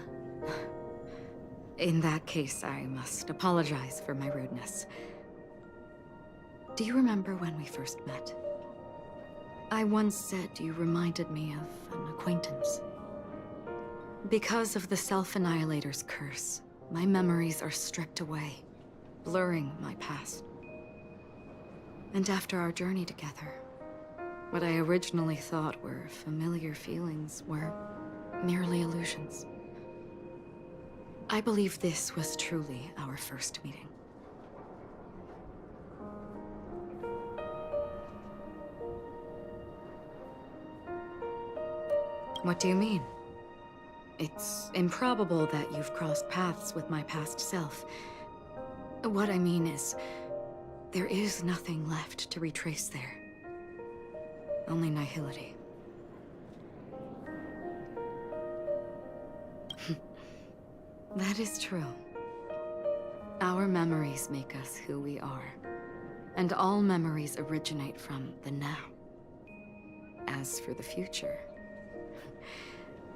In that case, I must apologize for my rudeness. Do you remember when we first met? I once said you reminded me of an acquaintance. Because of the Self-Annihilator's curse, my memories are stripped away, blurring my past. And after our journey together, what I originally thought were familiar feelings were merely illusions. I believe this was truly our first meeting. What do you mean? It's improbable that you've crossed paths with my past self. What I mean is, there is nothing left to retrace there. Only nihility. That is true. Our memories make us who we are, and all memories originate from the now. As for the future,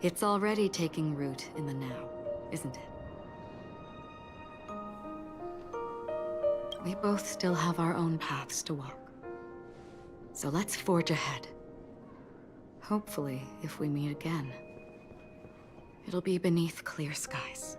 it's already taking root in the now, isn't it? We both still have our own paths to walk. So let's forge ahead. Hopefully, if we meet again, it'll be beneath clear skies.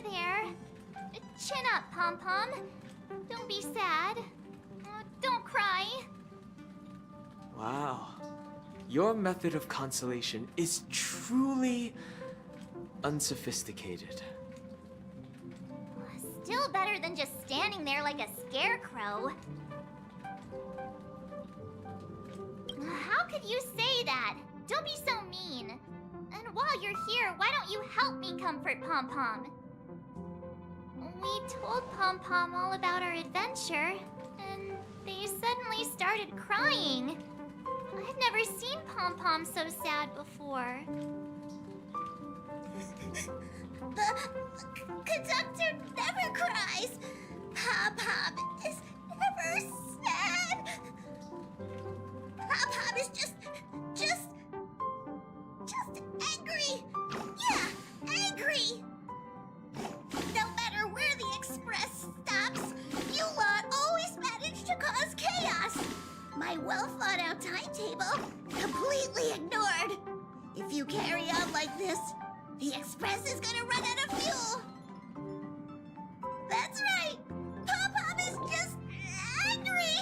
There. Chin up, Pom-Pom. Don't be sad. Don't cry. Wow. Your method of consolation is truly unsophisticated. Still better than just standing there like a scarecrow. How could you say that? Don't be so mean. And while you're here, why don't you help me comfort Pom-Pom? We told Pom-Pom all about our adventure, and they suddenly started crying. I've never seen Pom-Pom so sad before. The conductor never cries. Pom-Pom is never sad. Pom-Pom is just angry. Yeah, angry. No matter where the express stops, you lot always manage to cause chaos. My well-thought-out timetable completely ignored. If you carry on like this, the express is gonna run out of fuel. That's right. Pom-Pom is just angry.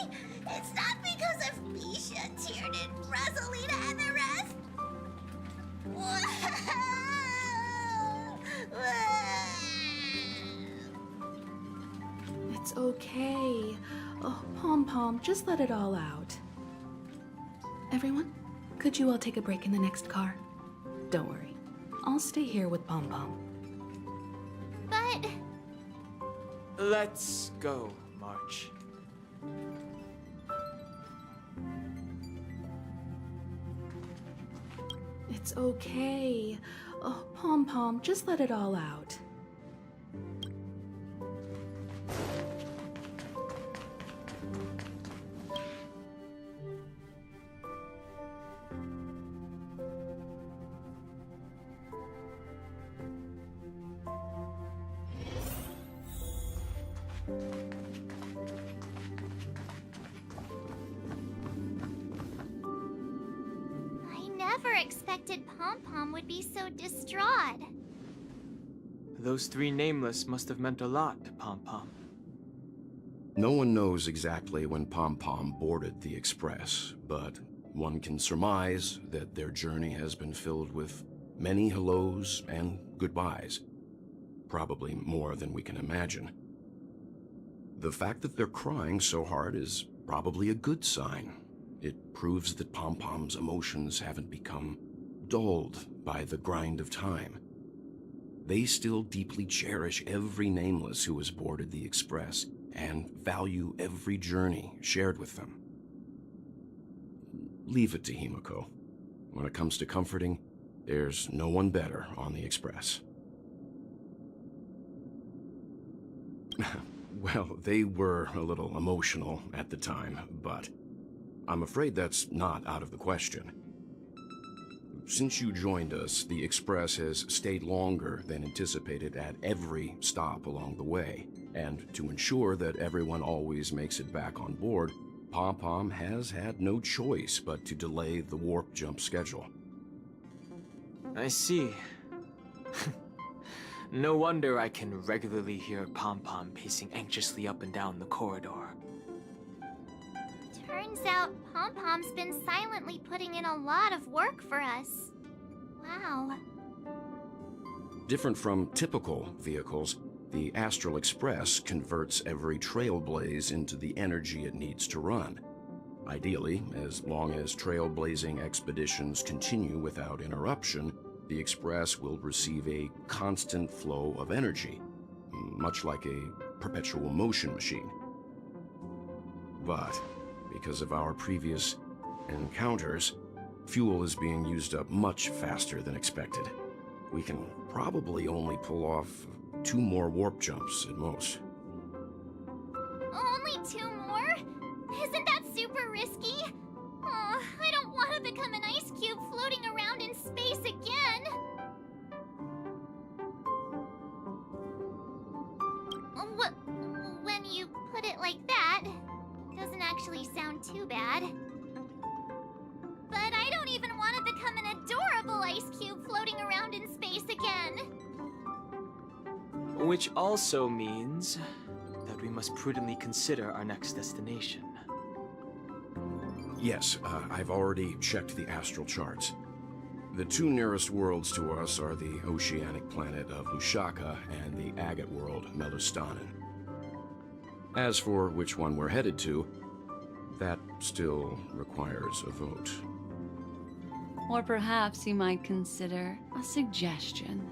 It's not because of Misha, Tiernan, Rosalina, and the rest. It's okay. Oh, Pom-Pom, just let it all out. Everyone, could you all take a break in the next car? Don't worry. I'll stay here with Pom-Pom. But... Let's go, March. It's okay. Oh, Pom-Pom, just let it all out. Never expected Pom-Pom would be so distraught. Those three nameless must have meant a lot to Pom-Pom. No one knows exactly when Pom-Pom boarded the Express, but one can surmise that their journey has been filled with many hellos and goodbyes. Probably more than we can imagine. The fact that they're crying so hard is probably a good sign. It proves that Pom-Pom's emotions haven't become dulled by the grind of time. They still deeply cherish every nameless who has boarded the Express and value every journey shared with them. Leave it to Himiko. When it comes to comforting, there's no one better on the Express. Well, they were a little emotional at the time, but I'm afraid that's not out of the question. Since you joined us, the Express has stayed longer than anticipated at every stop along the way. And to ensure that everyone always makes it back on board, Pom-Pom has had no choice but to delay the warp jump schedule. I see. No wonder I can regularly hear Pom-Pom pacing anxiously up and down the corridor. Turns out Pom-Pom's been silently putting in a lot of work for us. Wow. Different from typical vehicles, the Astral Express converts every trailblaze into the energy it needs to run. Ideally, as long as trailblazing expeditions continue without interruption, the Express will receive a constant flow of energy, much like a perpetual motion machine. But because of our previous encounters, fuel is being used up much faster than expected. We can probably only pull off 2 more warp jumps at most. Only 2 more? Isn't that super risky? Oh, I don't want to become an ice cube floating around in space again. put it like that, doesn't actually sound too bad. But I don't even want to become an adorable ice cube floating around in space again. Which also means that we must prudently consider our next destination. Yes, I've already checked the astral charts. The two nearest worlds to us are the oceanic planet of Lushaka and the agate world, Melustanen. As for which one we're headed to, that still requires a vote. Or perhaps you might consider a suggestion.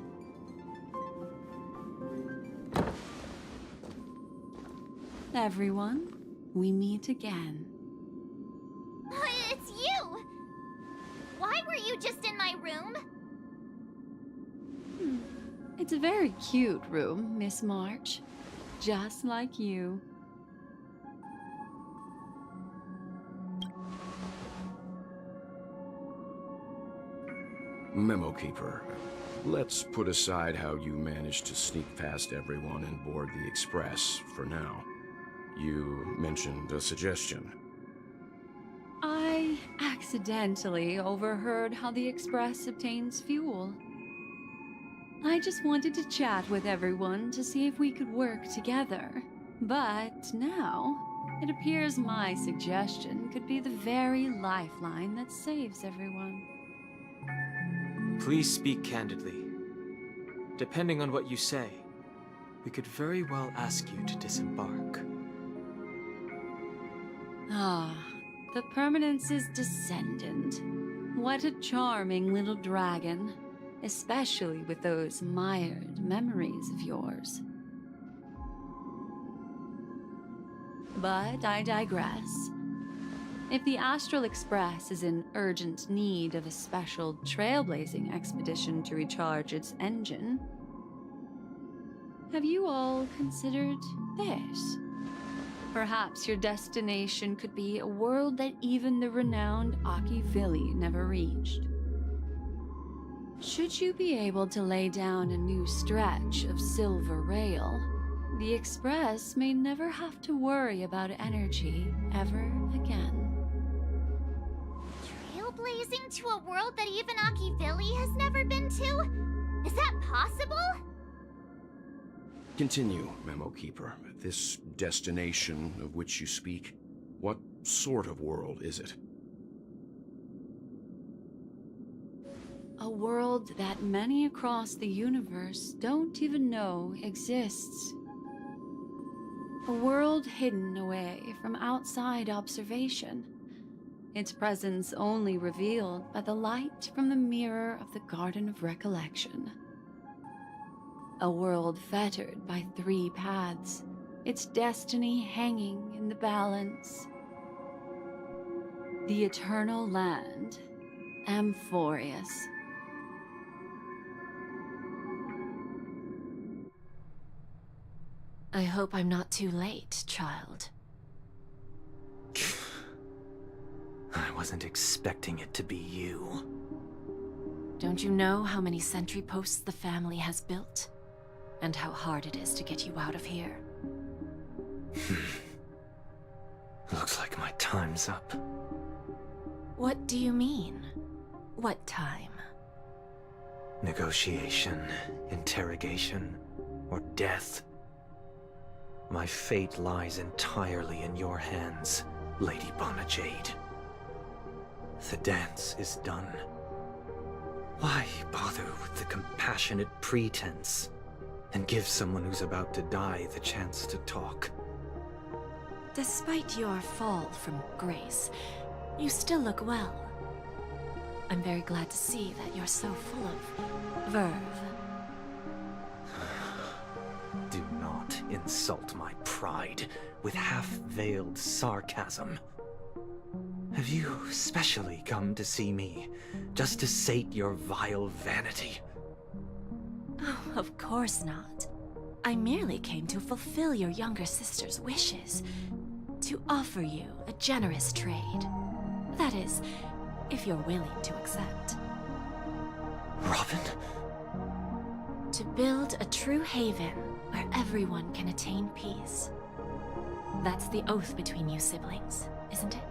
Everyone, we meet again. It's you! Why were you just in my room? It's a very cute room, Miss March. Just like you. Memo Keeper, let's put aside how you managed to sneak past everyone and board the Express for now. You mentioned a suggestion. I accidentally overheard how the Express obtains fuel. I just wanted to chat with everyone to see if we could work together. But now, it appears my suggestion could be the very lifeline that saves everyone. Please speak candidly. Depending on what you say, we could very well ask you to disembark. Ah, the Permanence's descendant. What a charming little dragon, especially with those mired memories of yours. But I digress. If the Astral Express is in urgent need of a special trailblazing expedition to recharge its engine, have you all considered this? Perhaps your destination could be a world that even the renowned Akivili never reached. Should you be able to lay down a new stretch of silver rail, the Express may never have to worry about energy ever again. Trailblazing to a world that even Akivili has never been to? Is that possible? Continue, Memo Keeper. This destination of which you speak, what sort of world is it? A world that many across the universe don't even know exists. A world hidden away from outside observation. Its presence only revealed by the light from the mirror of the Garden of Recollection. A world fettered by 3 paths, its destiny hanging in the balance. The eternal land, Amphorius. I hope I'm not too late, child. I wasn't expecting it to be you. Don't you know how many sentry posts the family has built? And how hard it is to get you out of here? Looks like my time's up. What do you mean? What time? Negotiation, interrogation, or death. My fate lies entirely in your hands, Lady Bonajade. The dance is done. Why bother with the compassionate pretense and give someone who's about to die the chance to talk? Despite your fall from grace, you still look well. I'm very glad to see that you're so full of verve. Do not insult my pride with half-veiled sarcasm. Have you specially come to see me, just to sate your vile vanity? Oh, of course not. I merely came to fulfill your younger sister's wishes. To offer you a generous trade. That is, if you're willing to accept. Robin? To build a true haven where everyone can attain peace. That's the oath between you siblings, isn't it?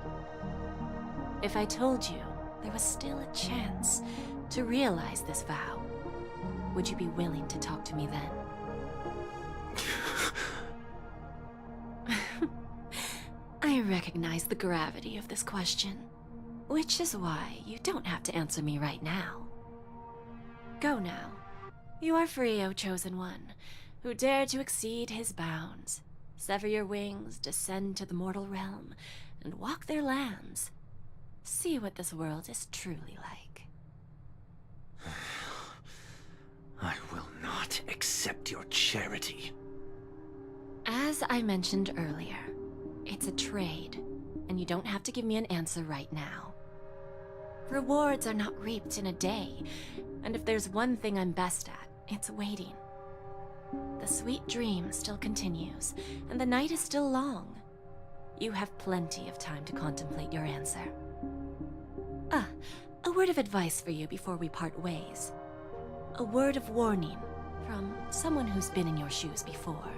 If I told you there was still a chance to realize this vow, would you be willing to talk to me then? I recognize the gravity of this question, which is why you don't have to answer me right now. Go now. You are free, O Chosen One, who dare to exceed his bounds. Sever your wings, descend to the mortal realm, and walk their lands. See what this world is truly like. I will not accept your charity. As I mentioned earlier, it's a trade, and you don't have to give me an answer right now. Rewards are not reaped in a day, and if there's one thing I'm best at, it's waiting. The sweet dream still continues, and the night is still long. You have plenty of time to contemplate your answer. A word of advice for you before we part ways. A word of warning from someone who's been in your shoes before.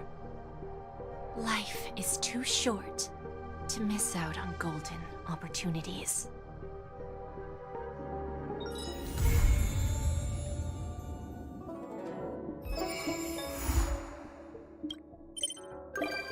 Life is too short to miss out on golden opportunities.